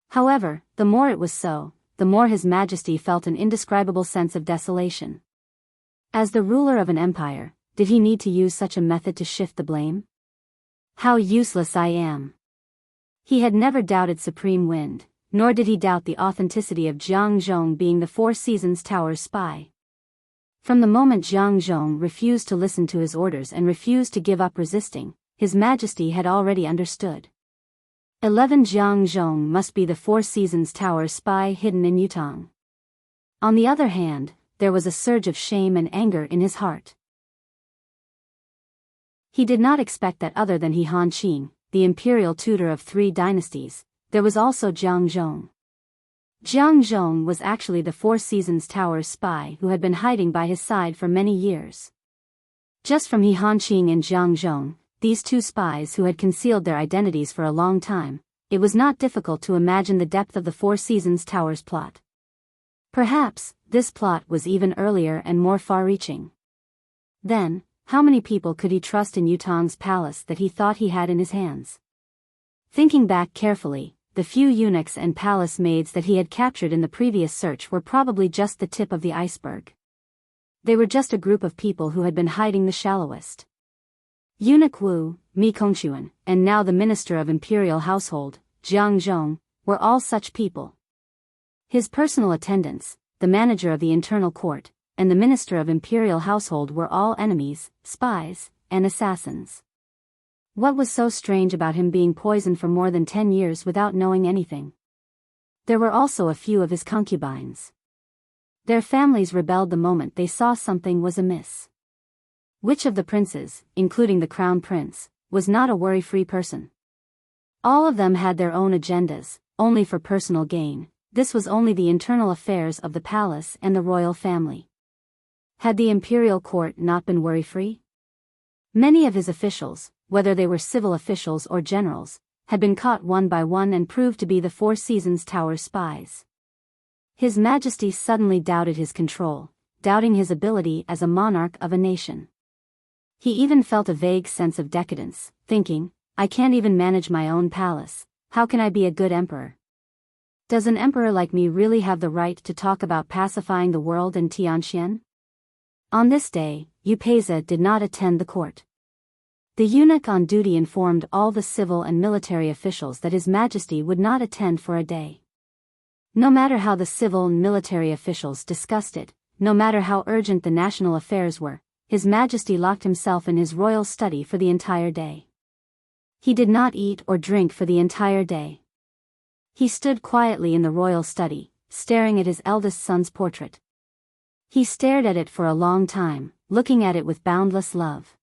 However, the more it was so, the more His Majesty felt an indescribable sense of desolation. As the ruler of an empire, did he need to use such a method to shift the blame? How useless I am! He had never doubted Supreme Wind, nor did he doubt the authenticity of Jiang Zhong being the Four Seasons Tower's spy. From the moment Jiang Zhong refused to listen to his orders and refused to give up resisting, His Majesty had already understood. 11 Jiang Zhong must be the Four Seasons Tower spy hidden in Yutong. On the other hand, there was a surge of shame and anger in his heart. He did not expect that other than He Hanqing, the imperial tutor of 3 dynasties, there was also Jiang Zhong. Jiang Zhong was actually the Four Seasons Tower's spy who had been hiding by his side for many years. Just from He Hanqing and Jiang Zhong, these 2 spies who had concealed their identities for a long time, it was not difficult to imagine the depth of the Four Seasons Tower's plot. Perhaps, this plot was even earlier and more far-reaching. Then, how many people could he trust in Yutong's palace that he thought he had in his hands? Thinking back carefully, the few eunuchs and palace maids that he had captured in the previous search were probably just the tip of the iceberg. They were just a group of people who had been hiding the shallowest. Eunuch Wu, Mi Kongquan, and now the Minister of Imperial Household, Jiang Zhong, were all such people. His personal attendants, the manager of the internal court, and the Minister of Imperial Household were all enemies, spies, and assassins. What was so strange about him being poisoned for more than 10 years without knowing anything? There were also a few of his concubines. Their families rebelled the moment they saw something was amiss. Which of the princes, including the crown prince, was not a worry-free person? All of them had their own agendas, only for personal gain. This was only the internal affairs of the palace and the royal family. Had the imperial court not been worry-free? Many of his officials, whether they were civil officials or generals, had been caught one by one and proved to be the Four Seasons Tower spies. His Majesty suddenly doubted his control, doubting his ability as a monarch of a nation. He even felt a vague sense of decadence, thinking, I can't even manage my own palace, how can I be a good emperor? Does an emperor like me really have the right to talk about pacifying the world in Tianxian? On this day, Yu Peiza did not attend the court. The eunuch on duty informed all the civil and military officials that His Majesty would not attend for a day. No matter how the civil and military officials discussed it, no matter how urgent the national affairs were, His Majesty locked himself in his royal study for the entire day. He did not eat or drink for the entire day. He stood quietly in the royal study, staring at his eldest son's portrait. He stared at it for a long time, looking at it with boundless love.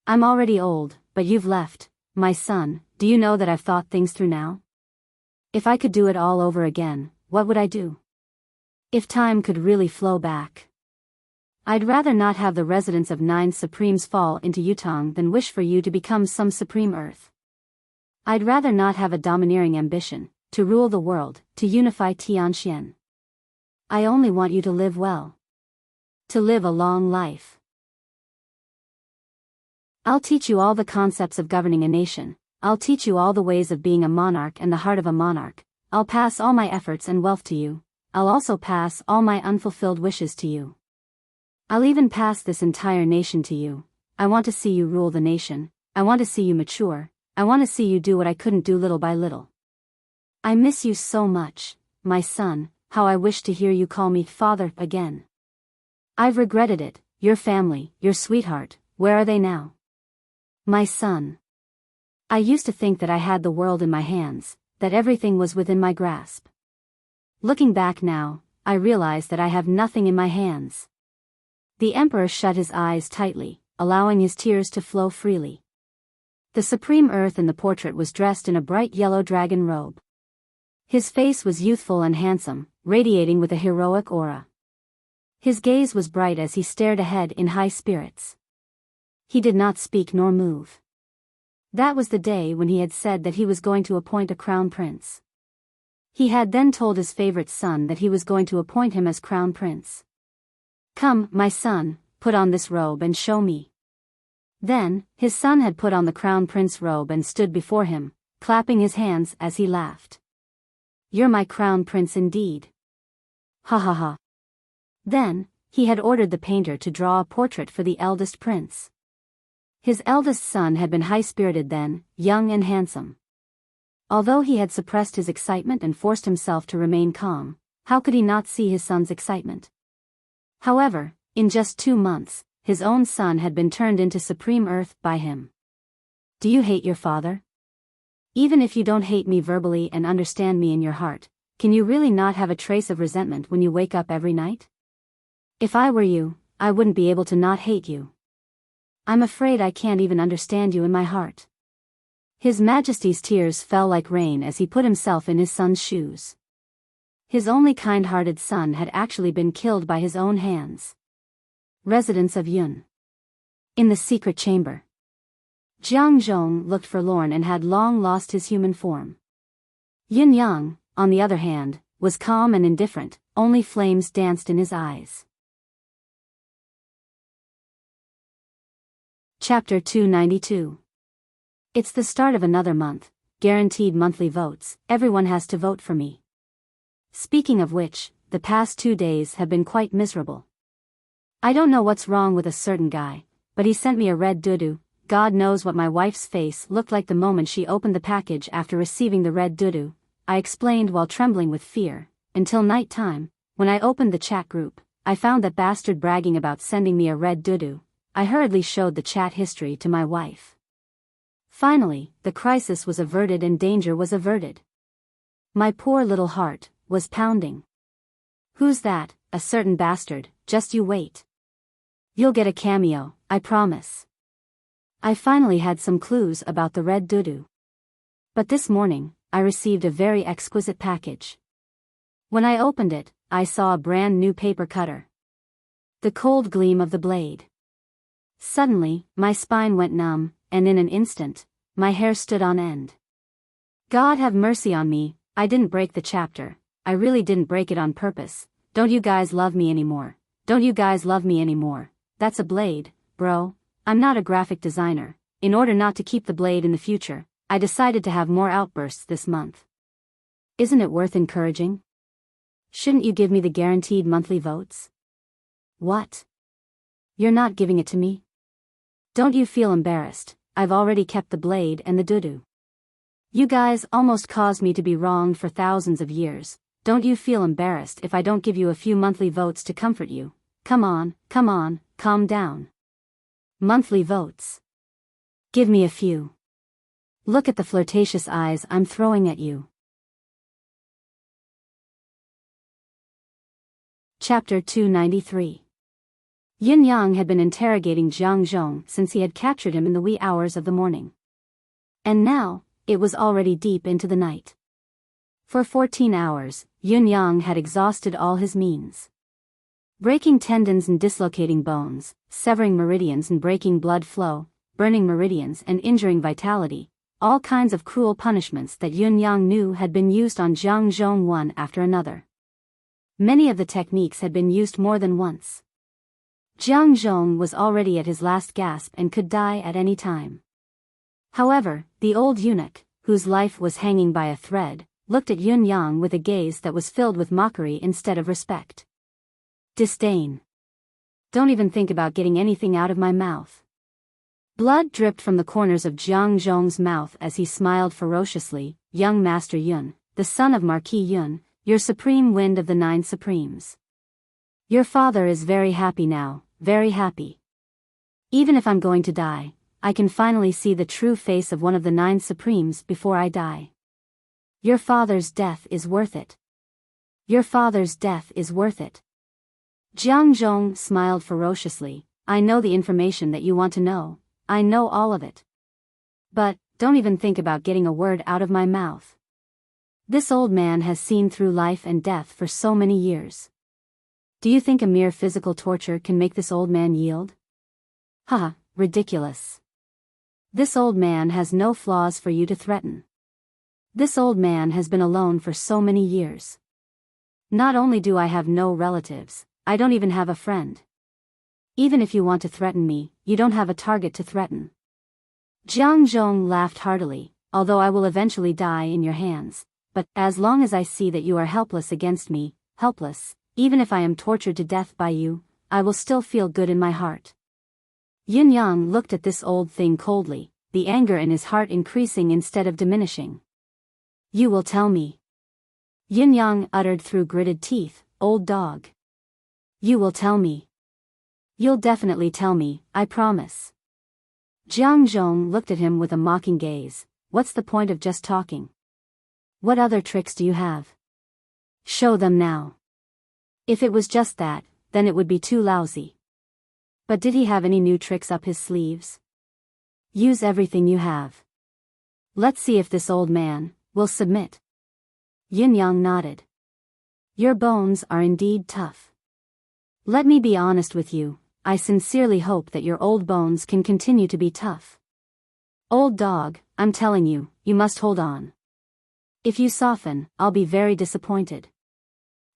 I'm already old, but you've left, my son, do you know that I've thought things through now? If I could do it all over again, what would I do? If time could really flow back. I'd rather not have the residents of 9 Supremes fall into Yutong than wish for you to become some Supreme Earth. I'd rather not have a domineering ambition, to rule the world, to unify Tianxian. I only want you to live well. To live a long life. I'll teach you all the concepts of governing a nation, I'll teach you all the ways of being a monarch and the heart of a monarch, I'll pass all my efforts and wealth to you, I'll also pass all my unfulfilled wishes to you. I'll even pass this entire nation to you. I want to see you rule the nation, I want to see you mature, I want to see you do what I couldn't do little by little. I miss you so much, my son, how I wish to hear you call me father again. I've regretted it, your family, your sweetheart, where are they now? My son. I used to think that I had the world in my hands, that everything was within my grasp. Looking back now, I realize that I have nothing in my hands. The emperor shut his eyes tightly, allowing his tears to flow freely. The supreme earth in the portrait was dressed in a bright yellow dragon robe. His face was youthful and handsome, radiating with a heroic aura. His gaze was bright as he stared ahead in high spirits. He did not speak nor move. That was the day when he had said that he was going to appoint a crown prince. He had then told his favorite son that he was going to appoint him as crown prince. "Come, my son, put on this robe and show me." Then, his son had put on the crown prince robe and stood before him, clapping his hands as he laughed. "You're my crown prince indeed. Ha ha ha." Then, he had ordered the painter to draw a portrait for the eldest prince. His eldest son had been high-spirited then, young and handsome. Although he had suppressed his excitement and forced himself to remain calm, how could he not see his son's excitement? However, in just 2 months, his own son had been turned into supreme earth by him. Do you hate your father? Even if you don't hate me verbally and understand me in your heart, can you really not have a trace of resentment when you wake up every night? If I were you, I wouldn't be able to not hate you. I'm afraid I can't even understand you in my heart. His Majesty's tears fell like rain as he put himself in his son's shoes. His only kind-hearted son had actually been killed by his own hands. Residence of Yun. In the secret chamber. Jiang Zhong looked forlorn and had long lost his human form. Yin Yang, on the other hand, was calm and indifferent, only flames danced in his eyes. Chapter 292. It's the start of another month, guaranteed monthly votes, everyone has to vote for me. Speaking of which, the past 2 days have been quite miserable. I don't know what's wrong with a certain guy, but he sent me a red doo-doo. God knows what my wife's face looked like the moment she opened the package after receiving the red doo-doo, I explained while trembling with fear, until night time, when I opened the chat group, I found that bastard bragging about sending me a red doo-doo. I hurriedly showed the chat history to my wife. Finally, the crisis was averted and danger was averted. My poor little heart was pounding. Who's that? A certain bastard, just you wait. You'll get a cameo, I promise. I finally had some clues about the red doo-doo. But this morning, I received a very exquisite package. When I opened it, I saw a brand new paper cutter. The cold gleam of the blade. Suddenly, my spine went numb, and in an instant, my hair stood on end. God have mercy on me, I didn't break the chapter, I really didn't break it on purpose. Don't you guys love me anymore? Don't you guys love me anymore? That's a blade, bro. I'm not a graphic designer. In order not to keep the blade in the future, I decided to have more outbursts this month. Isn't it worth encouraging? Shouldn't you give me the guaranteed monthly votes? What? You're not giving it to me? Don't you feel embarrassed? I've already kept the blade and the doo-doo. You guys almost caused me to be wronged for thousands of years. Don't you feel embarrassed if I don't give you a few monthly votes to comfort you? Come on, calm down. Monthly votes. Give me a few. Look at the flirtatious eyes I'm throwing at you. Chapter 293. Yin Yang had been interrogating Jiang Zhong since he had captured him in the wee hours of the morning. And now, it was already deep into the night. For 14 hours, Yin Yang had exhausted all his means. Breaking tendons and dislocating bones, severing meridians and breaking blood flow, burning meridians and injuring vitality, all kinds of cruel punishments that Yin Yang knew had been used on Jiang Zhong one after another. Many of the techniques had been used more than once. Jiang Zhong was already at his last gasp and could die at any time. However, the old eunuch, whose life was hanging by a thread, looked at Yin Yang with a gaze that was filled with mockery instead of respect. Disdain. Don't even think about getting anything out of my mouth. Blood dripped from the corners of Jiang Zhong's mouth as he smiled ferociously. Young Master Yun, the son of Marquis Yun, your supreme wind of the 9 supremes. Your father is very happy now, very happy. Even if I'm going to die, I can finally see the true face of one of the 9 supremes before I die. Your father's death is worth it. Your father's death is worth it. Jiang Zhong smiled ferociously. I know the information that you want to know. I know all of it. But, don't even think about getting a word out of my mouth. This old man has seen through life and death for so many years. Do you think a mere physical torture can make this old man yield? Haha, ridiculous. This old man has no flaws for you to threaten. This old man has been alone for so many years. Not only do I have no relatives, I don't even have a friend. Even if you want to threaten me, you don't have a target to threaten. Jiang Zhong laughed heartily. Although I will eventually die in your hands, but as long as I see that you are helpless against me, helpless, even if I am tortured to death by you, I will still feel good in my heart. Yin Yang looked at this old thing coldly, the anger in his heart increasing instead of diminishing. You will tell me. Yin Yang uttered through gritted teeth, old dog. You will tell me. You'll definitely tell me, I promise. Jiang Zhong looked at him with a mocking gaze. What's the point of just talking? What other tricks do you have? Show them now. If it was just that, then it would be too lousy. But did he have any new tricks up his sleeves? Use everything you have. Let's see if this old man will submit. Yin Yang nodded. Your bones are indeed tough. Let me be honest with you, I sincerely hope that your old bones can continue to be tough. Old dog, I'm telling you, you must hold on. If you soften, I'll be very disappointed.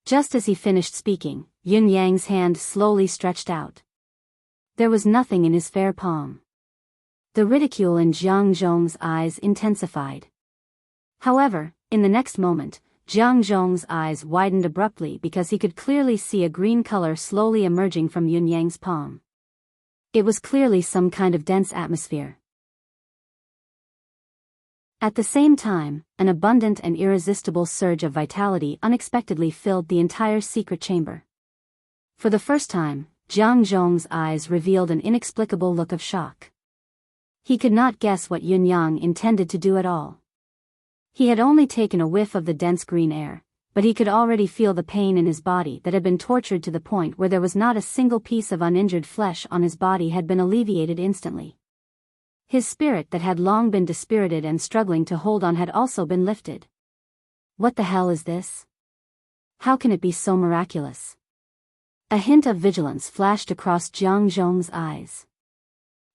Just as he finished speaking, Yin Yang's hand slowly stretched out. There was nothing in his fair palm. The ridicule in Jiang Zhong's eyes intensified. However, in the next moment, Jiang Zhong's eyes widened abruptly because he could clearly see a green color slowly emerging from Yin Yang's palm. It was clearly some kind of dense atmosphere. At the same time, an abundant and irresistible surge of vitality unexpectedly filled the entire secret chamber. For the first time, Jiang Zhong's eyes revealed an inexplicable look of shock. He could not guess what Yin Yang intended to do at all. He had only taken a whiff of the dense green air, but he could already feel the pain in his body that had been tortured to the point where there was not a single piece of uninjured flesh on his body had been alleviated instantly. His spirit that had long been dispirited and struggling to hold on had also been lifted. What the hell is this? How can it be so miraculous? A hint of vigilance flashed across Jiang Zhong's eyes.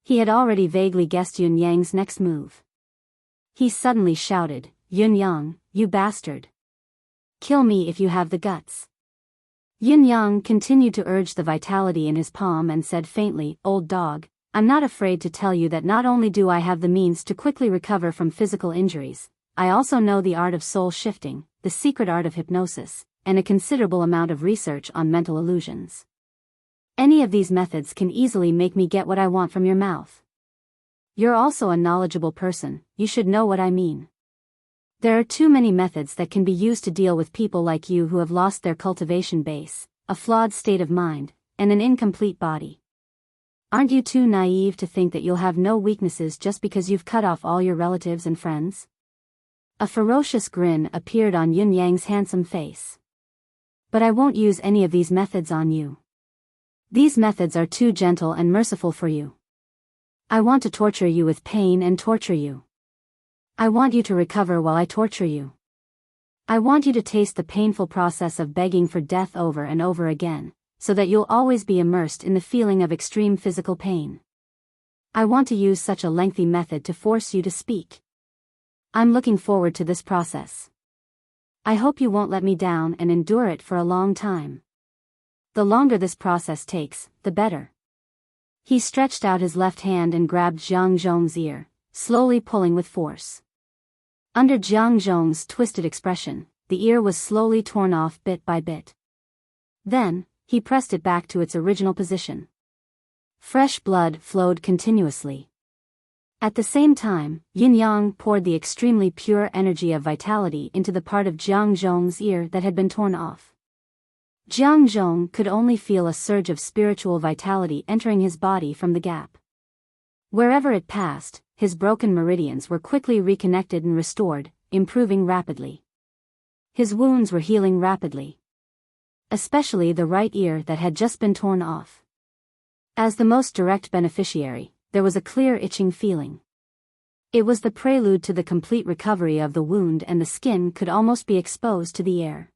He had already vaguely guessed Yin Yang's next move. He suddenly shouted, Yin Yang, you bastard! Kill me if you have the guts. Yin Yang continued to urge the vitality in his palm and said faintly, Old dog, I'm not afraid to tell you that not only do I have the means to quickly recover from physical injuries, I also know the art of soul shifting, the secret art of hypnosis, and a considerable amount of research on mental illusions. Any of these methods can easily make me get what I want from your mouth. You're also a knowledgeable person, you should know what I mean. There are too many methods that can be used to deal with people like you who have lost their cultivation base, a flawed state of mind, and an incomplete body. Aren't you too naive to think that you'll have no weaknesses just because you've cut off all your relatives and friends? A ferocious grin appeared on Yin Yang's handsome face. But I won't use any of these methods on you. These methods are too gentle and merciful for you. I want to torture you with pain and torture you. I want you to recover while I torture you. I want you to taste the painful process of begging for death over and over again, so that you'll always be immersed in the feeling of extreme physical pain. I want to use such a lengthy method to force you to speak. I'm looking forward to this process. I hope you won't let me down and endure it for a long time. The longer this process takes, the better. He stretched out his left hand and grabbed Jiang Zhong's ear, slowly pulling with force. Under Jiang Zhong's twisted expression, the ear was slowly torn off bit by bit. Then, he pressed it back to its original position. Fresh blood flowed continuously. At the same time, Yin Yang poured the extremely pure energy of vitality into the part of Jiang Zhong's ear that had been torn off. Jiang Zhong could only feel a surge of spiritual vitality entering his body from the gap. Wherever it passed, his broken meridians were quickly reconnected and restored, improving rapidly. His wounds were healing rapidly. Especially the right ear that had just been torn off. As the most direct beneficiary, there was a clear itching feeling. It was the prelude to the complete recovery of the wound, and the skin could almost be exposed to the air.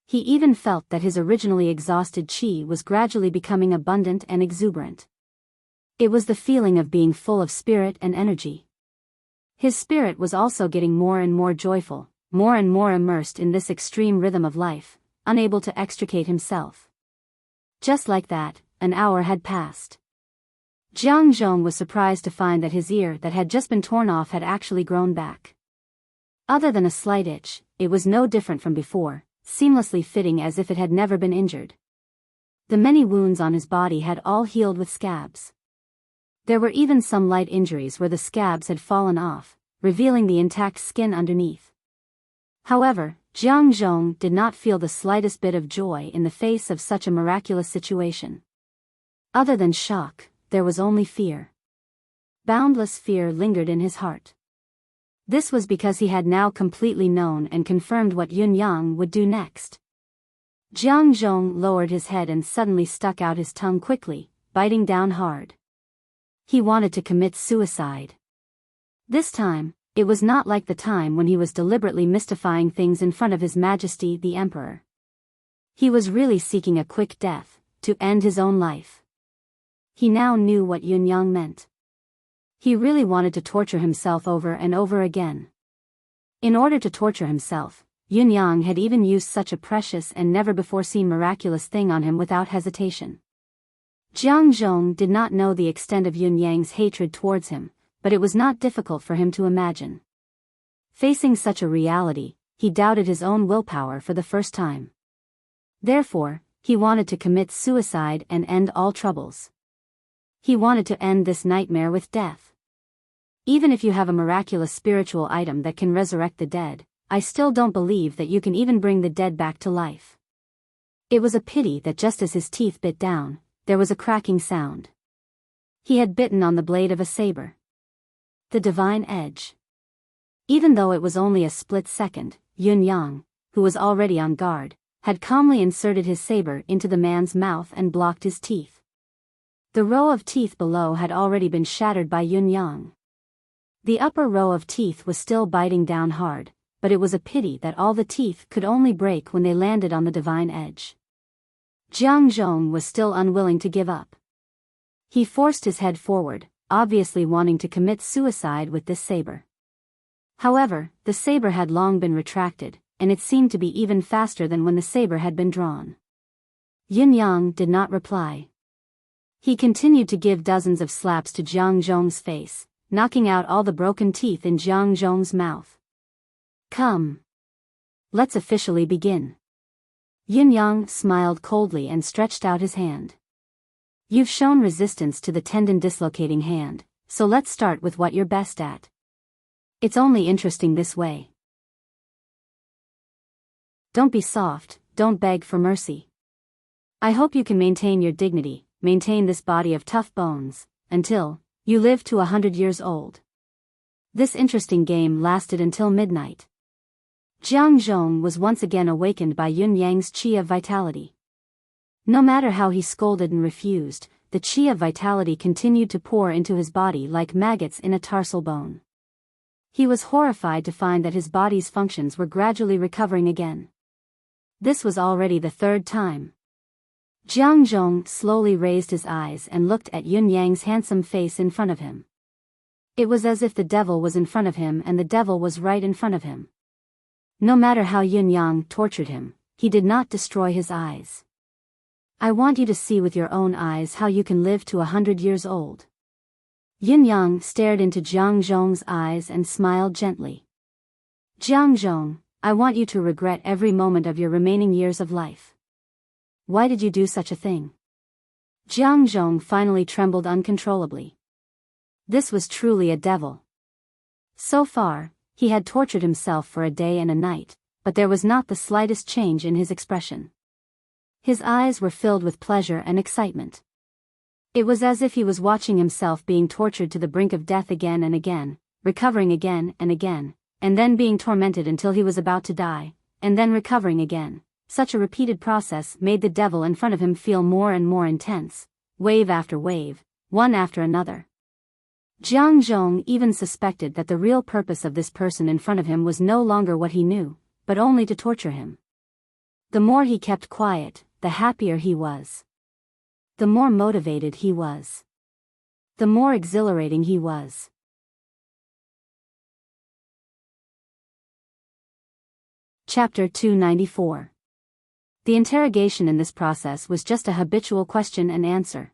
He even felt that his originally exhausted chi was gradually becoming abundant and exuberant. It was the feeling of being full of spirit and energy. His spirit was also getting more and more joyful, more and more immersed in this extreme rhythm of life, unable to extricate himself. Just like that, an hour had passed. Jiang Zhong was surprised to find that his ear that had just been torn off had actually grown back. Other than a slight itch, it was no different from before, seamlessly fitting as if it had never been injured. The many wounds on his body had all healed with scabs. There were even some light injuries where the scabs had fallen off, revealing the intact skin underneath. However, Jiang Zhong did not feel the slightest bit of joy in the face of such a miraculous situation. Other than shock, there was only fear. Boundless fear lingered in his heart. This was because he had now completely known and confirmed what Yun Yang would do next. Jiang Zhong lowered his head and suddenly stuck out his tongue quickly, biting down hard. He wanted to commit suicide. This time, it was not like the time when he was deliberately mystifying things in front of His Majesty the Emperor. He was really seeking a quick death, to end his own life. He now knew what Yun Yang meant. He really wanted to torture himself over and over again. In order to torture himself, Yun Yang had even used such a precious and never-before-seen miraculous thing on him without hesitation. Jiang Zhong did not know the extent of Yun Yang's hatred towards him, but it was not difficult for him to imagine. Facing such a reality, he doubted his own willpower for the first time. Therefore, he wanted to commit suicide and end all troubles. He wanted to end this nightmare with death. Even if you have a miraculous spiritual item that can resurrect the dead, I still don't believe that you can even bring the dead back to life. It was a pity that just as his teeth bit down, there was a cracking sound. He had bitten on the blade of a saber. The divine edge. Even though it was only a split second, Yun Yang, who was already on guard, had calmly inserted his saber into the man's mouth and blocked his teeth. The row of teeth below had already been shattered by Yun Yang. The upper row of teeth was still biting down hard, but it was a pity that all the teeth could only break when they landed on the divine edge. Jiang Zhong was still unwilling to give up. He forced his head forward, obviously wanting to commit suicide with this saber. However, the saber had long been retracted, and it seemed to be even faster than when the saber had been drawn. Yun Yang did not reply. He continued to give dozens of slaps to Jiang Zhong's face, knocking out all the broken teeth in Jiang Zhong's mouth. Come. Let's officially begin. Yun Yang smiled coldly and stretched out his hand. You've shown resistance to the tendon dislocating hand, so let's start with what you're best at. It's only interesting this way. Don't be soft, don't beg for mercy. I hope you can maintain your dignity, maintain this body of tough bones, until you live to 100 years old. This interesting game lasted until midnight. Jiang Zhong was once again awakened by Yun Yang's chi of vitality. No matter how he scolded and refused, the chi of vitality continued to pour into his body like maggots in a tarsal bone. He was horrified to find that his body's functions were gradually recovering again. This was already the third time. Jiang Zhong slowly raised his eyes and looked at Yun Yang's handsome face in front of him. It was as if the devil was in front of him and the devil was right in front of him. No matter how Yun Yang tortured him, he did not destroy his eyes. I want you to see with your own eyes how you can live to 100 years old. Yun Yang stared into Jiang Zhong's eyes and smiled gently. Jiang Zhong, I want you to regret every moment of your remaining years of life. Why did you do such a thing? Jiang Zhong finally trembled uncontrollably. This was truly a devil. So far, he had tortured himself for a day and a night, but there was not the slightest change in his expression. His eyes were filled with pleasure and excitement. It was as if he was watching himself being tortured to the brink of death again and again, recovering again and again, and then being tormented until he was about to die, and then recovering again. Such a repeated process made the devil in front of him feel more and more intense, wave after wave, one after another. Jiang Zhong even suspected that the real purpose of this person in front of him was no longer what he knew, but only to torture him. The more he kept quiet, the happier he was. The more motivated he was. The more exhilarating he was. Chapter 294. The interrogation in this process was just a habitual question and answer.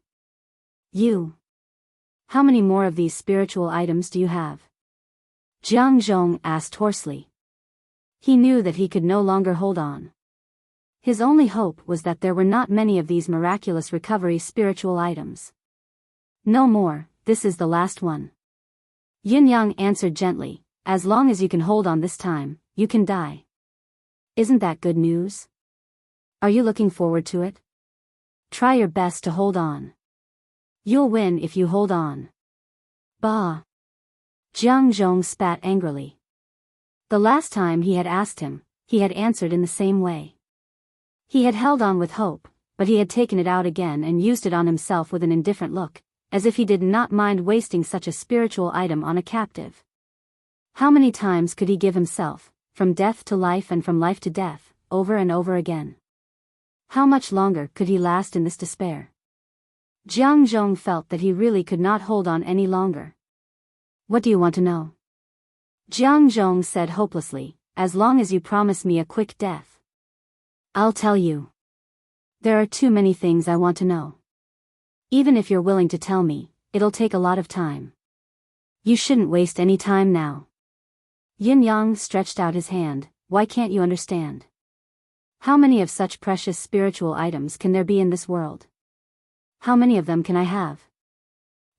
You. How many more of these spiritual items do you have? Jiang Zhong asked hoarsely. He knew that he could no longer hold on. His only hope was that there were not many of these miraculous recovery spiritual items. No more, this is the last one. Yin Yang answered gently, as long as you can hold on this time, you can die. Isn't that good news? Are you looking forward to it? Try your best to hold on. You'll win if you hold on. Bah! Jiang Zhong spat angrily. The last time he had asked him, he had answered in the same way. He had held on with hope, but he had taken it out again and used it on himself with an indifferent look, as if he did not mind wasting such a spiritual item on a captive. How many times could he give himself, from death to life and from life to death, over and over again? How much longer could he last in this despair? Jiang Zhong felt that he really could not hold on any longer. What do you want to know? Jiang Zhong said hopelessly, as long as you promise me a quick death. I'll tell you. There are too many things I want to know. Even if you're willing to tell me, it'll take a lot of time. You shouldn't waste any time now. Yin Yang stretched out his hand. Why can't you understand? How many of such precious spiritual items can there be in this world? How many of them can I have?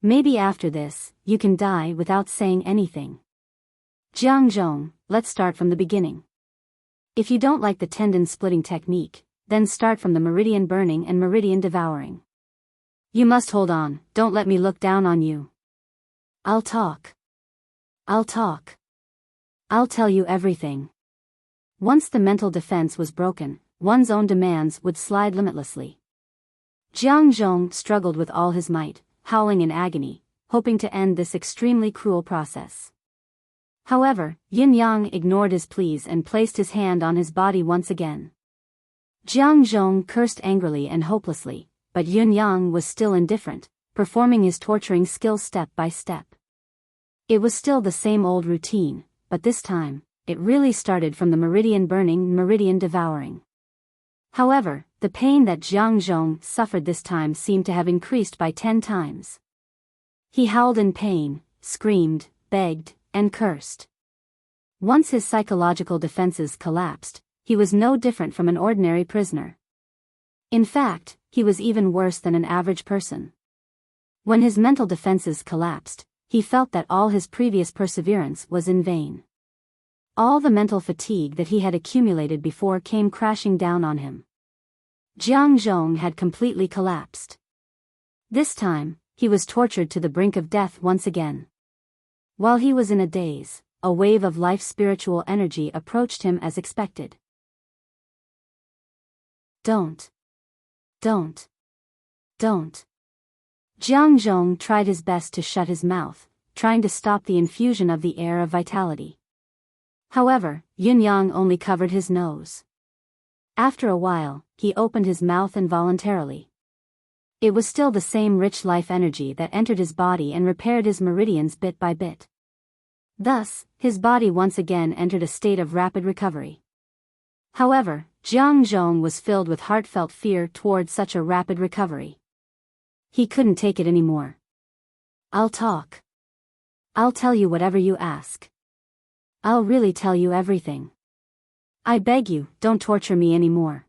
Maybe after this, you can die without saying anything. Jiang Zhong, let's start from the beginning. If you don't like the tendon-splitting technique, then start from the meridian burning and meridian devouring. You must hold on, don't let me look down on you. I'll talk. I'll talk. I'll tell you everything. Once the mental defense was broken, one's own demands would slide limitlessly. Jiang Zhong struggled with all his might, howling in agony, hoping to end this extremely cruel process. However, Yin Yang ignored his pleas and placed his hand on his body once again. Jiang Zhong cursed angrily and hopelessly, but Yin Yang was still indifferent, performing his torturing skill step by step. It was still the same old routine, but this time, it really started from the meridian burning, meridian devouring. However, the pain that Jiang Zhong suffered this time seemed to have increased by 10 times. He howled in pain, screamed, begged, and cursed. Once his psychological defenses collapsed, he was no different from an ordinary prisoner. In fact, he was even worse than an average person. When his mental defenses collapsed, he felt that all his previous perseverance was in vain. All the mental fatigue that he had accumulated before came crashing down on him. Jiang Zhong had completely collapsed. This time, he was tortured to the brink of death once again. While he was in a daze, a wave of life spiritual energy approached him as expected. Don't. Don't. Don't. Jiang Zhong tried his best to shut his mouth, trying to stop the infusion of the air of vitality. However, Yin Yang only covered his nose. After a while, he opened his mouth involuntarily. It was still the same rich life energy that entered his body and repaired his meridians bit by bit. Thus, his body once again entered a state of rapid recovery. However, Jiang Zhong was filled with heartfelt fear toward such a rapid recovery. He couldn't take it anymore. I'll talk. I'll tell you whatever you ask. I'll really tell you everything. I beg you, don't torture me anymore.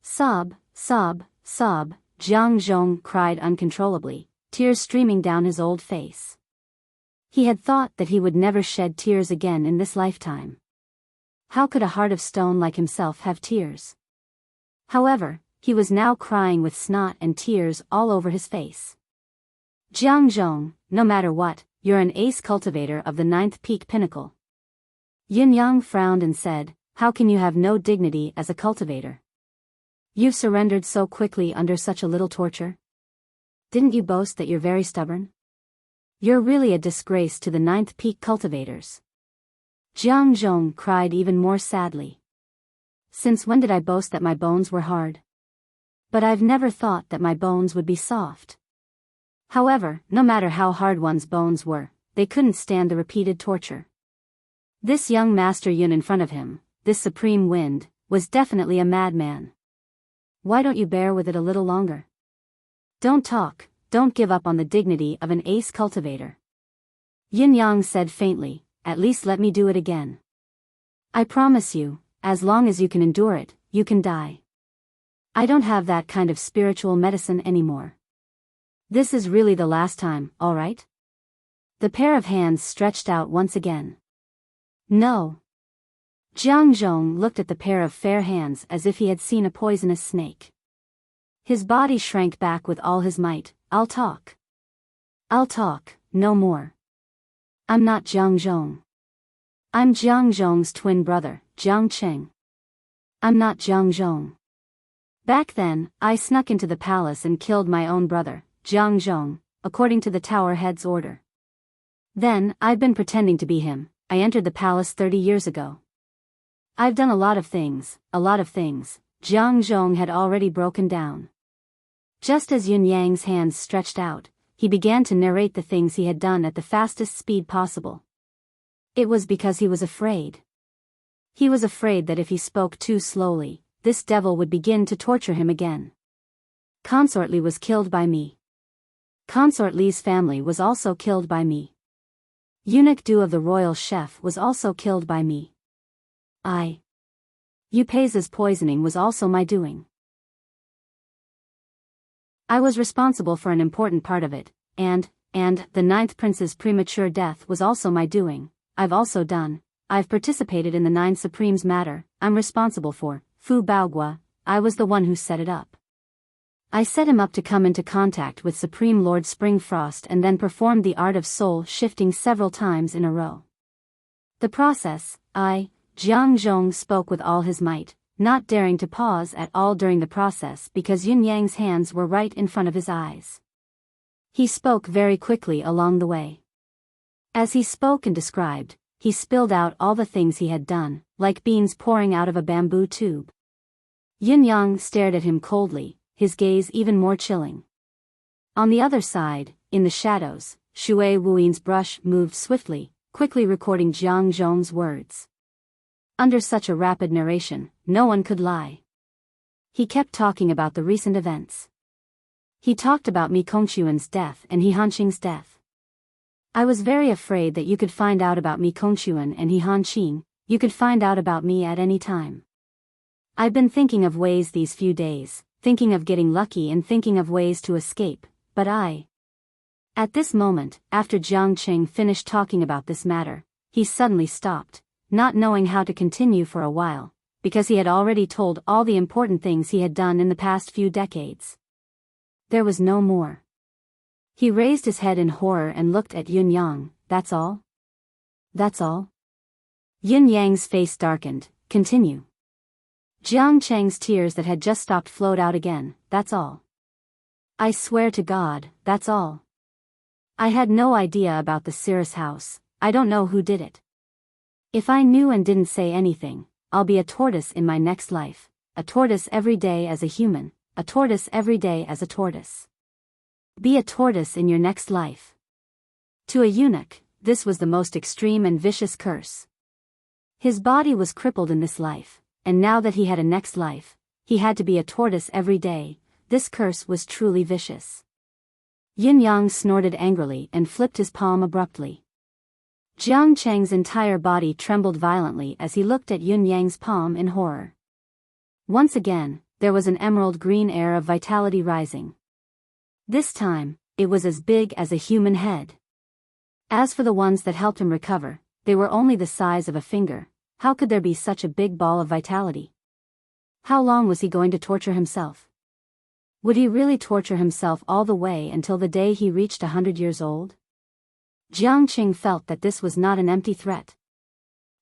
Sob, sob, sob, Jiang Zhong cried uncontrollably, tears streaming down his old face. He had thought that he would never shed tears again in this lifetime. How could a heart of stone like himself have tears? However, he was now crying with snot and tears all over his face. Jiang Zhong, no matter what, you're an ace cultivator of the 9th peak pinnacle. Yin Yang frowned and said, how can you have no dignity as a cultivator? You've surrendered so quickly under such a little torture? Didn't you boast that you're very stubborn? You're really a disgrace to the 9th peak cultivators. Jiang Zhong cried even more sadly. Since when did I boast that my bones were hard? But I've never thought that my bones would be soft. However, no matter how hard one's bones were, they couldn't stand the repeated torture. This young Master Yun in front of him, this supreme wind, was definitely a madman. Why don't you bear with it a little longer? Don't talk, don't give up on the dignity of an ace cultivator. Yin Yang said faintly, at least let me do it again. I promise you, as long as you can endure it, you can die. I don't have that kind of spiritual medicine anymore. This is really the last time, all right? The pair of hands stretched out once again. No. Jiang Zhong looked at the pair of fair hands as if he had seen a poisonous snake. His body shrank back with all his might. I'll talk. I'll talk, no more. I'm not Jiang Zhong. I'm Jiang Zhong's twin brother, Jiang Cheng. I'm not Jiang Zhong. Back then, I snuck into the palace and killed my own brother, Jiang Zhong, according to the tower head's order. Then, I've been pretending to be him. I entered the palace 30 years ago. I've done a lot of things. Jiang Zhong had already broken down. Just as Yun Yang's hands stretched out, he began to narrate the things he had done at the fastest speed possible. It was because he was afraid. He was afraid that if he spoke too slowly, this devil would begin to torture him again. Consort Li was killed by me. Consort Li's family was also killed by me. Eunuch Du of the royal chef was also killed by me. Yu Pei's poisoning was also my doing. I was responsible for an important part of it, and the 9th prince's premature death was also my doing. I've participated in the 9 Supremes matter. I'm responsible for Fu Baogua. I was the one who set it up. I set him up to come into contact with Supreme Lord Springfrost and then performed the art of soul shifting several times in a row. The process, Jiang Zhong spoke with all his might, not daring to pause at all during the process because Yun Yang's hands were right in front of his eyes. He spoke very quickly along the way. As he spoke and described, he spilled out all the things he had done, like beans pouring out of a bamboo tube. Yun Yang stared at him coldly, his gaze even more chilling. On the other side, in the shadows, Shui Wuyin's brush moved swiftly, quickly recording Jiang Zhong's words. Under such a rapid narration, no one could lie. He kept talking about the recent events. He talked about Mi Kongquan's death and He Hanqing's death. I was very afraid that you could find out about Mi Kongquan and He Hanqing. You could find out about me at any time. I've been thinking of ways these few days, thinking of getting lucky and thinking of ways to escape, but At this moment, after Jiang Cheng finished talking about this matter, he suddenly stopped, not knowing how to continue for a while, because he had already told all the important things he had done in the past few decades. There was no more. He raised his head in horror and looked at Yun Yang. That's all? That's all? Yun Yang's face darkened. Continue. Jiang Cheng's tears that had just stopped flowed out again. That's all. I swear to God, that's all. I had no idea about the Cirrus house. I don't know who did it. If I knew and didn't say anything, I'll be a tortoise in my next life. A tortoise every day as a human. A tortoise every day as a tortoise. Be a tortoise in your next life. To a eunuch, this was the most extreme and vicious curse. His body was crippled in this life, and now that he had a next life, he had to be a tortoise every day. This curse was truly vicious. Yin Yang snorted angrily and flipped his palm abruptly. Jiang Cheng's entire body trembled violently as he looked at Yun Yang's palm in horror. Once again, there was an emerald green air of vitality rising. This time, it was as big as a human head. As for the ones that helped him recover, they were only the size of a finger. How could there be such a big ball of vitality? How long was he going to torture himself? Would he really torture himself all the way until the day he reached 100 years old? Jiang Qing felt that this was not an empty threat.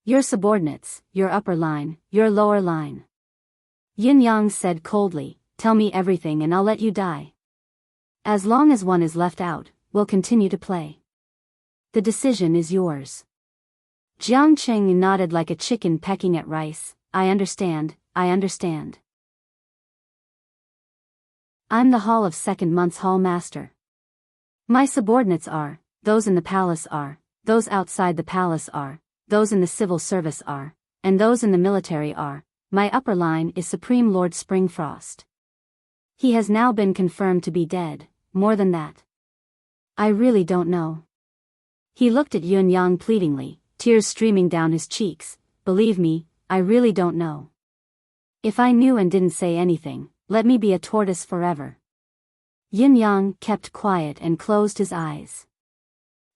Your subordinates, your upper line, your lower line. Yin Yang said coldly, tell me everything and I'll let you die. As long as one is left out, we'll continue to play. The decision is yours. Jiang Qing nodded like a chicken pecking at rice. I understand, I understand. I'm the Hall of Second Month's Hall Master. My subordinates are, those in the palace are, those outside the palace are, those in the civil service are, and those in the military are. My upper line is Supreme Lord Springfrost. He has now been confirmed to be dead, more than that. I really don't know. He looked at Yun Yang pleadingly, tears streaming down his cheeks. Believe me, I really don't know. If I knew and didn't say anything, let me be a tortoise forever. Yin Yang kept quiet and closed his eyes.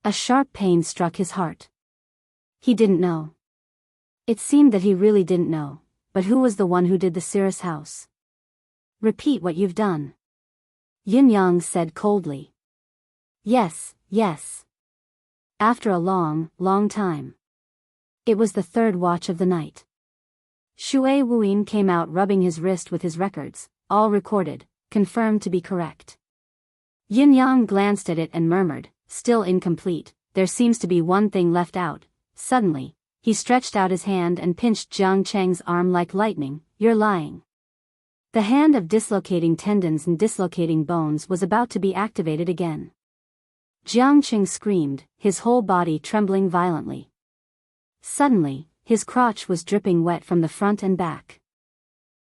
A sharp pain struck his heart. He didn't know. It seemed that he really didn't know, but who was the one who did the Cirrus house? Repeat what you've done. Yin Yang said coldly. Yes, yes. After a long, long time. It was the third watch of the night. Shui Wuyin came out rubbing his wrist with his records, all recorded, confirmed to be correct. Yin Yang glanced at it and murmured, still incomplete, there seems to be one thing left out. Suddenly, he stretched out his hand and pinched Jiang Cheng's arm like lightning. You're lying. The hand of dislocating tendons and dislocating bones was about to be activated again. Jiang Cheng screamed, his whole body trembling violently. Suddenly, his crotch was dripping wet from the front and back.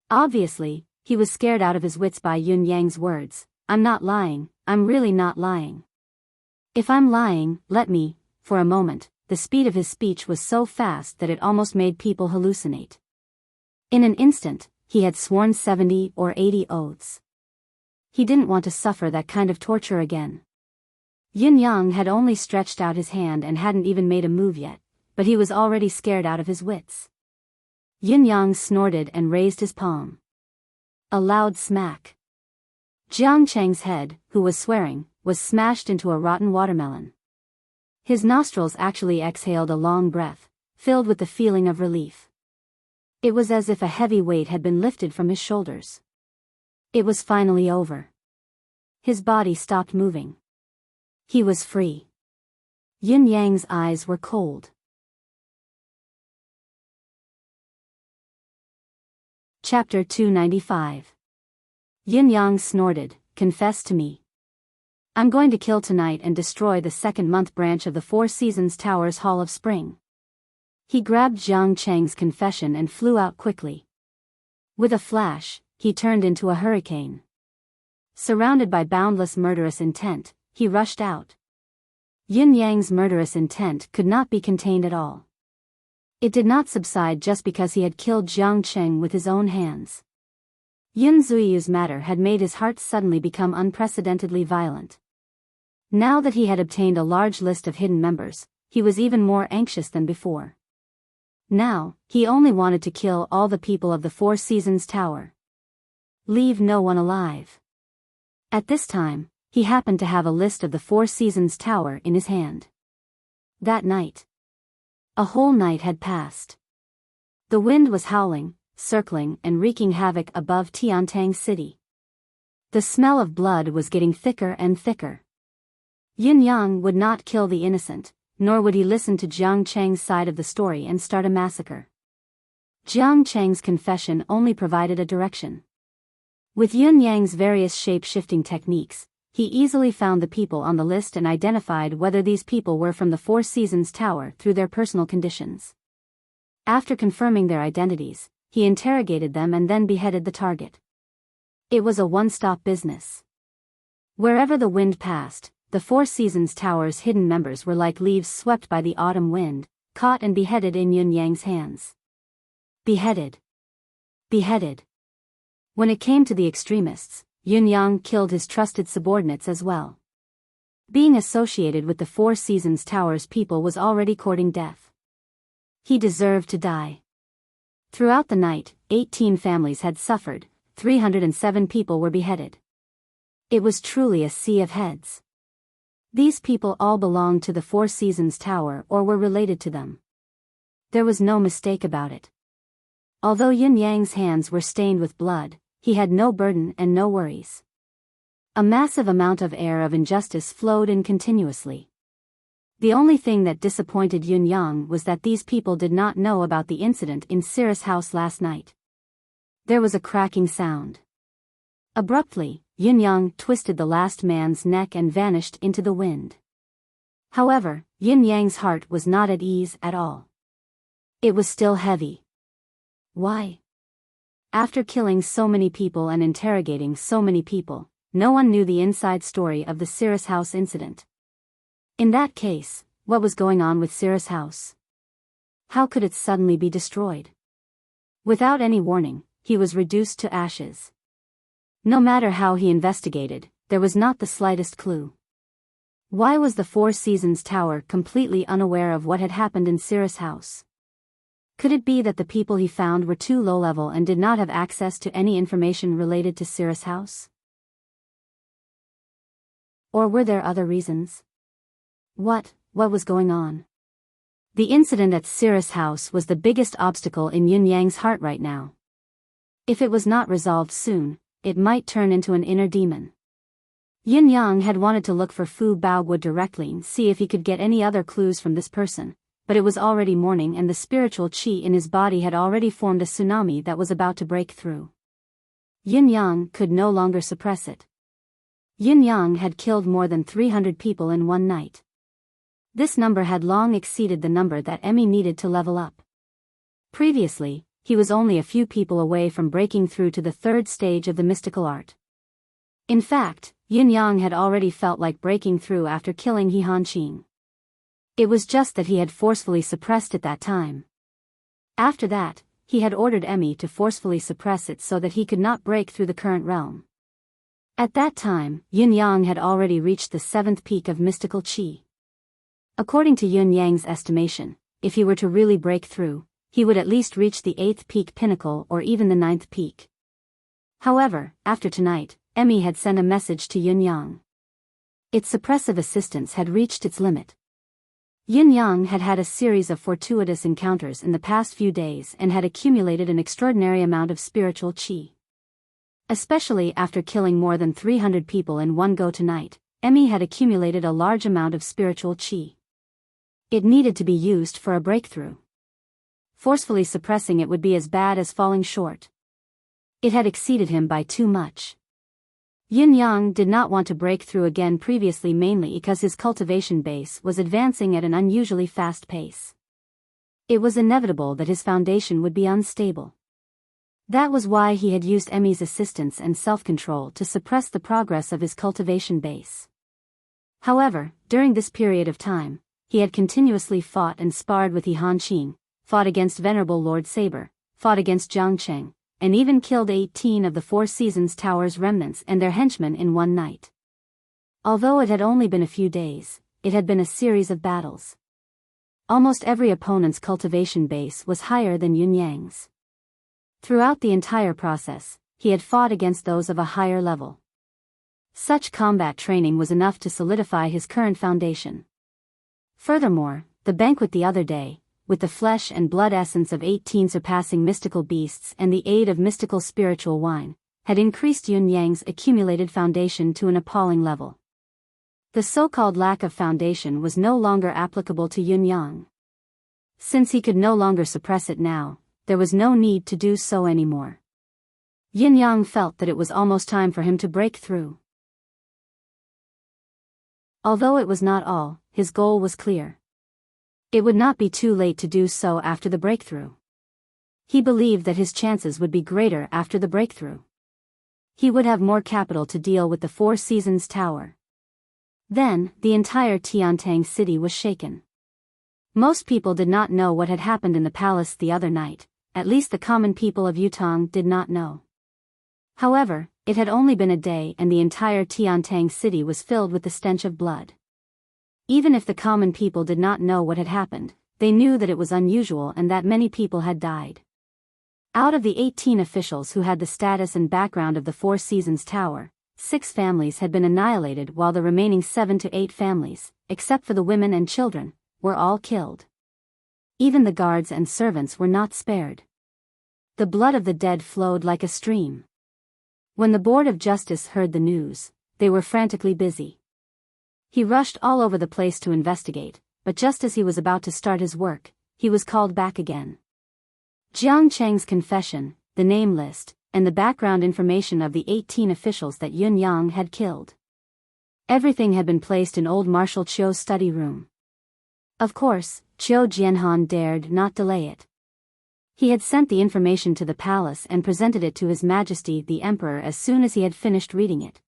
Obviously, he was scared out of his wits by Yun Yang's words. I'm not lying, I'm really not lying. If I'm lying, let me. For a moment, the speed of his speech was so fast that it almost made people hallucinate. In an instant, he had sworn 70 or 80 oaths. He didn't want to suffer that kind of torture again. Yin Yang had only stretched out his hand and hadn't even made a move yet, but he was already scared out of his wits. Yin Yang snorted and raised his palm. A loud smack. Jiang Cheng's head, who was swearing, was smashed into a rotten watermelon. His nostrils actually exhaled a long breath, filled with the feeling of relief. It was as if a heavy weight had been lifted from his shoulders. It was finally over. His body stopped moving. He was free. Yin Yang's eyes were cold. Chapter 295. Yin Yang snorted, confess to me. I'm going to kill tonight and destroy the second month branch of the Four Seasons Tower's Hall of Spring. He grabbed Jiang Cheng's confession and flew out quickly. With a flash, he turned into a hurricane. Surrounded by boundless murderous intent, he rushed out. Yin Yang's murderous intent could not be contained at all. It did not subside just because he had killed Jiang Cheng with his own hands. Yin Zuiyu's matter had made his heart suddenly become unprecedentedly violent. Now that he had obtained a large list of hidden members, he was even more anxious than before. Now, he only wanted to kill all the people of the Four Seasons Tower. Leave no one alive. At this time, he happened to have a list of the Four Seasons Tower in his hand. That night. A whole night had passed. The wind was howling, circling and wreaking havoc above Tiantang City. The smell of blood was getting thicker and thicker. Yin Yang would not kill the innocent, nor would he listen to Jiang Cheng's side of the story and start a massacre. Jiang Cheng's confession only provided a direction. With Yin Yang's various shape-shifting techniques, he easily found the people on the list and identified whether these people were from the Four Seasons Tower through their personal conditions. After confirming their identities, he interrogated them and then beheaded the target. It was a one-stop business. Wherever the wind passed, the Four Seasons Tower's hidden members were like leaves swept by the autumn wind, caught and beheaded in Yun Yang's hands. Beheaded. Beheaded. When it came to the extremists, Yun Yang killed his trusted subordinates as well. Being associated with the Four Seasons Tower's people was already courting death. He deserved to die. Throughout the night, 18 families had suffered, 307 people were beheaded. It was truly a sea of heads. These people all belonged to the Four Seasons Tower or were related to them. There was no mistake about it. Although Yin Yang's hands were stained with blood, he had no burden and no worries. A massive amount of air of injustice flowed in continuously. The only thing that disappointed Yun Yang was that these people did not know about the incident in Cirrus House last night. There was a cracking sound. Abruptly, Yun Yang twisted the last man's neck and vanished into the wind. However, Yin Yang's heart was not at ease at all. It was still heavy. Why? After killing so many people and interrogating so many people, no one knew the inside story of the Cirrus House incident. In that case, what was going on with Cirrus House? How could it suddenly be destroyed? Without any warning, he was reduced to ashes. No matter how he investigated, there was not the slightest clue. Why was the Four Seasons Tower completely unaware of what had happened in Cirrus House? Could it be that the people he found were too low-level and did not have access to any information related to Cirrus House? Or were there other reasons? What was going on? The incident at Cirrus House was the biggest obstacle in Yun Yang's heart right now. If it was not resolved soon, it might turn into an inner demon. Yun Yang had wanted to look for Fu Baoguo directly and see if he could get any other clues from this person, but it was already morning and the spiritual qi in his body had already formed a tsunami that was about to break through. Yun Yang could no longer suppress it. Yun Yang had killed more than 300 people in one night. This number had long exceeded the number that Emmy needed to level up. Previously, he was only a few people away from breaking through to the third stage of the mystical art. In fact, Yin Yang had already felt like breaking through after killing He Hanqing. It was just that he had forcefully suppressed it that time. After that, he had ordered Emmy to forcefully suppress it so that he could not break through the current realm. At that time, Yin Yang had already reached the 7th peak of mystical qi. According to Yun Yang's estimation, if he were to really break through, he would at least reach the 8th peak pinnacle or even the 9th peak. However, after tonight, Emmy had sent a message to Yun Yang. Its suppressive assistance had reached its limit. Yun Yang had had a series of fortuitous encounters in the past few days and had accumulated an extraordinary amount of spiritual qi. Especially after killing more than 300 people in one go tonight, Emmy had accumulated a large amount of spiritual qi. It needed to be used for a breakthrough. Forcefully suppressing it would be as bad as falling short. It had exceeded him by too much. Yin Yang did not want to break through again previously mainly because his cultivation base was advancing at an unusually fast pace. It was inevitable that his foundation would be unstable. That was why he had used Emmy's assistance and self-control to suppress the progress of his cultivation base. However, during this period of time, he had continuously fought and sparred with He Hanqing, fought against Venerable Lord Saber, fought against Jiang Cheng, and even killed 18 of the Four Seasons Tower's remnants and their henchmen in one night. Although it had only been a few days, it had been a series of battles. Almost every opponent's cultivation base was higher than Yun Yang's. Throughout the entire process, he had fought against those of a higher level. Such combat training was enough to solidify his current foundation. Furthermore, the banquet the other day, with the flesh and blood essence of 18 surpassing mystical beasts and the aid of mystical spiritual wine, had increased Yun Yang's accumulated foundation to an appalling level. The so-called lack of foundation was no longer applicable to Yun Yang. Since he could no longer suppress it now, there was no need to do so anymore. Yin Yang felt that it was almost time for him to break through. Although it was not all, his goal was clear. It would not be too late to do so after the breakthrough. He believed that his chances would be greater after the breakthrough. He would have more capital to deal with the Four Seasons Tower. Then, the entire Tiantang city was shaken. Most people did not know what had happened in the palace the other night, at least the common people of Yutong did not know. However, it had only been a day and the entire Tiantang city was filled with the stench of blood. Even if the common people did not know what had happened, they knew that it was unusual and that many people had died. Out of the 18 officials who had the status and background of the Four Seasons Tower, 6 families had been annihilated while the remaining 7 to 8 families, except for the women and children, were all killed. Even the guards and servants were not spared. The blood of the dead flowed like a stream. When the Board of Justice heard the news, they were frantically busy. He rushed all over the place to investigate, but just as he was about to start his work, he was called back again. Jiang Cheng's confession, the name list, and the background information of the 18 officials that Yun Yang had killed. Everything had been placed in old Marshal Qiu's study room. Of course, Qiu Jianhan dared not delay it. He had sent the information to the palace and presented it to His Majesty the Emperor as soon as he had finished reading it.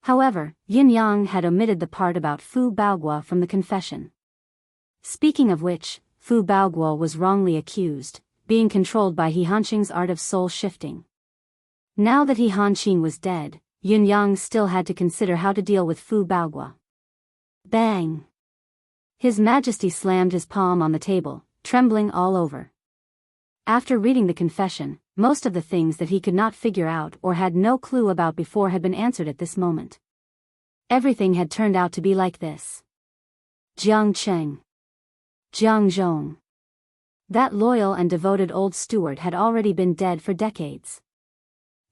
However, Yun Yang had omitted the part about Fu Baoguo from the confession. Speaking of which, Fu Baoguo was wrongly accused, being controlled by He Hanqing's art of soul shifting. Now that He Hanqing was dead, Yun Yang still had to consider how to deal with Fu Baoguo. Bang! His Majesty slammed his palm on the table, trembling all over. After reading the confession, most of the things that he could not figure out or had no clue about before had been answered at this moment. Everything had turned out to be like this. Jiang Cheng. Jiang Zhong. That loyal and devoted old steward had already been dead for decades.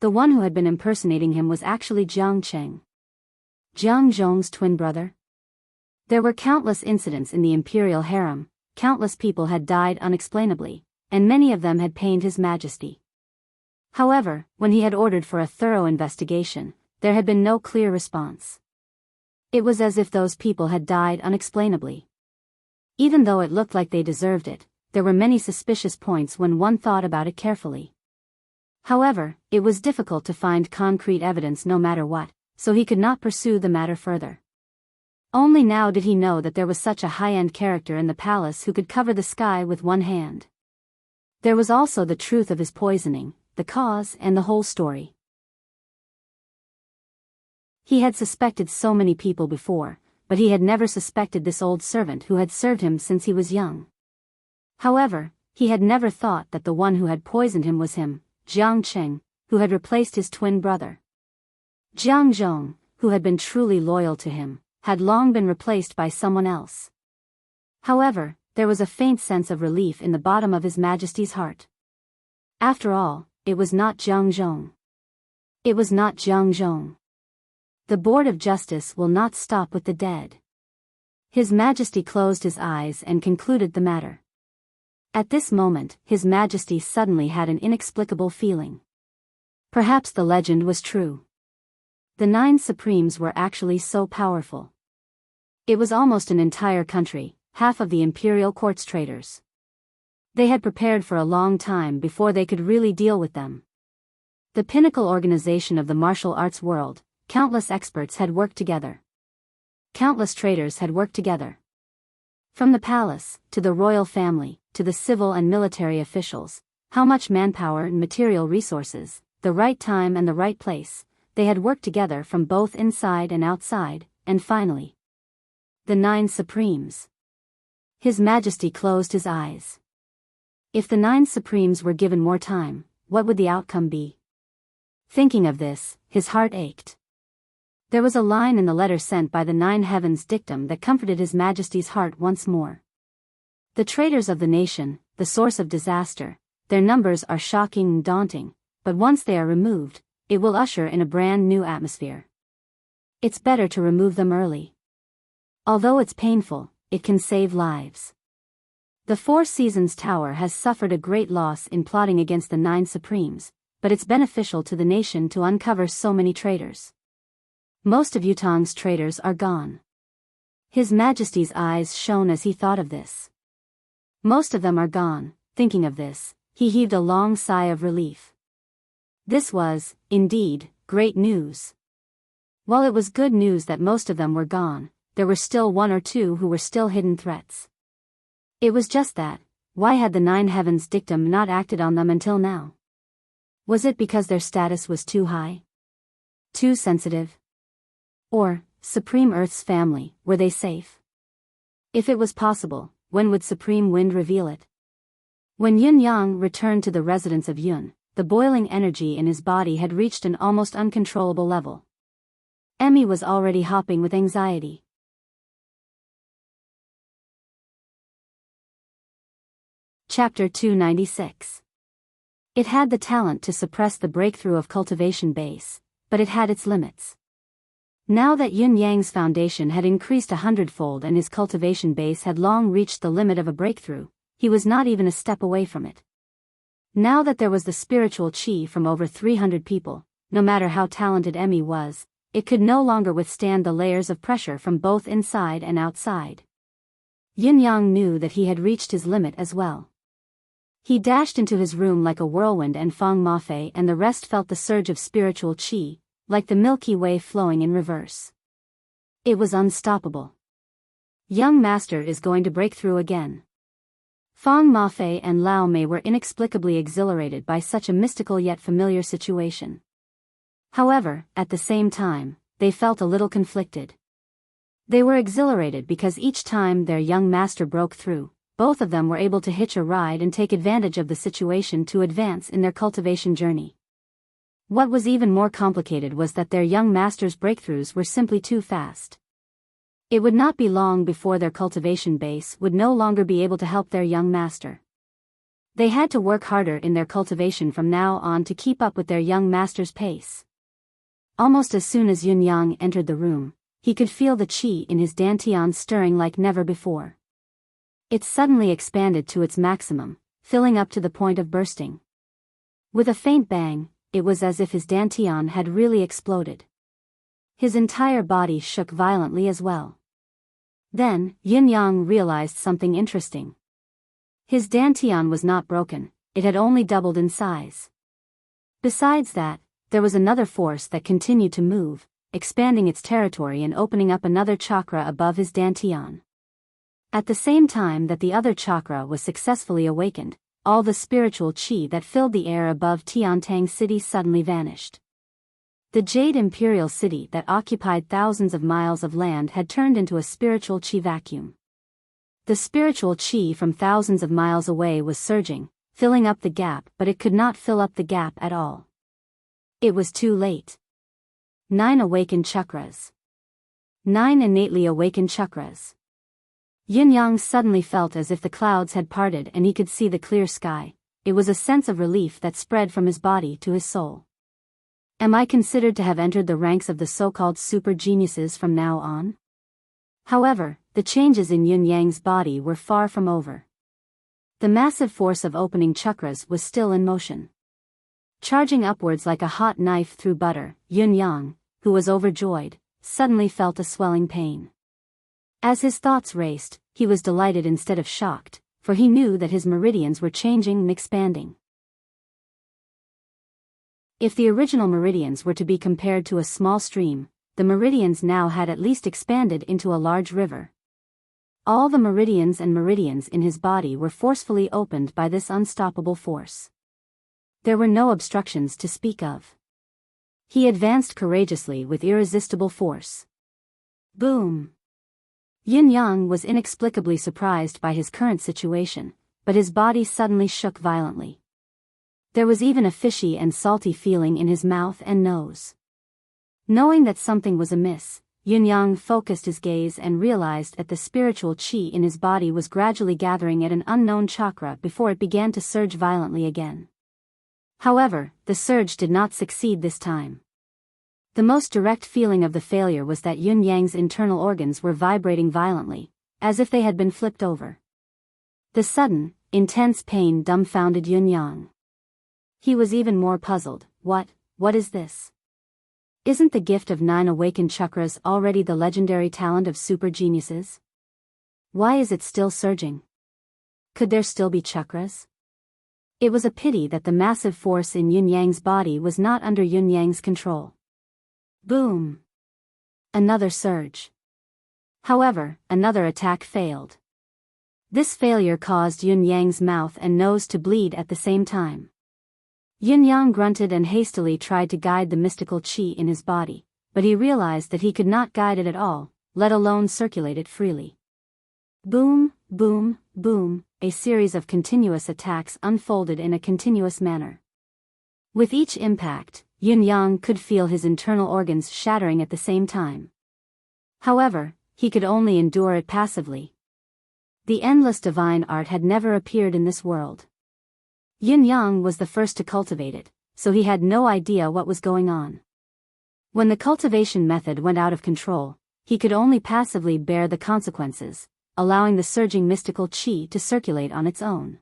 The one who had been impersonating him was actually Jiang Cheng. Jiang Zhong's twin brother. There were countless incidents in the imperial harem, countless people had died unexplainably, and many of them had pained His Majesty. However, when he had ordered for a thorough investigation, there had been no clear response. It was as if those people had died unexplainably. Even though it looked like they deserved it, there were many suspicious points when one thought about it carefully. However, it was difficult to find concrete evidence no matter what, so he could not pursue the matter further. Only now did he know that there was such a high-end character in the palace who could cover the sky with one hand. There was also the truth of his poisoning, the cause and the whole story. He had suspected so many people before, but he had never suspected this old servant who had served him since he was young. However, he had never thought that the one who had poisoned him was him, Jiang Cheng, who had replaced his twin brother. Jiang Zhong, who had been truly loyal to him, had long been replaced by someone else. However, there was a faint sense of relief in the bottom of His Majesty's heart. After all, it was not Jiang Zhong. It was not Jiang Zhong. The Board of Justice will not stop with the dead. His Majesty closed his eyes and concluded the matter. At this moment, His Majesty suddenly had an inexplicable feeling. Perhaps the legend was true. The 9 Supremes were actually so powerful. It was almost an entire country, half of the imperial court's traitors. They had prepared for a long time before they could really deal with them. The pinnacle organization of the martial arts world, countless experts had worked together. Countless traitors had worked together. From the palace, to the royal family, to the civil and military officials, how much manpower and material resources, the right time and the right place, they had worked together from both inside and outside, and finally, the 9 Supremes. His Majesty closed his eyes. If the 9 Supremes were given more time, what would the outcome be? Thinking of this, his heart ached. There was a line in the letter sent by the 9 Heavens dictum that comforted His Majesty's heart once more. The traitors of the nation, the source of disaster, their numbers are shocking and daunting, but once they are removed, it will usher in a brand new atmosphere. It's better to remove them early. Although it's painful, it can save lives. The Four Seasons Tower has suffered a great loss in plotting against the 9 Supremes, but it's beneficial to the nation to uncover so many traitors. Most of Yutong's traitors are gone. His Majesty's eyes shone as he thought of this. Most of them are gone. Thinking of this, he heaved a long sigh of relief. This was, indeed, great news. While it was good news that most of them were gone, there were still 1 or 2 who were still hidden threats. It was just that, why had the 9 Heavens dictum not acted on them until now? Was it because their status was too high? Too sensitive? Or, Supreme Earth's family, were they safe? If it was possible, when would Supreme Wind reveal it? When Yun Yang returned to the residence of Yun, the boiling energy in his body had reached an almost uncontrollable level. Emmy was already hopping with anxiety. Chapter 296. It had the talent to suppress the breakthrough of cultivation base, but it had its limits. Now that Yin Yang's foundation had increased 100-fold and his cultivation base had long reached the limit of a breakthrough, he was not even a step away from it. Now that there was the spiritual qi from over 300 people, no matter how talented Emmy was, it could no longer withstand the layers of pressure from both inside and outside. Yin Yang knew that he had reached his limit as well. He dashed into his room like a whirlwind, and Fang Mafei and the rest felt the surge of spiritual qi, like the Milky Way flowing in reverse. It was unstoppable. Young Master is going to break through again. Fang Mafei and Lao Mei were inexplicably exhilarated by such a mystical yet familiar situation. However, at the same time, they felt a little conflicted. They were exhilarated because each time their young master broke through, both of them were able to hitch a ride and take advantage of the situation to advance in their cultivation journey. What was even more complicated was that their young master's breakthroughs were simply too fast. It would not be long before their cultivation base would no longer be able to help their young master. They had to work harder in their cultivation from now on to keep up with their young master's pace. Almost as soon as Yun Yang entered the room, he could feel the qi in his dantian stirring like never before. It suddenly expanded to its maximum, filling up to the point of bursting. With a faint bang, it was as if his dantian had really exploded. His entire body shook violently as well. Then, Yin Yang realized something interesting. His dantian was not broken, it had only doubled in size. Besides that, there was another force that continued to move, expanding its territory and opening up another chakra above his dantian. At the same time that the other chakra was successfully awakened, all the spiritual qi that filled the air above Tiantang City suddenly vanished. The Jade Imperial City that occupied thousands of miles of land had turned into a spiritual qi vacuum. The spiritual qi from thousands of miles away was surging, filling up the gap, but it could not fill up the gap at all. It was too late. 9 awakened chakras. 9 innately awakened chakras. Yin Yang suddenly felt as if the clouds had parted and he could see the clear sky. It was a sense of relief that spread from his body to his soul. Am I considered to have entered the ranks of the so-called super geniuses from now on? However, the changes in Yin Yang's body were far from over. The massive force of opening chakras was still in motion. Charging upwards like a hot knife through butter, Yin Yang, who was overjoyed, suddenly felt a swelling pain. As his thoughts raced, he was delighted instead of shocked, for he knew that his meridians were changing and expanding. If the original meridians were to be compared to a small stream, the meridians now had at least expanded into a large river. All the meridians in his body were forcefully opened by this unstoppable force. There were no obstructions to speak of. He advanced courageously with irresistible force. Boom! Yin Yang was inexplicably surprised by his current situation, but his body suddenly shook violently. There was even a fishy and salty feeling in his mouth and nose. Knowing that something was amiss, Yin Yang focused his gaze and realized that the spiritual qi in his body was gradually gathering at an unknown chakra before it began to surge violently again. However, the surge did not succeed this time. The most direct feeling of the failure was that Yin Yang's internal organs were vibrating violently, as if they had been flipped over. The sudden, intense pain dumbfounded Yin Yang. He was even more puzzled. What is this? Isn't the gift of 9 awakened chakras already the legendary talent of super geniuses? Why is it still surging? Could there still be chakras? It was a pity that the massive force in Yin Yang's body was not under Yin Yang's control. Boom! Another surge. However, another attack failed. This failure caused Yin Yang's mouth and nose to bleed at the same time. Yin Yang grunted and hastily tried to guide the mystical qi in his body, but he realized that he could not guide it at all, let alone circulate it freely. Boom, boom, boom, a series of continuous attacks unfolded in a continuous manner. With each impact, Yun-yang could feel his internal organs shattering at the same time. However, he could only endure it passively. The endless divine art had never appeared in this world. Yun-yang was the first to cultivate it, so he had no idea what was going on. When the cultivation method went out of control, he could only passively bear the consequences, allowing the surging mystical qi to circulate on its own.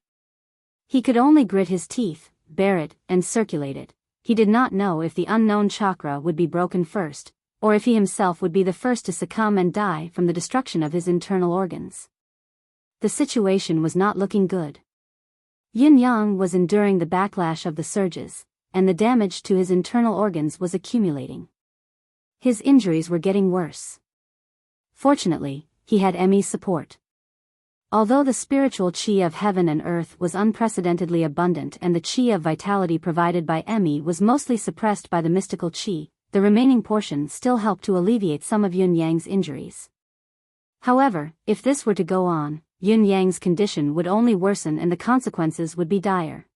He could only grit his teeth, bear it, and circulate it. He did not know if the unknown chakra would be broken first, or if he himself would be the first to succumb and die from the destruction of his internal organs. The situation was not looking good. Yun-yang was enduring the backlash of the surges, and the damage to his internal organs was accumulating. His injuries were getting worse. Fortunately, he had Emmy's support. Although the spiritual qi of heaven and earth was unprecedentedly abundant and the qi of vitality provided by Emmy was mostly suppressed by the mystical qi, the remaining portion still helped to alleviate some of Yun-yang's injuries. However, if this were to go on, Yun-yang's condition would only worsen and the consequences would be dire.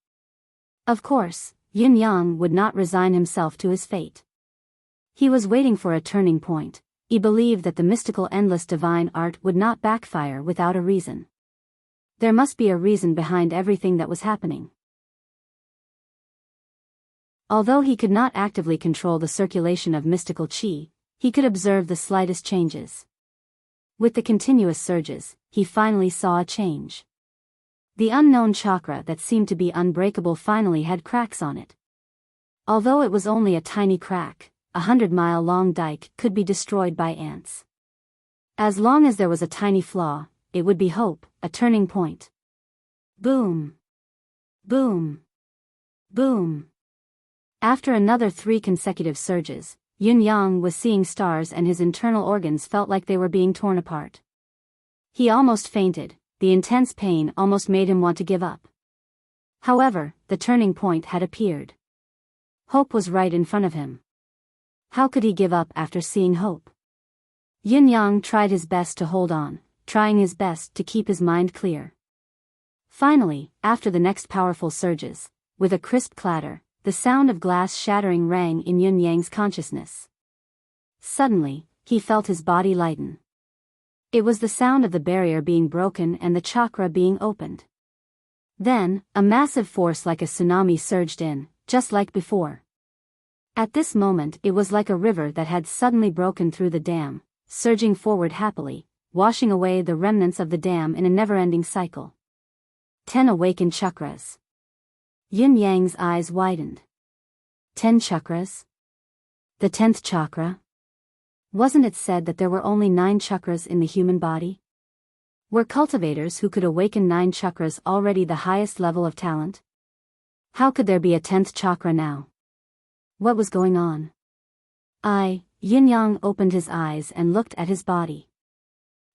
Of course, Yun-yang would not resign himself to his fate. He was waiting for a turning point. He believed that the mystical endless divine art would not backfire without a reason. There must be a reason behind everything that was happening. Although he could not actively control the circulation of mystical qi, he could observe the slightest changes. With the continuous surges, he finally saw a change. The unknown chakra that seemed to be unbreakable finally had cracks on it. Although it was only a tiny crack, 100-mile-long dike could be destroyed by ants. As long as there was a tiny flaw, it would be hope, a turning point. Boom! Boom! Boom! After another 3 consecutive surges, Yun-yang was seeing stars and his internal organs felt like they were being torn apart. He almost fainted, the intense pain almost made him want to give up. However, the turning point had appeared. Hope was right in front of him. How could he give up after seeing hope? Yun-yang tried his best to hold on, trying his best to keep his mind clear. Finally, after the next powerful surges, with a crisp clatter, the sound of glass shattering rang in Yun-yang's consciousness. Suddenly, he felt his body lighten. It was the sound of the barrier being broken and the chakra being opened. Then, a massive force like a tsunami surged in, just like before. At this moment it was like a river that had suddenly broken through the dam, surging forward happily, washing away the remnants of the dam in a never-ending cycle. 10 awakened chakras. Yun-yang's eyes widened. 10 chakras? The 10th chakra? Wasn't it said that there were only 9 chakras in the human body? Were cultivators who could awaken 9 chakras already the highest level of talent? How could there be a 10th chakra now? What was going on? Yun-yang opened his eyes and looked at his body.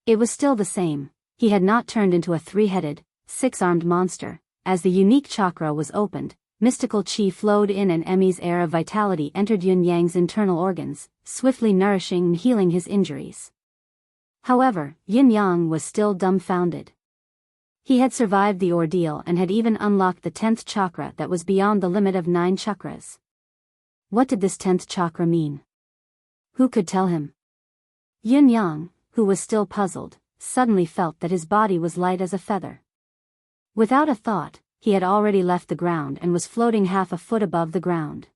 It was still the same. He had not turned into a 3-headed, 6-armed monster. As the unique chakra was opened, mystical qi flowed in and Emmy's air of vitality entered Yun-yang's internal organs, swiftly nourishing and healing his injuries. However, Yun-yang was still dumbfounded. He had survived the ordeal and had even unlocked the 10th chakra that was beyond the limit of 9 chakras. What did this 10th chakra mean? Who could tell him? Yun-yang, who was still puzzled, suddenly felt that his body was light as a feather. Without a thought, he had already left the ground and was floating half a foot above the ground.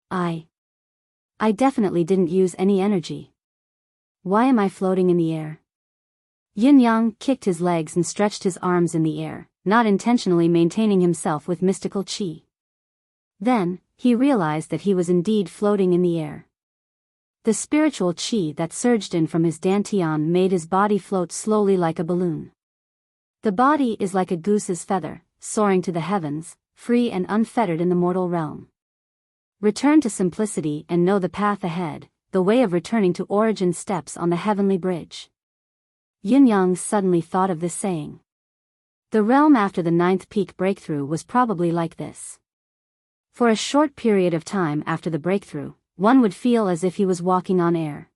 I definitely didn't use any energy. Why am I floating in the air? Yun-yang kicked his legs and stretched his arms in the air, not intentionally maintaining himself with mystical qi. Then, he realized that he was indeed floating in the air. The spiritual qi that surged in from his dantian made his body float slowly like a balloon. The body is like a goose's feather, soaring to the heavens, free and unfettered in the mortal realm. Return to simplicity and know the path ahead, the way of returning to origin steps on the heavenly bridge. Yun-yang suddenly thought of this saying. The realm after the 9th peak breakthrough was probably like this. For a short period of time after the breakthrough, one would feel as if he was walking on air.